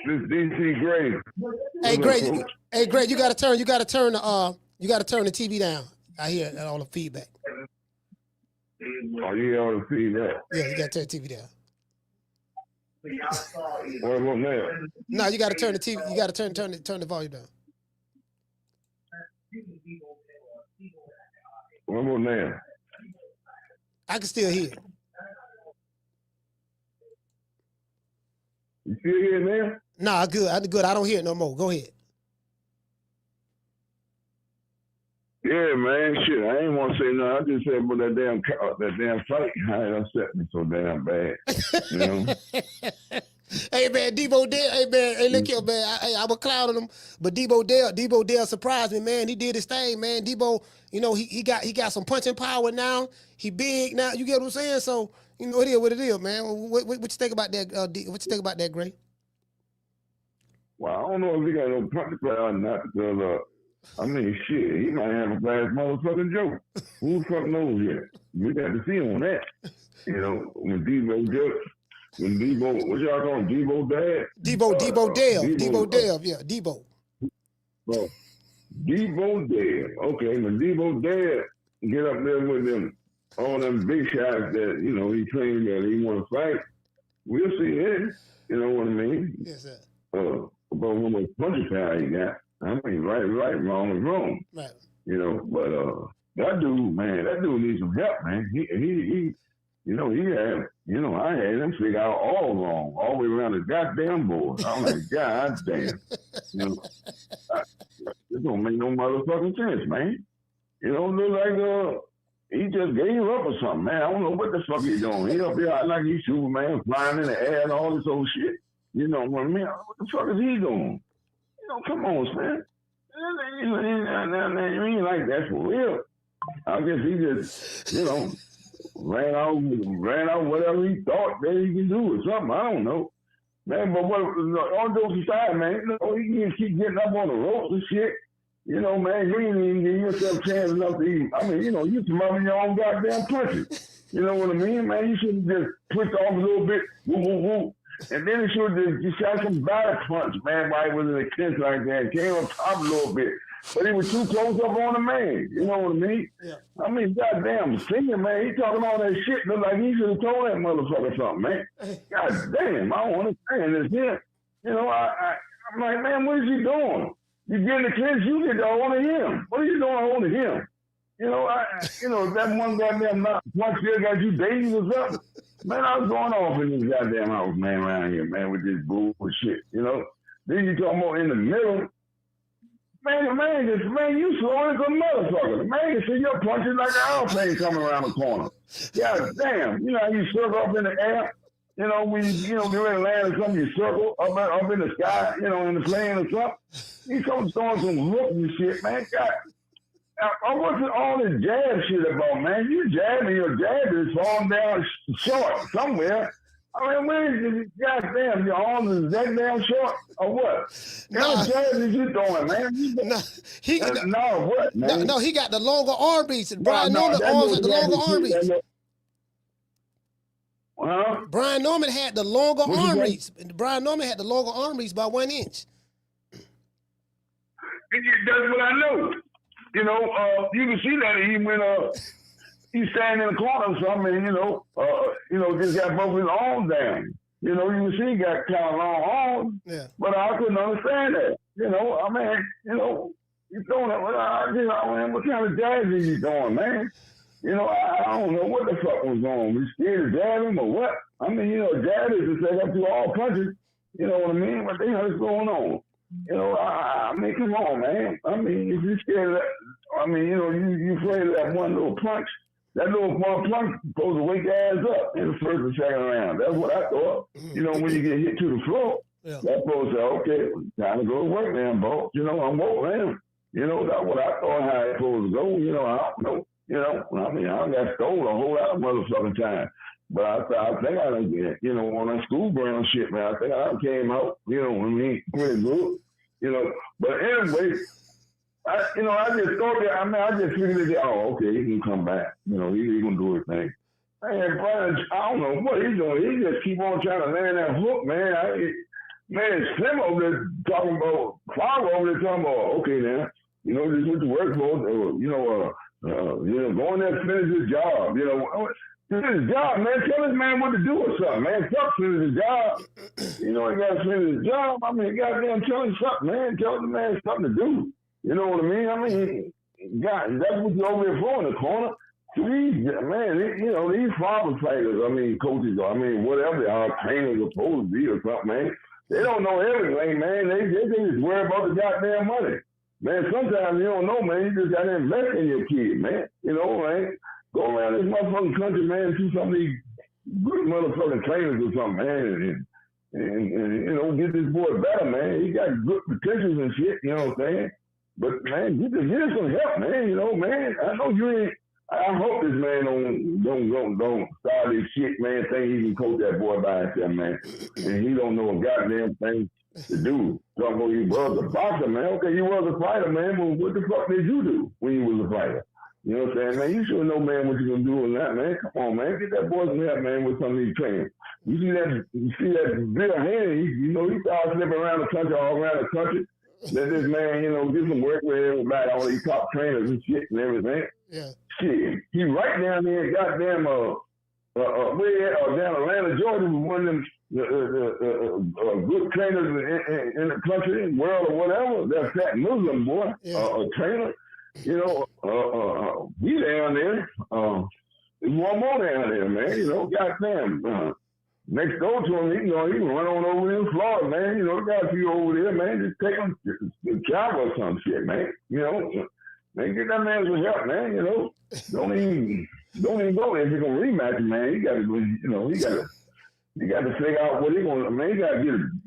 This is DC Gray. Hey, Gray, you gotta turn the TV down. I hear all the feedback. Oh, you hear all the feedback? Yeah, you gotta turn the TV down. What now? No, you gotta turn the TV. You gotta turn the volume down. One more now. I can still hear. You still hear now? Nah, good. I don't hear it no more. Go ahead. Yeah, man, shit. I ain't want to say nothing. I just said about that damn fight. How it upset me so damn bad. You know? Hey man, Deebo Dev. Hey man, hey look here, man. I was clouding him, but Deebo Dev surprised me, man. He did his thing, man. Deebo, you know, he got some punching power now. He big now. You get what I'm saying? So you know, it is what it is, man. What you think about that? What you think about that, Gray? Well, I don't know if he got no punching power or not because I mean, shit, he might have a bad motherfucking joke. Who the fuck knows yet? We got to see him on that. You know, when Deebo Dev, what y'all call him? Deebo Dev? Deebo Dev, yeah, Deebo. Well, Deebo Dev. Okay, when Deebo Dev get up there with them, all them big shots that, you know, he claimed that he want to fight, we'll see it. You know what I mean? Yes, sir. About how much punching power he got. I mean, right, wrong is wrong. Right. You know, but that dude needs some help, man. He you know, I had him figure out all wrong, all the way around the goddamn board. I'm like, God damn. You know, this don't make no motherfucking sense, man. You know, look like he just gave up or something, man. I don't know what the fuck he's doing. He up here like he's Superman, flying in the air and all this old shit. You know what I mean? What the fuck is he doing? You know, come on, man. He ain't like that for real. I guess he just, you know, ran out whatever he thought that he can do or something. I don't know. Man, but all jokes aside, man, you know, he can keep getting up on the ropes and shit. You know, man, you ain't even give yourself a chance enough to eat. I mean, you know, you smothering your own goddamn punches. You know what I mean, man? You should have just pushed off a little bit, woo, woo, woo. And then he should have just shot some batter punch, man, while he was in the clinch like that. Came up top a little bit. But he was too close up on the man. You know what I mean? Yeah. I mean, goddamn, Senior, man, he talking all that shit. Look like he should have told that motherfucker something, man. God damn, I don't understand this here. You know, I'm like, man, what is he doing? You get in the clinch, you get the hold of him. What are you doing holding him? You know, that one goddamn punch there got you dazed or something. Man, I was going off in this goddamn house, man, around here, man, with this bullshit, you know. Then you talking about in the middle. Man, you slow as a motherfucker. Man, you see your punches like an airplane coming around the corner. God damn. You know how you circle up in the air? You know, when you know, get ready to land or something, you circle up in the sky, you know, in the plane or something. You come throwing some hooks and shit, man. God. What's all this jab shit about, man? You jabbing, your jab is falling down short somewhere. I mean, where is this goddamn, your arm is that damn short or what? What jab is you doing, man? What, man? No, he got the longer arm reach. Brian Norman arms had the longer arm reach. Brian Norman had the longer arm reach. Brian Norman had the longer arm reach by 1 inch. That's what I know. You know, you can see that he went he's standing in the corner or something, and just got both his arms down. You know, you can see he got kind of long arms. Yeah. But I couldn't understand that. You know, I mean, you know, he's doing it. What kind of jab is he doing, man? You know, I don't know what the fuck was going on. We scared to jab him or what? I mean, you know, jab is to set up to all punches. You know what I mean? What the hell is going on? You know, I mean, come on, man. I mean, if you're scared of that, I mean, you know, you afraid of that one little punch. That little one punch supposed to wake your ass up in the first and second round. That's what I thought. You know, when you get hit to the floor, that's supposed to say, okay, time to go to work, man, bro. You know, I'm woke, man. You know, that's what I thought how it's supposed to go. You know, I don't know. You know, I mean, I got stole a whole lot of motherfucking time. But I think I done get, you know, on that school ground shit, man. I think I came out, you know, when we pretty good. You know, but anyway, I just thought that, I mean, I just figured that, okay, he can come back. You know, he gonna do his thing. Man, Brian, I don't know what he's doing. He just keep on trying to land that hook, man. Man, Slim over there talking about, Father over there talking about, okay, now, you know, this is what you work for, go in there and finish his job. You know, finish his job, man. Tell this man what to do or something, man. Fuck finish his job. You know, he got to finish his job. I mean, goddamn, tell him something, man. Tell the man something to do. You know what I mean? I mean, God, that's what you over there for in the corner. These, man, these father fighters, I mean, coaches, I mean, whatever they are, trainers are supposed to be or something, man. They don't know everything, man. They just worry about the goddamn money. Man, sometimes you don't know, man. You just got to invest in your kid, man. You know, man. Go around this motherfucking country, man, and see some of these good motherfucking trainers or something, man. And you know, get this boy better, man. He got good potentials and shit, you know what I'm saying? But, man, get some help, man. You know, man. I know you ain't. I hope this man don't start this shit, man, think he can coach that boy by himself, man. And he don't know a goddamn thing to do. Talking about he was a boxer, man. Okay, you was a fighter, man, but what the fuck did you do when you was a fighter? You know what I'm saying, man? You should know, man, what you gonna do with that, man. Come on, man. Get that boy some help, man, with some of these trainers. You see that Bill Haney, you know, he started slipping around the country, all around the country. Let this man, you know, get some work with everybody, all these top trainers and shit and everything. Yeah. Shit, he right down there, goddamn, down Atlanta, Georgia, was one of them good trainers in the country, world, or whatever. That fat Muslim boy, a trainer. You know, he down there. There's one more down there, man. You know, goddamn. Next door to him, he can run on over there in Florida, man. You know, got a few over there, man. Just take him to travel or some shit, man. You know, man, get that man some help, man. You know, don't even go there if you're gonna rematch him, man. He got to go. You know, he got to figure out what he gonna. Man, he got to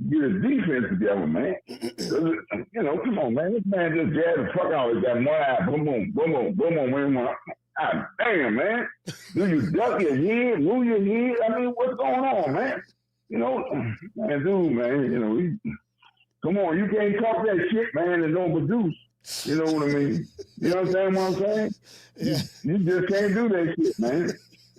get his defense together, man. You know, come on, man. This man just jabbed the fuck out of that one eye. Boom, boom, boom, boom, boom, boom, boom. God damn, man. Do you duck your head, move your head? I mean, what's going on, man? You know, man, dude, man, you know, come on, you can't talk that shit, man, and don't produce. You know what I mean? You understand what I'm saying? Yeah. You just can't do that shit, man.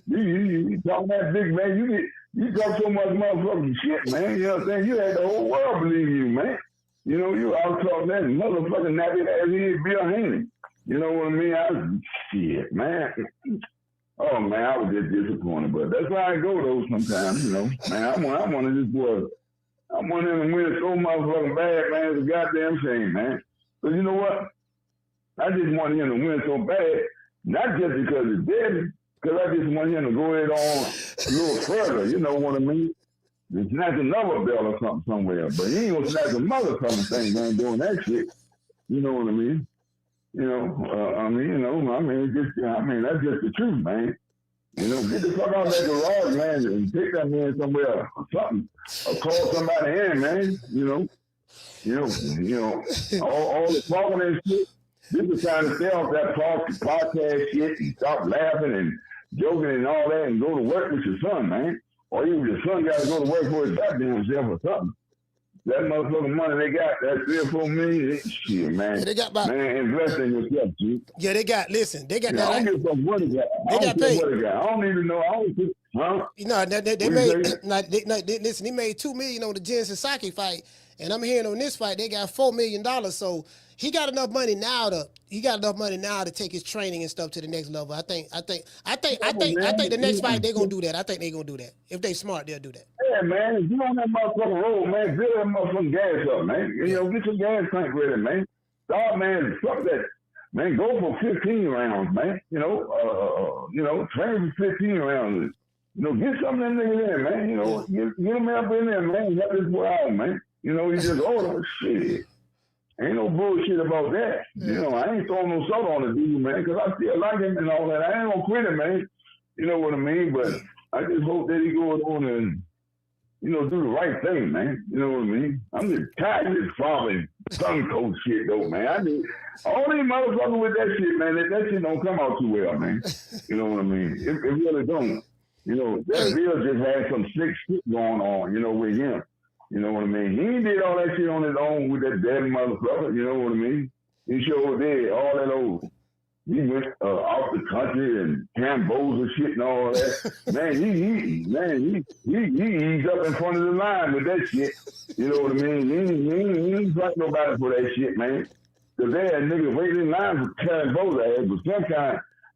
You talk that big, man. You talk so much motherfucking shit, man. You know what I'm saying? You had the whole world believe you, man. You know, you out talking that motherfucking nappy ass head Bill Haney. You know what I mean? Shit, man. Oh, man, I was just disappointed. But that's how I go, though, sometimes, you know. Man, I wanted this boy. I wanted him to win so motherfucking bad, man. It's a goddamn shame, man. But you know what? I just wanted him to win so bad, not just because he's dead, because I just want him to go ahead on a little further. You know what I mean? And snatch another belt or something somewhere. But he ain't going to snatch a motherfucking thing, man, doing that shit. You know what I mean? You know, that's just the truth, man. You know, get the fuck out of that garage, man, and take that man somewhere or something. Or call somebody in, man. You know, all the talking and shit. This is trying to stay off that podcast shit and stop laughing and joking and all that and go to work with your son, man. Or even your son got to go to work for his goddamn self or something. That motherfucking money they got, that $3 or $4 million, shit, man. Yeah, they got about, man, invest in yourself, G. Yeah, they got that. I don't give a fuck what they got. They got paid. I don't even know. Huh? You know, they made, listen, he made $2 million on the JESSE RODRIGUEZ fight, and I'm hearing on this fight, they got $4 million, so he got enough money now to take his training and stuff to the next level. I think the next fight they're gonna do that. I think they're gonna do that. If they smart, they'll do that. Yeah, man. If you on that motherfucking road, man, fill that motherfucking gas up, man. You know, get your gas tank ready, man. Start, man, fuck that. Man, go for 15 rounds, man. You know, train for 15 rounds. You know, get some of them niggas in, man. You know, get them up in there, man. Help this boy out, man. You know, he just order shit. Ain't no bullshit about that. Yeah. You know, I ain't throwing no salt on the dude, man, because I still like him and all that. I ain't gonna quit him, man. You know what I mean? But I just hope that he goes on and, you know, do the right thing, man. You know what I mean? I'm just tired of this following sun coat shit, though, man. I mean, all these motherfuckers with that shit, man, that shit don't come out too well, man. You know what I mean? It really don't. You know, that Bill just had some sick shit going on, you know, with him. You know what I mean? He did all that shit on his own with that dead motherfucker. You know what I mean? He sure did. All that old. He went off the country and Cambodia shit and all that. Man, he eased up in front of the line with that shit. You know what I mean? He ain't fuck nobody for that shit, man. Because they had niggas waiting in line for Cambodia. But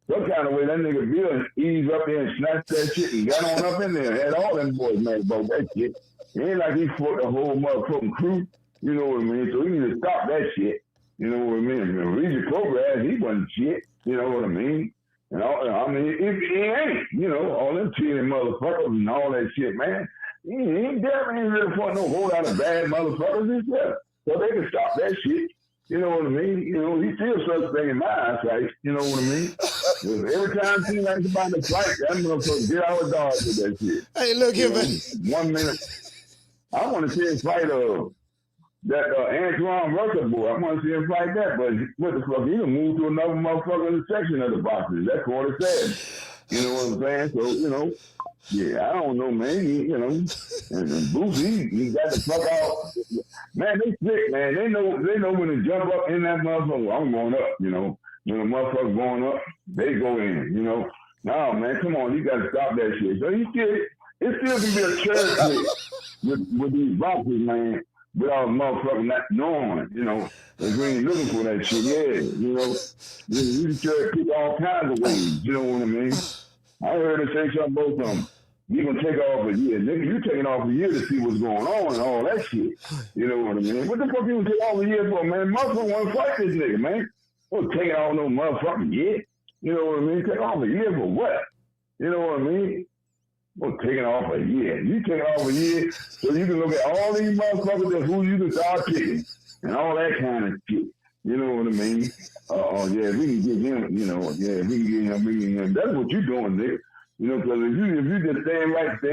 some kind of way that nigga Bill eased up there and snatched that shit and got on up in there and had all them boys mad about that shit. It ain't like he fought the whole motherfucking crew. You know what I mean? So he need to stop that shit. You know what I mean? Regis Progress, he wasn't shit. You know what I mean? And all, I mean, if he ain't, you know, all them cheating motherfuckers and all that shit, man. He definitely ain't really fought no whole lot of bad motherfuckers himself. So they can stop that shit. You know what I mean? You know, he still suspect in my eyesight. You know what I mean? Every time he seems like he's about to fight, that motherfucker get out of dodge with that shit. Hey, look here, man. 1 minute. I want to see him fight that Antoine Russell boy. I want to see him fight that, but what the fuck? He done moved to another motherfucking section of the boxing. That's what it said. You know what I'm saying? So, you know, yeah, I don't know, man. You know, and Boosie, he got the fuck out. Man, they sick, man. They know when to jump up in that motherfucker. I'm going up, you know. When the motherfucker's going up, they go in, you know. No, man, come on, you got to stop that shit. So it still can be a church with these boxers, man, without a motherfucker not knowing, you know. If we ain't looking for that shit, yeah, you know. You can try to pick all kinds of ways, you know what I mean? I heard her say something about them. You gonna take off a year, nigga. You taking off a year to see what's going on and all that shit. You know what I mean? What the fuck you gonna take off a year for, man? Motherfucker want to fight this nigga, man. Don't taking off no motherfucking year. You know what I mean? Take off a year for what? You know what I mean? Well, taking off a year. You taking off a year so you can look at all these motherfuckers and who you can start kicking and all that kind of shit. You know what I mean? Yeah, we can get him, you know, yeah, we can get him. That's what you doing, nigga. You know, because if you just stay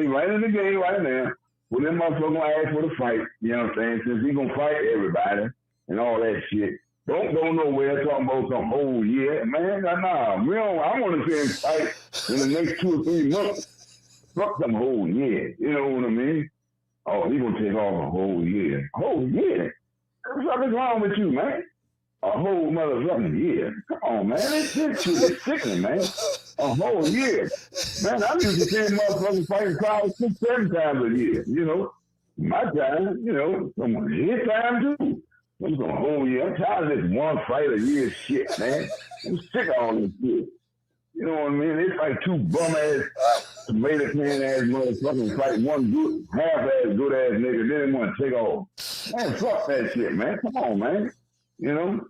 right in the game right now, well, them motherfuckers gonna ask for the fight, you know what I'm saying? Since he gonna fight everybody and all that shit. Don't go nowhere talking about some whole year. Man, nah, I want to see him fight in the next 2 or 3 months. Fuck some whole year. You know what I mean? Oh, he gonna take off a whole year. A whole year? What the fuck is wrong with you, man? A whole motherfucking year. Come on, man. This shit is sickening, man. A whole year. Man, I'm used to seeing motherfuckers fighting crowds 6, 7 times a year. You know, my time, you know, his time too. I'm going a whole year. I'm tired of this one fight a year shit, man. I'm sick of all this shit. You know what I mean? It's like 2 bum-ass, tomato can-ass motherfuckers fight one good, half-ass, good-ass nigga, then they want to take off. Man, fuck that shit, man. Come on, man. You know?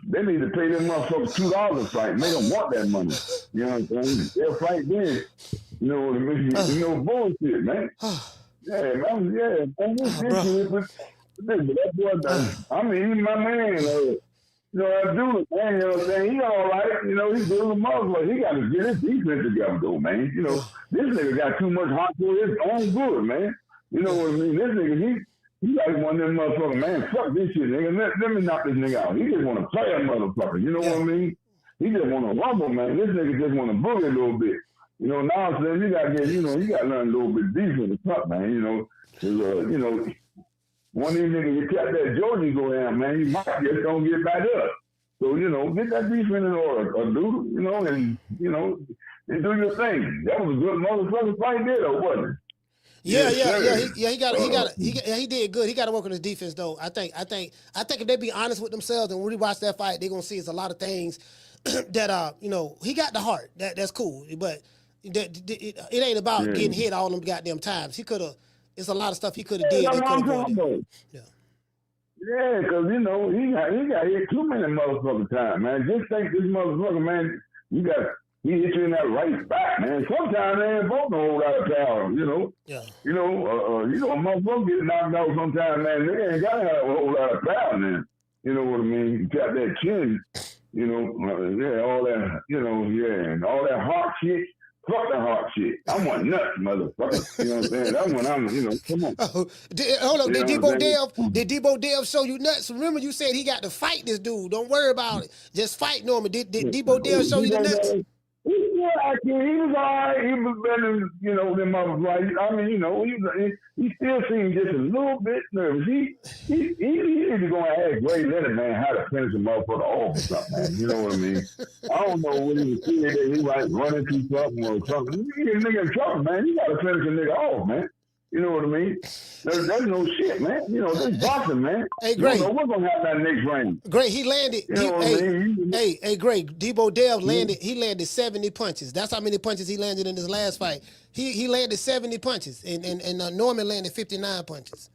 They need to pay them motherfuckers $2 a fight. Make them want that money. You know what I'm saying? They'll fight then. You know what I mean? You know, bullshit, man. Yeah, man. Yeah, man. That boy done. I mean, even my man, you know, that dude, man, you know what I'm saying? He all right. You know, he's doing the motherfucker. He got to get his defense together, though, man. You know, this nigga got too much heart for his own good, man. You know what I mean? This nigga, he like one of them motherfuckers, man, fuck this shit, nigga. Let me knock this nigga out. He just want to play a motherfucker. You know what I mean? He just want to rumble, man. This nigga just want to boogie a little bit. You know, now I'm saying you got to get, you know, you got to learn a little bit defense or something, man. You know, you know, one of these niggas, you kept that Georgie go down, man, you might just don't get back up. So, you know, get that defense in order, dude, you know, and do your thing. That was a good motherfucking fight there, though, wasn't it? Yeah. He did good. He got to work on his defense, though. I think if they be honest with themselves and when we watch that fight, they're gonna see it's a lot of things that you know, he got the heart. That's cool, but it ain't about getting hit all them goddamn times. He could have. It's a lot of stuff he could have did. Yeah, because you know he got hit too many motherfucking times, man. Just think this motherfucker, man. He hit you in that right spot, man. Sometimes they ain't both a whole lot of power, you know. Yeah. You know, motherfucker get knocked out sometimes, man. They ain't got to have a whole lot of power, man. You know what I mean? You got that chin, you know, all that, you know, and all that heart shit. Fuck the heart shit. I want nuts, motherfucker. You know what I'm saying? That one, you know, come on. Hold on, did Deebo Dev show you nuts? Remember you said he got to fight this dude. Don't worry about it. Just fight Norman. Did Deebo Dev show you the nuts? Yeah, actually, he was all right. He was better, you know, than motherfucker. I mean, you know, he still seemed just a little bit nervous. He need to go and ask Gray Leonard, man, how to finish a motherfucker off or something, man. You know what I mean? I don't know what he was seeing that he like running through something or something. You get a nigga in trouble, man. You got to finish a nigga off, man. You know what I mean? There's no shit, man. You know, this boxing, man. Hey, Gray. You don't know what's going to happen in that next round. Gray, he landed. You know what I mean? Hey, Gray, Deebo Dev landed. He landed 70 punches. That's how many punches he landed in his last fight. He landed 70 punches, and Norman landed 59 punches.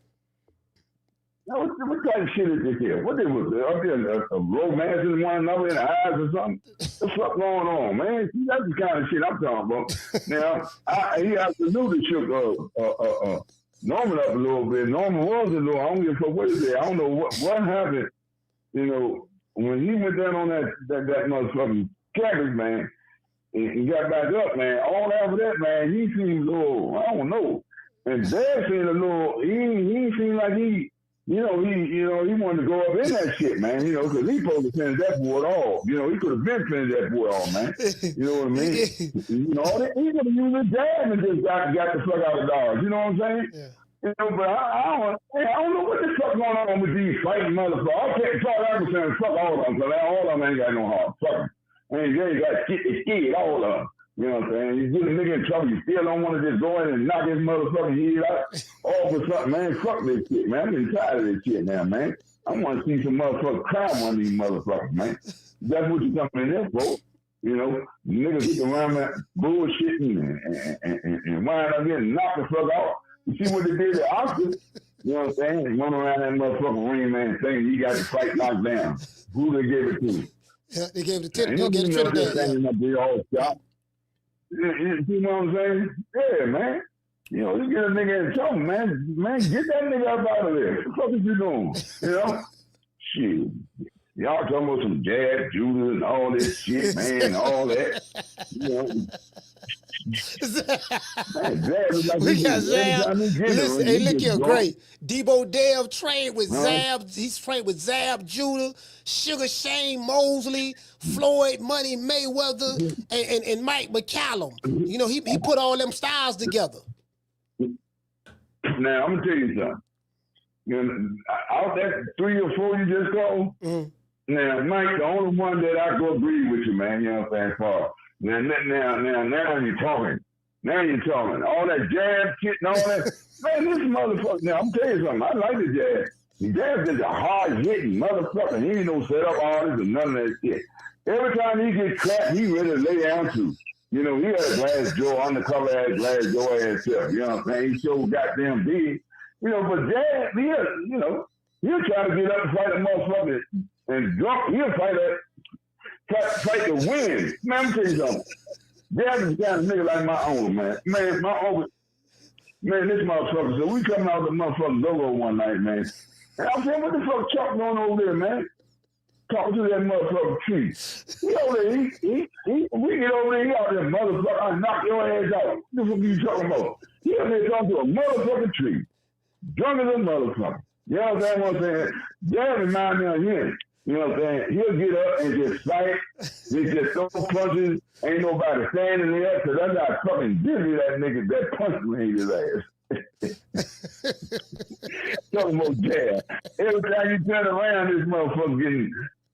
Now, what kind of shit is this here? What was up there? A romancing one another in the eyes or something? What's up going on, man? See, that's the kind of shit I'm talking about. Now, he absolutely shook Norman up a little bit. Norman was a little, I don't give a fuck what he said. I don't know what happened, you know, when he went down on that motherfucking cabbage, man, and got back up, man. All after that, man, he seemed a little, I don't know. And Dad seemed a little, he seemed like he wanted to go up in that shit, man, you know, because he supposed to finish that boy all. You know, he could have been finished that boy all, man. You know what I mean? You know, he could have used his jab and just got the fuck out of Dodge. You know what I'm saying? Yeah. You know, but I don't know what the fuck going on with these fighting motherfuckers. I can't talk out saying fuck all of them, because all of them ain't got no heart. Fuck them. And they got scared, all of them. You know what I'm saying? You get a nigga in trouble, you still don't want to just go in and knock his motherfucking head out all for something, man. Fuck this shit, man. I'm getting tired of this shit now, man. I want to see some motherfuckers cry on these motherfuckers, man. That's what you coming in there for. You know, niggas get around that bullshitting and wind up getting knocked the fuck out. You see what they did to Oscar? You know what I'm saying? They run around that motherfucking ring, man, saying he got the fight knocked down. Who they gave it to? Yeah, they gave it to Trinidad. You know what I'm saying? Yeah, man. You know, you get a nigga in trouble, man. Man, get that nigga up out of there. What the fuck is you doing? You know? Shit. Y'all talking about some jab, Judah, and all this shit, man, and all that. You know? Man, we got Zab. Listen, hey, look here, great. Debo Dev trained with Zab. He's trained with Zab, Judah, Sugar Shane Mosley, Floyd Money Mayweather, and Mike McCallum. You know, he put all them styles together. Now, I'm going to tell you something. You know, out that 3 or 4 you just called, now, Mike, the only one that I go agree with you, man, you know what I'm saying, for. Now you're talking. Now you're talking. All that jab shit and all that. Man, this motherfucker. Now, I'm telling you something. I like the jab. The jab is a hard-hitting motherfucker. He ain't no set-up artist or none of that shit. Every time he gets clapped, he ready to lay down to. You know, he had a glass jaw, undercover ass glass jaw ass self. You know what I'm saying? He so goddamn big. You know, but jab, he'll try to get up and fight a motherfucker and drunk. He'll fight to win. Man, I'm tell you something. Dad is the kind of nigga like my uncle, man. Man, my uncle, man, this motherfucker, so we coming out with the motherfucking logo one night, man. And I'm saying, what the fuck Chuck going over there, man? Talking to that motherfucking tree. He over there, we get over there, he out there, motherfucker, I knock your ass out. What the fuck you talking about? He over there talking to a motherfucking tree. Drunk as a motherfucker. You know what I'm saying? Dad remind me of him. You know what I'm saying? He'll get up and just fight. He just throw punches. Ain't nobody standing there. Because I got fucking dizzy that nigga that punched me in his ass. Talking about jab. Every time you turn around, this motherfucker getting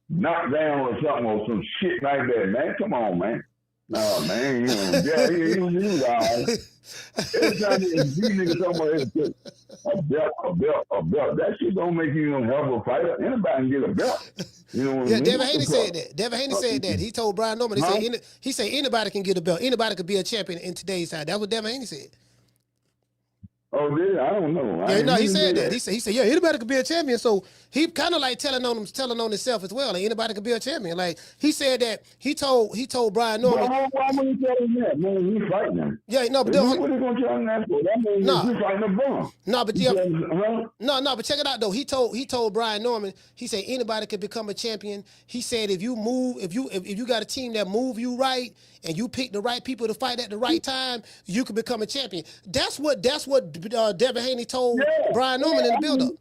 knocked down or something or some shit like that, man. Come on, man. No, man. You know, yeah, he was all right. Every time these niggas talking about a belt. That shit don't make you no hell of a fighter. Anybody can get a belt. You know what I mean? Devin Haney said that. Devin Haney said that. He told Brian Norman, he said anybody can get a belt. Anybody could be a champion in today's time. That's what Devin Haney said. Oh, did I don't know. He said that. He said, yeah, anybody could be a champion. So he kind of like telling on himself as well. Like anybody could be a champion. Like he said that he told Brian Norman. Why would he tell him that? Man, he's fighting him. Yeah, no, but what are you gonna tell him that for? That means he's fighting a bum. No, but but check it out though. He told Brian Norman. He said anybody could become a champion. He said if you got a team that move you right and you pick the right people to fight at the right time, you can become a champion. That's what Devin Haney told Brian Norman in the build-up.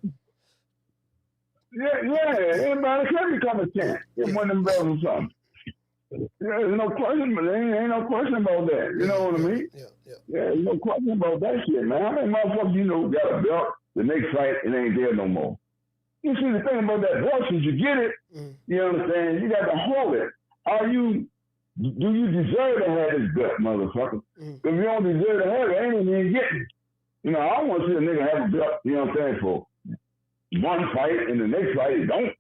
Yeah, anybody can become a champ. Get one of them belts or something. There's no question, but there ain't no question about that. You know what I mean? Yeah, there's no question about that shit, man. How many motherfuckers, got a belt, the next fight, it ain't there no more. You see, the thing about that belt, since you get it, you understand, you got to hold it. Do you deserve to have this belt, motherfucker? If you don't deserve to have it, ain't even getting it. You know, I want to see a nigga have a belt, you know what I'm saying, for one fight and the next fight, he don't.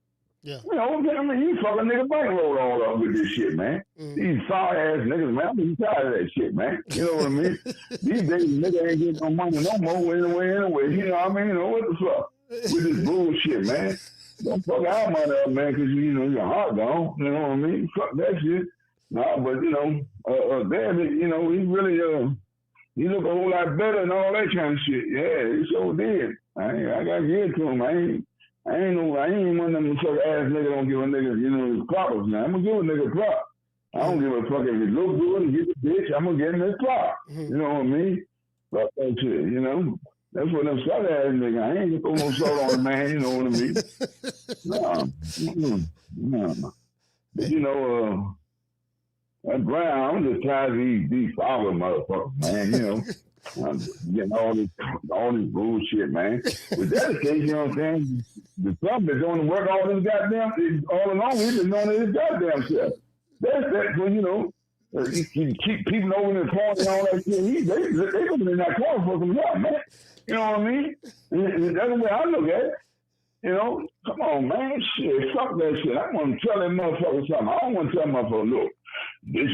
Yeah. You know, I mean, you fucking nigga bankroll all up with this shit, man. These sorry ass niggas, man, I'm tired of that shit, man. You know what I mean? These days, nigga ain't getting no money no more anyway. You know what I mean? You know, what the fuck? With this bullshit, man. Don't fuck our money up, man, because, your heart gone. You know what I mean? Fuck that shit. No, but, David, he really, he look a whole lot better and all that kind of shit. Yeah, he sure did. I gotta give it to him. I ain't one of them fuck ass nigga don't give a nigga, you know, his props now. I'm gonna give a nigga prop. I don't give a fuck if he look good and get the bitch, I'm gonna get him his prop. You know what I mean? Fuck that shit, you know? That's what them suck ass nigga. I ain't gonna throw no salt on the man, you know what I mean? No. But you know, that Brown, I'm just tired of these follower motherfuckers, man, you know. I'm getting all this bullshit, man. With that case, you know what I'm saying? The Trump been doing the work all along, he's been doing his goddamn self. That's when, you know, you keep people over in the corner and all that shit. They coming in that corner for some help, man. You know what I mean? And that's the way I look at it. You know, come on, man. Shit, fuck that shit. I want to tell that motherfucker something. I don't want to tell motherfucker, look, this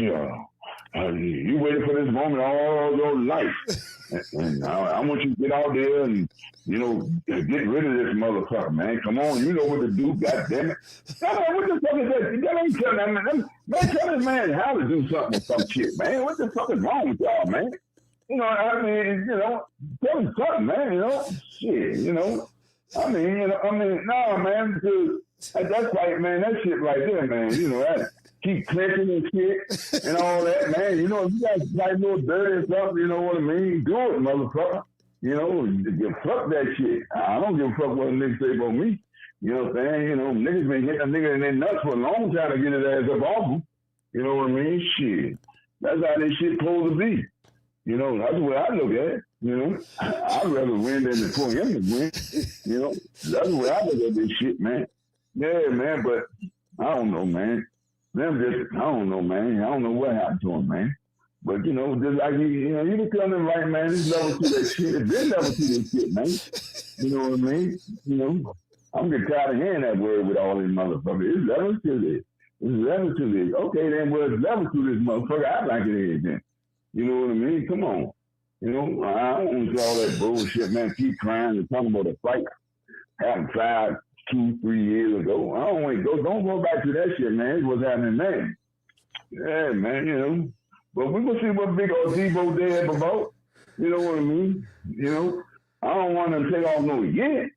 you waited for this moment all your life. And I want you to get out there and, you know, get rid of this motherfucker, man. Come on, you know what to do, goddammit. What the fuck is that? That ain't telling that man. Man, tell this man how to do something or some shit, man. What the fuck is wrong with y'all, man? You know, I mean, you know, tell him something, man, you know? Shit, you know? I mean, no, man, because that's like, man, that shit right there, man, you know, that keep clenching and shit and all that, man. You know, if you guys like a little dirty or something, you know what I mean? Do it, motherfucker. You know, fuck that shit. I don't give a fuck what a nigga say about me. You know what I'm saying? You know, niggas been hitting a nigga in their nuts for a long time to get his ass up off him. You know what I mean? Shit. That's how this shit supposed to be. You know, that's the way I look at it. You know, I'd rather win than for him to win. You know, that's the way I look at this shit, man. Yeah, man, but I don't know, man. I don't know, man. I don't know what happened to him, man. But, you know, just like, you know, you can tell them, right, man, this level to that shit. It's been level to this shit, man. You know what I mean? You know, I'm getting tired of hearing that word with all these motherfuckers. It's level to this. It's level to this. Okay, then, well, it's level to this motherfucker. I like it is, then. You know what I mean? Come on. You know, I don't want to all that bullshit, man. Keep crying and talking about a fight happened 5, 2, 3 years ago. I don't want to go. Don't go back to that shit, man. It's what's happening, man. Yeah, man, you know. But we're going to see what big old Debo Dev about. You know what I mean? You know, I don't want to take off no year.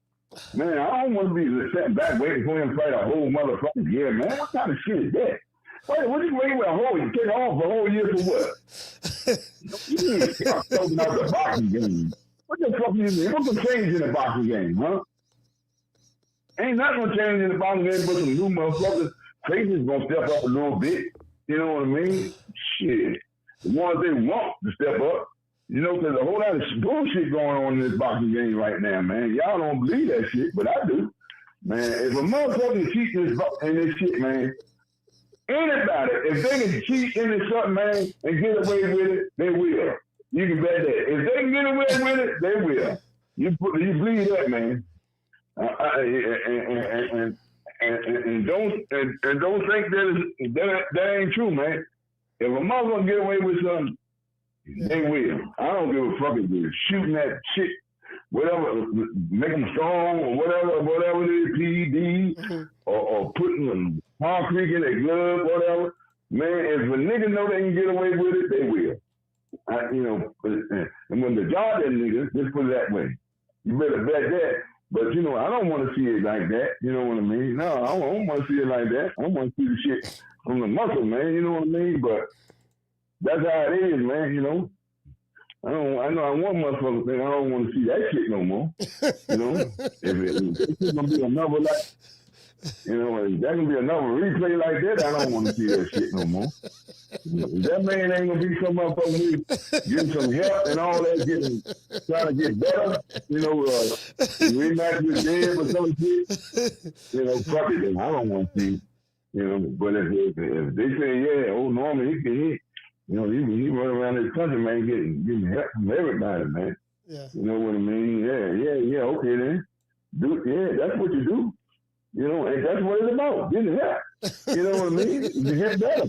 Man, I don't want to be sitting back waiting for him to fight a whole motherfucking year, man. What kind of shit is that? Wait, what you waiting with a whole year? Take off a whole year for what? You need to start talking out the boxing game. What the fuck you mean? What's the change in the boxing game, huh? Ain't nothing gonna change in the boxing game but some new motherfuckers. Faces gonna step up a little bit. You know what I mean? Shit. The ones they want to step up. You know, there's a whole lot of bullshit going on in this boxing game right now, man. Y'all don't believe that shit, but I do. Man, if a motherfucker cheat in this shit, man, anybody, if they can cheat into something, man, and get away with it, they will. You can bet that. If they can get away with it, they will. You believe that, man. And don't think that ain't true, man. If a mother get away with something, they will. I don't give a fuck if they're shooting that shit, whatever, make them strong or whatever it is, PED, or putting concrete in their glove, whatever. Man, if a nigga know they can get away with it, they will. You know, and when the Jordan niggas, just put it that way, you better bet that. But, you know, I don't want to see it like that. You know what I mean? No, I don't want to see it like that. I want to see the shit from the muscle, man. You know what I mean? But that's how it is, man, you know. I know I want motherfuckers think I don't want to see that shit no more. You know? if it's going to be another, like, you know, if that can be another replay like that, I don't want to see that shit no more. If that man ain't going to be some motherfucker getting some help and all that, trying to get better, you know, rematch with Dev or some shit, you know, fuck it, then I don't want to see, you know. But if they say, yeah, Norman, he can hit, you know, he run around this country, man, getting help from everybody, man. Yeah. You know what I mean? Yeah, okay then. That's what you do. You know, and that's what it's about, getting help. You know what I mean? To get better.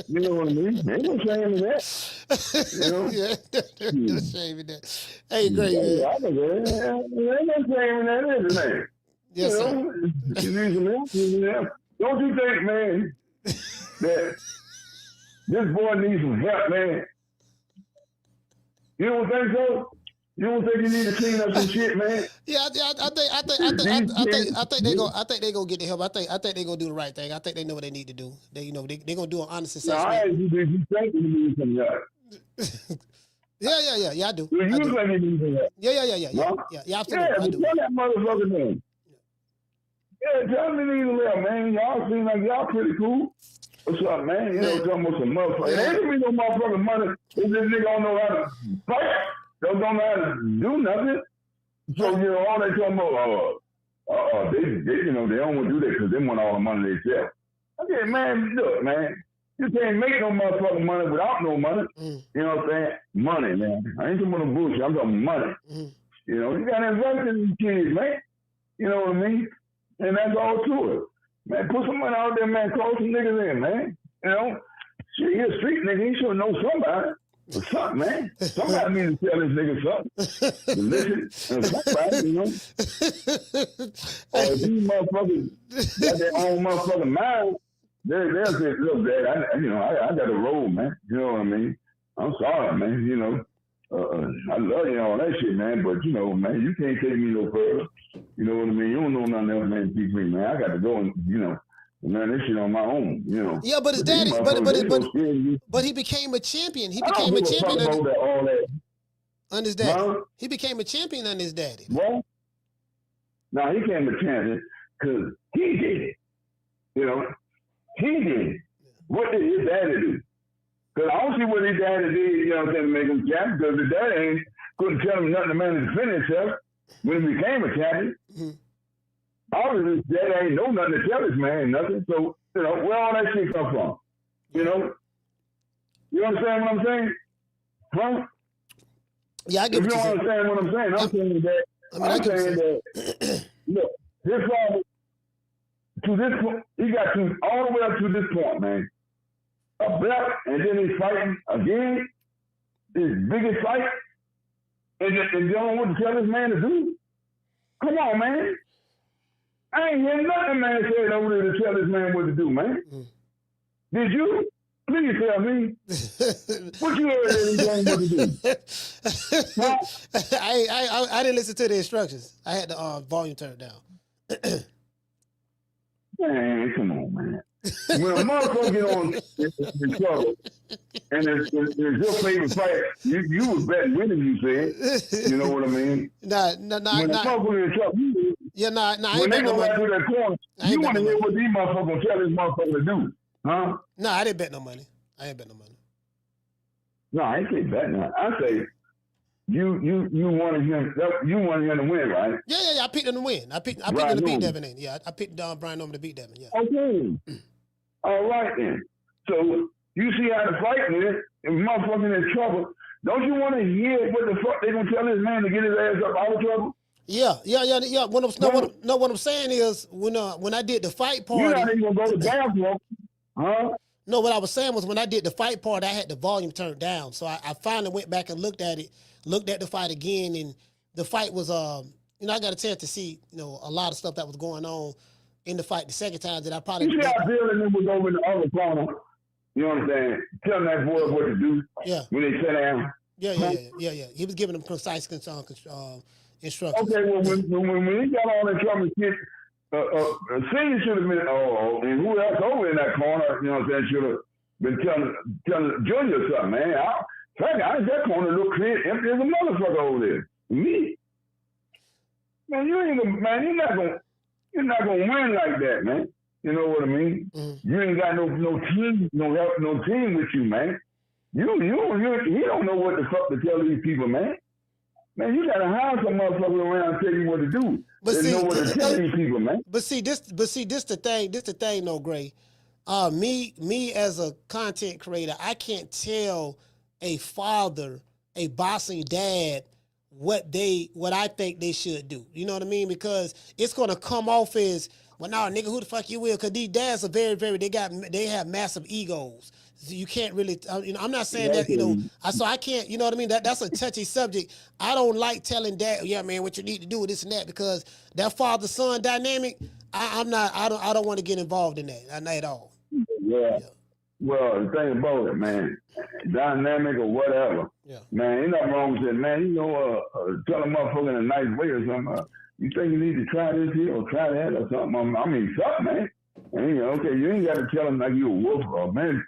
You know what I mean? Ain't no shame in that. You know? Yeah, no shame in that. Hey, great, man. Ain't no shame in that, is it, man? Yes, you sir. know, you need some help, you need help. Don't you think, man, that this boy needs some help, man? You don't think so? You don't think you need to clean up some shit, man? Yeah, I think they gonna get the help. I think they gonna do the right thing. I think they know what they need to do. They gonna do an honest assessment. No, I asked you, did you think you need some help? Yeah, I do. Do you think you need some help? Yeah, huh? yeah, absolutely. Yeah, but tell that motherfucker name. Yeah, tell me need some help, man. Y'all seem like y'all pretty cool. What's up, man? You know, talking about some motherfucker. It ain't gonna be no motherfucking money if this nigga don't know how to fight. Don't know how to do nothing. So, you know, all they talking about, they you know, they don't want to do that because they want all the money themselves. Okay, man, look, man. You can't make no motherfucking money without no money. You know what I'm saying? Money, man. I ain't talking about no bullshit. I'm talking money. You know, you got to invest in these kids, man. You know what I mean? And that's all to it. Man, put some money out there, man. Call some niggas in, man. You know? Shit, he a street nigga. He should know somebody. Or something, man. Somebody needs to tell this nigga something. Listen, somebody, you know. Or these motherfuckers got their own motherfucking mind. They'll say, look, Dad, I got to roll, man. You know what I mean? I'm sorry, man. You know, I love you and all that shit, man. But, you know, man, you can't take me no further. You know what I mean? You don't know nothing else, man. Teach me, man. I got to go and, you know, man, this shit on my own, you know. Yeah, but his daddy, but he became a champion. He became a champion on his daddy. Huh? He became a champion on his daddy. Well, no, he became a champion because he did it. You know, he did it. What did his daddy do? Because I don't see what his daddy did, you know what I'm saying, to make him champion, because his daddy couldn't tell him nothing to man to defend himself when he became a champion. Obviously, Dad ain't know nothing to tell this man, nothing. So, you know, where all that shit come from? You know? You understand what I'm saying? Huh? Yeah, I get what you're saying. You don't understand what I'm saying? I'm saying that, look, this father, to this point, he got to all the way up to this point, man. A belt, and then he's fighting again, his biggest fight, and you don't know what to tell this man to do? Come on, man. I ain't hear nothing man said over there to tell this man what to do, man. Did you? Please tell me. What you heard that he told him what to do? Huh? I didn't listen to the instructions. I had the volume turned down. Man, come on, man. When a motherfucker get on in trouble, and it's your favorite fight, you was betting with him, you said. You know what I mean? When a motherfucker in trouble, when they go back to that corner, you want to hear what these motherfuckers tell this motherfucker to do, huh? No, I didn't bet no money. I ain't bet no money. No, I ain't say bet no. I say you wanted him to win, right? Yeah. I picked him to win. I picked him to beat Devin. Yeah, I picked Brian Norman to beat Devin. Yeah. Okay. All right then. So you see how the fight is. If motherfucker in trouble, don't you want to hear what the fuck they gonna tell this man to get his ass up out of trouble? Yeah. What I'm saying is when I did the fight party, you're not even gonna go to bathroom, huh? No, what I was saying was when I did the fight part, I had the volume turned down. So I finally went back and looked at the fight again, and the fight was I got a chance to see a lot of stuff that was going on in the fight the second time that I probably. You see how Bill and them was over in the other corner. You know what I'm saying? Telling that boy what to do. Yeah. When they sat down. Yeah. He was giving them precise instructions. Okay, well, when he got all that trouble, shit, Senior should have been, and who else over in that corner, you know what I'm saying, should have been telling Junior something, man. That corner look clear, empty as a motherfucker over there. Me? Man, you're not gonna win like that, man. You know what I mean? You ain't got no team, no team with you, man. He don't know what the fuck to tell these people, man. Man, you gotta hire some motherfucker around and tell you what to do. They know what to tell these people, man. But see, this the thing, though, Gray. Me as a content creator, I can't tell a father, a bossing dad, what I think they should do. You know what I mean? Because it's gonna come off as, well, no, nigga, who the fuck you will? Because these dads are they have massive egos. So you can't really, I'm not saying that, so I can't, you know what I mean? That's a touchy subject. I don't like telling dad, yeah, man, what you need to do, this and that, because that father-son dynamic, I don't want to get involved in that, not at all. Yeah. Well, the thing about it, man, dynamic or whatever, man, ain't nothing wrong with it, man. You know, tell a motherfucker in a nice way or something. You think you need to try this here or try that or something? I mean, something, man. And, you know, okay, you ain't got to tell him like you a wolf or man,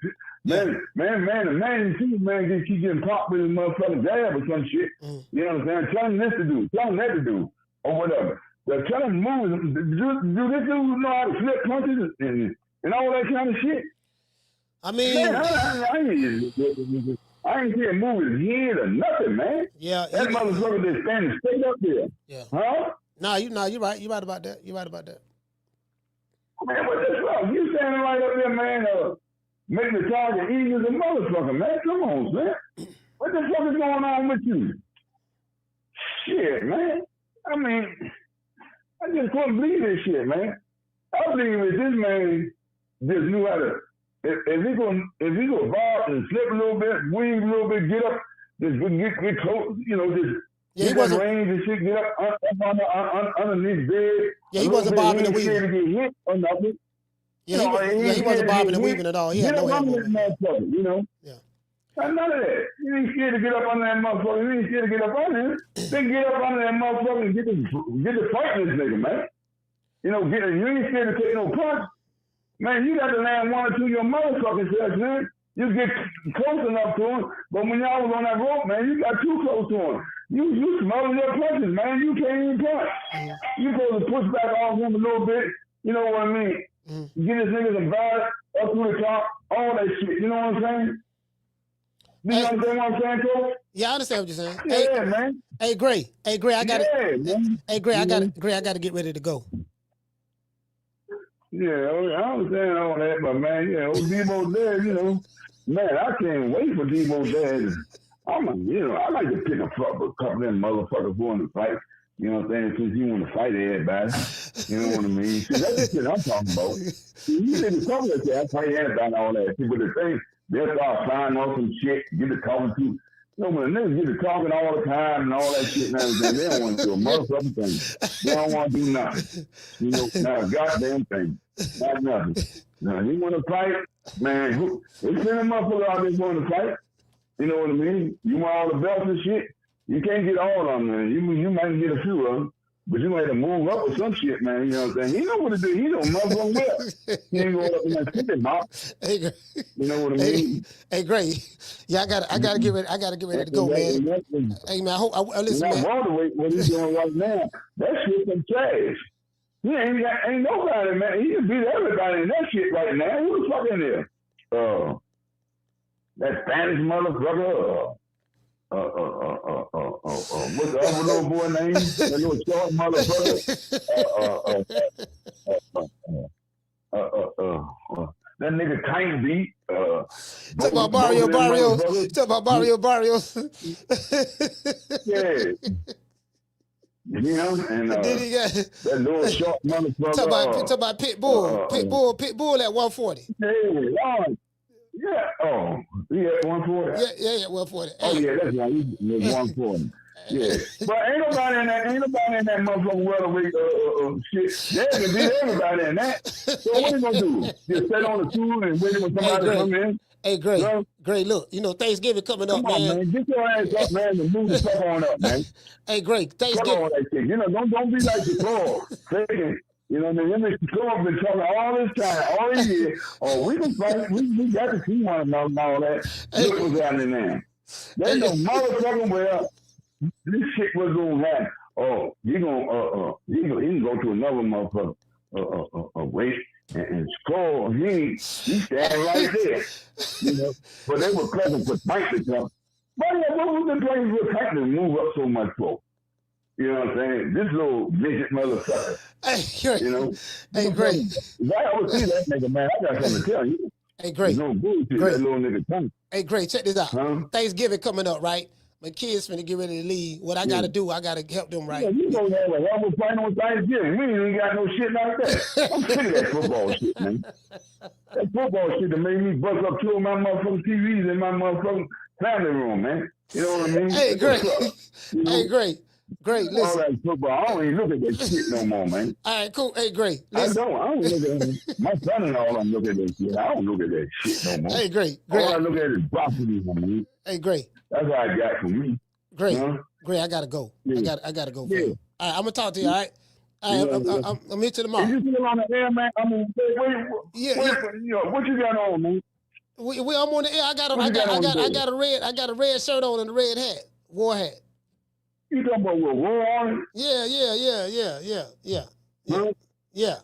man, keep getting popped with his motherfucking jab or some shit. You know what I'm saying? Tell him this to do, tell him that to do, or whatever. But tell him move. Do this dude know how to flip punches and all that kind of shit? I mean, man, I ain't see him move his head or nothing, man. Yeah, that motherfucker just standing straight up there. Yeah. Huh? You're right. You're right about that. You're right about that. Man, what the fuck? You standing right up there, man, making the target easy as a motherfucker, man. Come on, man. What the fuck is going on with you? Shit, man. I mean, I just couldn't believe this shit, man. I believe if this man just knew how to, if he go bob and slip a little bit, weave a little bit, get up, just get close, you know, just get that range and shit, get up underneath bed. Yeah, he wasn't bobbing and weaving. To get hit or nothing. Yeah, he wasn't bobbing and weaving at all. He had no hand movement. You know? Yeah. None of that. You ain't scared to get up on that motherfucker. You ain't scared to get up on him. Then get up on that motherfucker and get the fight in this nigga, man. You know, you ain't scared to take no punch. Man, you got to land one or two of your motherfucking selves, man. You get close enough to him, but when y'all was on that rope, man, you got too close to him. You smell your punches, man. You can't even punch. You supposed to push back off him a little bit. You know what I mean? Get this nigga some violence up to the top, all that shit. You know what I'm saying? You understand what I'm saying, Coach? Yeah, I understand what you're saying. Yeah, man. Hey, Gray, I got it. Hey, Gray, I got to get ready to go. Yeah, I understand all that, but man, yeah, old Debo Dev, you know, man, I can't wait for Debo Dev. I like to pick a couple of them motherfuckers going to fight. You know what I'm saying? Since you want to fight everybody, you know what I mean? See, that's the shit I'm talking about. You didn't talk like that. I fight everybody and all that. See, but the thing, they'll start flying off some shit, get to talking to. You know, when the niggas get to talking all the time and all that shit and everything, they don't want to do a motherfucking thing. They don't want to do nothing. You know, not a goddamn thing. Not nothing. Now, you want to fight, man, they send a motherfucker out there going to fight. You know what I mean? You want all the belts and shit. You can't get all of them, man. You might get a few of them, but you might have to move up with some shit, man. You know what I'm saying? He know what to do. He know motherfucking well. He ain't going up in that shit box. Hey, Gray. You know what I mean? Hey, Gray. Yeah, I gotta get ready to go, man. Hey, man, listen, man. Welterweight, what he's doing right now, that shit's some trash. He ain't nobody, man. He can beat everybody in that shit right now. Who the fuck in there? That Spanish motherfucker. What's the other little boy name? That little short motherfucker. That nigga Tank beat. Talk about Barrio. Yeah. You know, and that little short motherfucker. Talk about Pitbull. Pitbull at 140. Yeah. Oh, he at 140. Yeah, 140. Oh yeah, that's right. He's 140. Yeah, but ain't nobody in that motherfucking welterweight shit. They can beat everybody in that. So what you gonna do? Just sit on the stool and wait for somebody to come in? Hey, Gray, look, you know, Thanksgiving coming up, man. Get your ass up, man, and move the fuck on up, man. Hey, Gray, Thanksgiving. Fuck on that shit. You know, don't be like the floor. You know, the club been talking all this time, all this year. Oh, we can fight. We got to see one another and all that. Look what's happening now. There's no motherfucking well. This shit was gonna happen. Oh, he can go to another motherfucker weight and score. He standing right there. You know, but they were playing for Tank to come. But what was they playing for Tank to move up so much for? You know what I'm saying? This little midget motherfucker. Hey, you know? Hey, Gray. If I ever see that nigga, man, I got something to tell you. Hey, Gray. No bullshit, that little nigga Tank. Hey, Gray, check this out. Huh? Thanksgiving coming up, right? My kids finna get ready to leave. What I gotta do, I gotta help them, right? Yeah, you gonna have a hell of a fight on Thanksgiving. We ain't even got no shit like that. I'm sick of that football shit, man. That football shit that made me bust up two of my motherfucking TVs in my motherfucking family room, man. You know what I mean? Hey, Gray. Hey, Gray. Great, listen. All that football, I don't even look at that shit no more, man. All right, cool. Hey, great. Listen. I don't look at it. My son and all them look at that shit. I don't look at that shit no more. Hey, great. All I look at is broccoli, man. Hey, great. That's what I got for me. Great. Great, I gotta go. Yeah. I gotta go. Yeah. All right, I'm gonna talk to you, all right? All right, I'm here till tomorrow. Is you still on the air, man? I mean, what you got on, man? I'm on the air. I got a red shirt on and a red hat. War hat. You talking about what, war on it? Yeah. Huh? Yeah.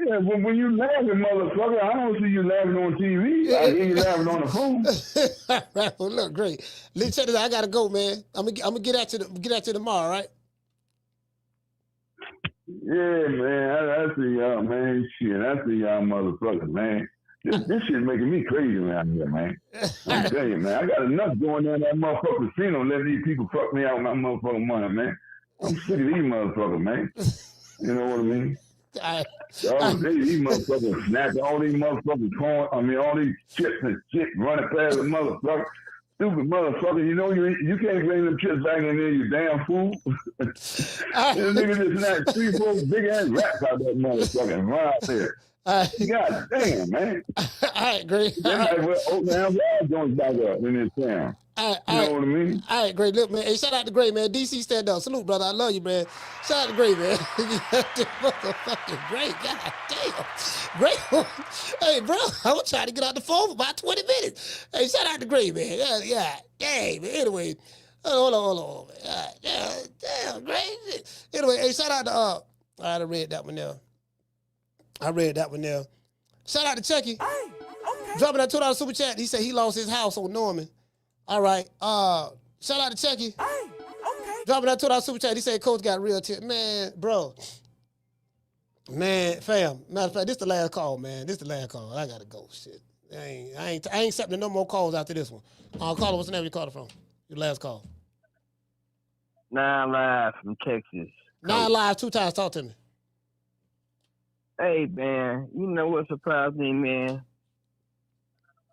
Yeah, when you laughing, motherfucker, I don't see you laughing on TV. I hear you laughing on the phone. Right, well, look, great. Let's check this out. I gotta go, man. I'm gonna get at you tomorrow, right? Yeah, man. I see y'all, man. Shit, I see y'all motherfuckers, man. This shit making me crazy around here, man. I'm telling you, man. I got enough going on in that motherfucking casino letting these people fuck me out with my motherfucking money, man. I'm sick of these motherfuckers, man. You know what I mean? These motherfuckers snatch all these motherfucking corn. I mean, all these chips and shit running past the motherfucker. Stupid motherfucker. You know you can't bring them chips back in there, you damn fool. This nigga just snatched 3, 4 big ass rats out that motherfucker and run out there. God damn, man. All right, great. They might well open their wild joints back up in this town. You know what I mean? All right, great. Look, man. Hey, shout out to Gray, man. DC, stand up. Salute, brother. I love you, man. Shout out to Gray, man. Motherfucking Gray. God damn. Gray. Hey, bro. I was trying to get out the phone for about 20 minutes. Hey, shout out to Gray, man. Yeah. Hey, man. Anyway. Hold on, man. Damn, Gray. Anyway, hey, shout out to, I read that one there. Shout out to Chucky. Hey, okay. Dropping that $2 super chat. He said he lost his house on Norman. All right. Shout out to Chucky. Hey, okay. Dropping that $2 super chat. He said coach got real tip. Man, bro. Man, fam. Matter of fact, this the last call, man. This the last call. I gotta go. Shit. I ain't accepting no more calls after this one. Caller, what's the name you called from? Your last call. 9 Live from Texas. 9 Live 2 times. Talk to me. Hey, man, you know what surprised me, man?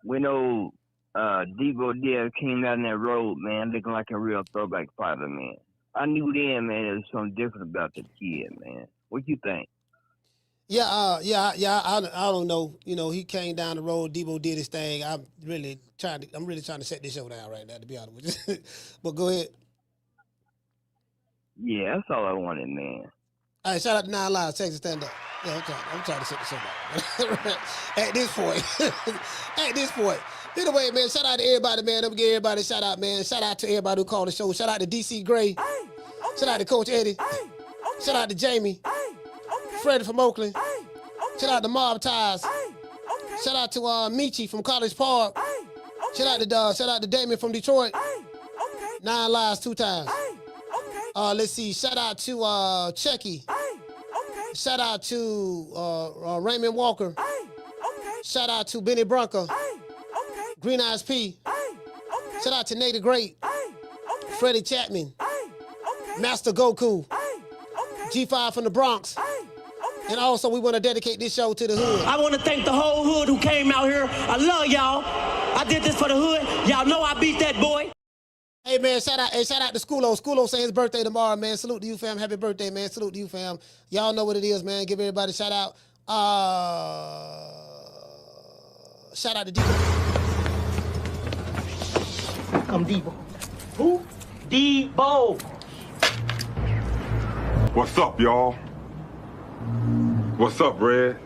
When old Debo Dev came out on that road, man, looking like a real throwback fighter, man. I knew then, man, there was something different about the kid, man. What you think? Yeah, I don't know. You know, he came down the road, Debo did his thing. I'm really trying to set this show down right now, to be honest with you. But go ahead. Yeah, that's all I wanted, man. All right, shout out to 9 Live, Texas Stand Up. Yeah, I'm trying to set the show down. At this point. Anyway, man, shout out to everybody, man. Let me give everybody a shout out, man. Shout out to everybody who called the show. Shout out to DC Gray. Hey, okay. Shout out to Coach Eddie. Hey, okay. Shout out to Jamie. Hey, okay. Freddie from Oakland. Hey, okay. Shout out to Mob Ties. Hey, okay. Shout out to Michi from College Park. Hey, okay. Shout out to Damien from Detroit. Hey, okay. 9 Lives 2 times. Hey, okay. Let's see. Shout out to Chucky. Hey, okay. Shout out to Raymond Walker. Hey, okay. Shout out to Benny Brunker. Hey, okay. Green Eyes P. Hey, okay. Shout out to Nate the Great. Hey, okay. Freddie Chapman. Hey, okay. Master Goku. Hey, okay. G5 from the Bronx. Hey, okay. And also, we want to dedicate this show to the hood. I want to thank the whole hood who came out here. I love y'all. I did this for the hood. Y'all know I beat that boy. Hey, man, shout out to Schoolo. Schoolo saying his birthday tomorrow, man. Salute to you, fam. Happy birthday, man. Salute to you, fam. Y'all know what it is, man. Give everybody a shout out. Shout out to Debo. Come Debo. Who? Debo. What's up, y'all? What's up, Red?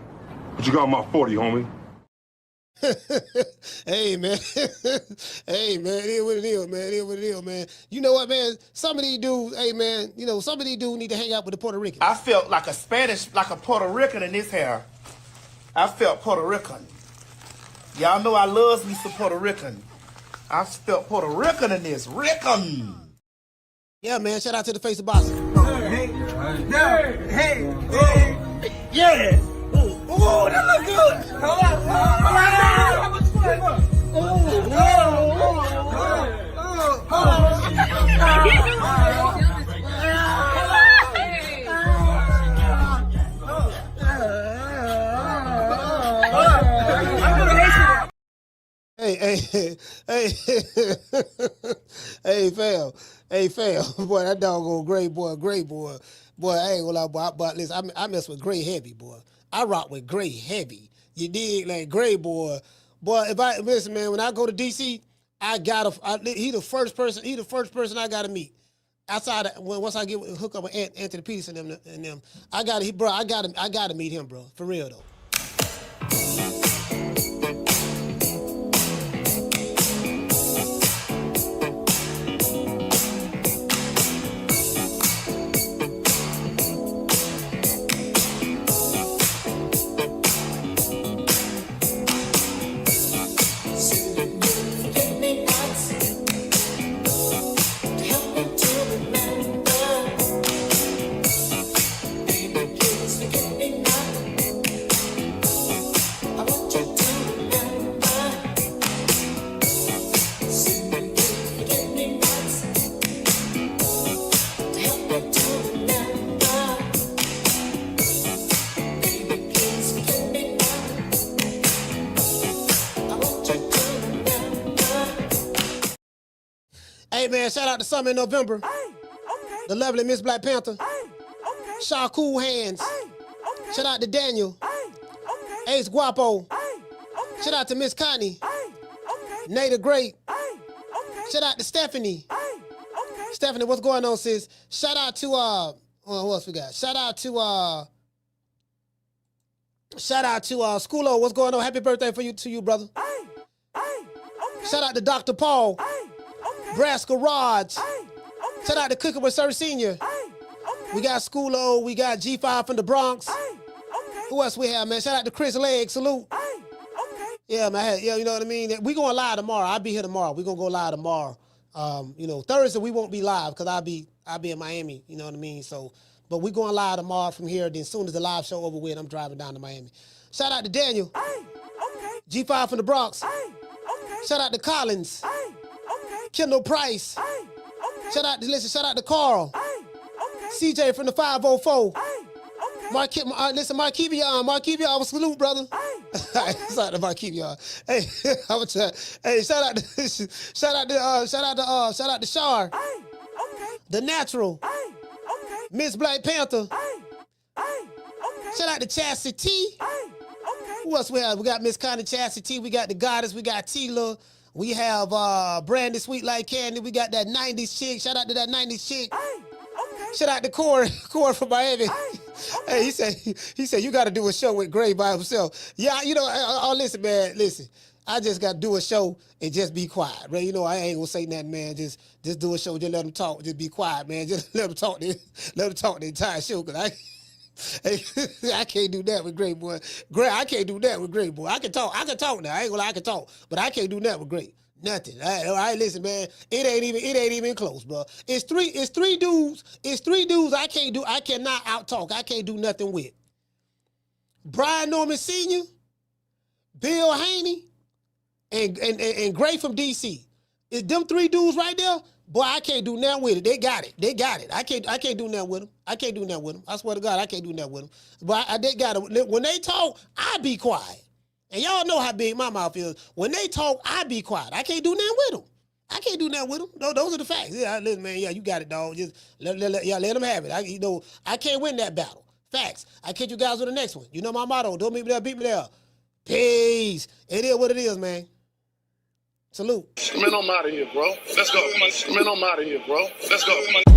What you got on my 40, homie? Hey, man. Hey, man. It is what it is, man. It is what it is, man. You know what, man? Some of these dudes, hey, man, you know, some of these dudes need to hang out with the Puerto Ricans. I felt like a Puerto Rican in this hair. I felt Puerto Rican. Y'all know I loves me some Puerto Rican. I felt Puerto Rican in this. Rican. Yeah, man. Shout out to the face of boxing. Hey. Yeah. Oh, that look good. How much Hey. Hey, fam. Boy, that doggone Gray boy. Boy, I ain't gonna lie, boy. But listen, I mess with Gray heavy, boy. I rock with Gray heavy. You dig? Like Gray boy. Boy, listen, man, when I go to DC, he the first person I gotta meet. Outside once I get hook up with Anthony Peterson and them, I gotta meet him, bro. For real though. Hey, man, shout out to Summer in November. The lovely Miss Black Panther. Shakur Hands. Shout out to Daniel. Ace Guapo. Shout out to Miss Connie. Nate the Great. Shout out to Stephanie. Stephanie, what's going on, sis? Shout out to, who else we got? Shout out to Schoolo. What's going on? Happy birthday to you, brother. Shout out to Dr. Paul. Braska Raj. Shout out to Cooking with Sir Senior. We got Schoolo. We got G5 from the Bronx. Who else we have, man? Shout out to Chris Legg. Salute. Yeah, man. Yeah, you know what I mean? We going live tomorrow. I'll be here tomorrow. We're going to go live tomorrow. Thursday we won't be live because I'll be in Miami. You know what I mean? So, but we going live tomorrow from here. Then as soon as the live show over with, I'm driving down to Miami. Shout out to Daniel. G5 from the Bronx. Shout out to Collins. Kendall Price. Shout out to Carl. CJ from the 504. Markevion, I was salute, brother. Shout out to Markevion. Hey, shout out to Shar. The Natural. Miss Black Panther. Shout out to Chastity. Who else we have? We got Miss Connie Chastity. We got the Goddess. We got Tila. We have Brandy Sweet Like Candy. We got that 90s chick. Shout out to that 90s chick. Shout out to Corey from Miami. Hey, he said you got to do a show with Gray by himself. Yeah, listen, man, listen. I just got to do a show and just be quiet, right? You know, I ain't gonna say nothing, man. Just do a show, just let them talk, just be quiet, man. Just let them talk the entire show, cause I can't do that with Gray, boy. I can't do that with Gray, boy. I can talk now. I ain't gonna lie, I can talk, but I can't do that with Gray. Nothing. All right, listen, man. It ain't even close, bro. It's three dudes. I cannot out talk. I can't do nothing with. Brian Norman Sr., Bill Haney, and Gray from DC. It's them three dudes right there. Boy, I can't do nothing with it. They got it. I can't do nothing with them. I swear to God, I can't do nothing with them. But they got it. When they talk, I be quiet. And y'all know how big my mouth is. When they talk, I be quiet. I can't do nothing with them. No, those are the facts. Yeah, listen, man. Yeah, you got it, dog. Just let them have it. I can't win that battle. Facts. I catch you guys with the next one. You know my motto. Don't meet me there, beat me there. Peace. It is what it is, man. Salute. Man, I'm out of here, bro. Let's go. Man, I'm out of here, bro. Let's go.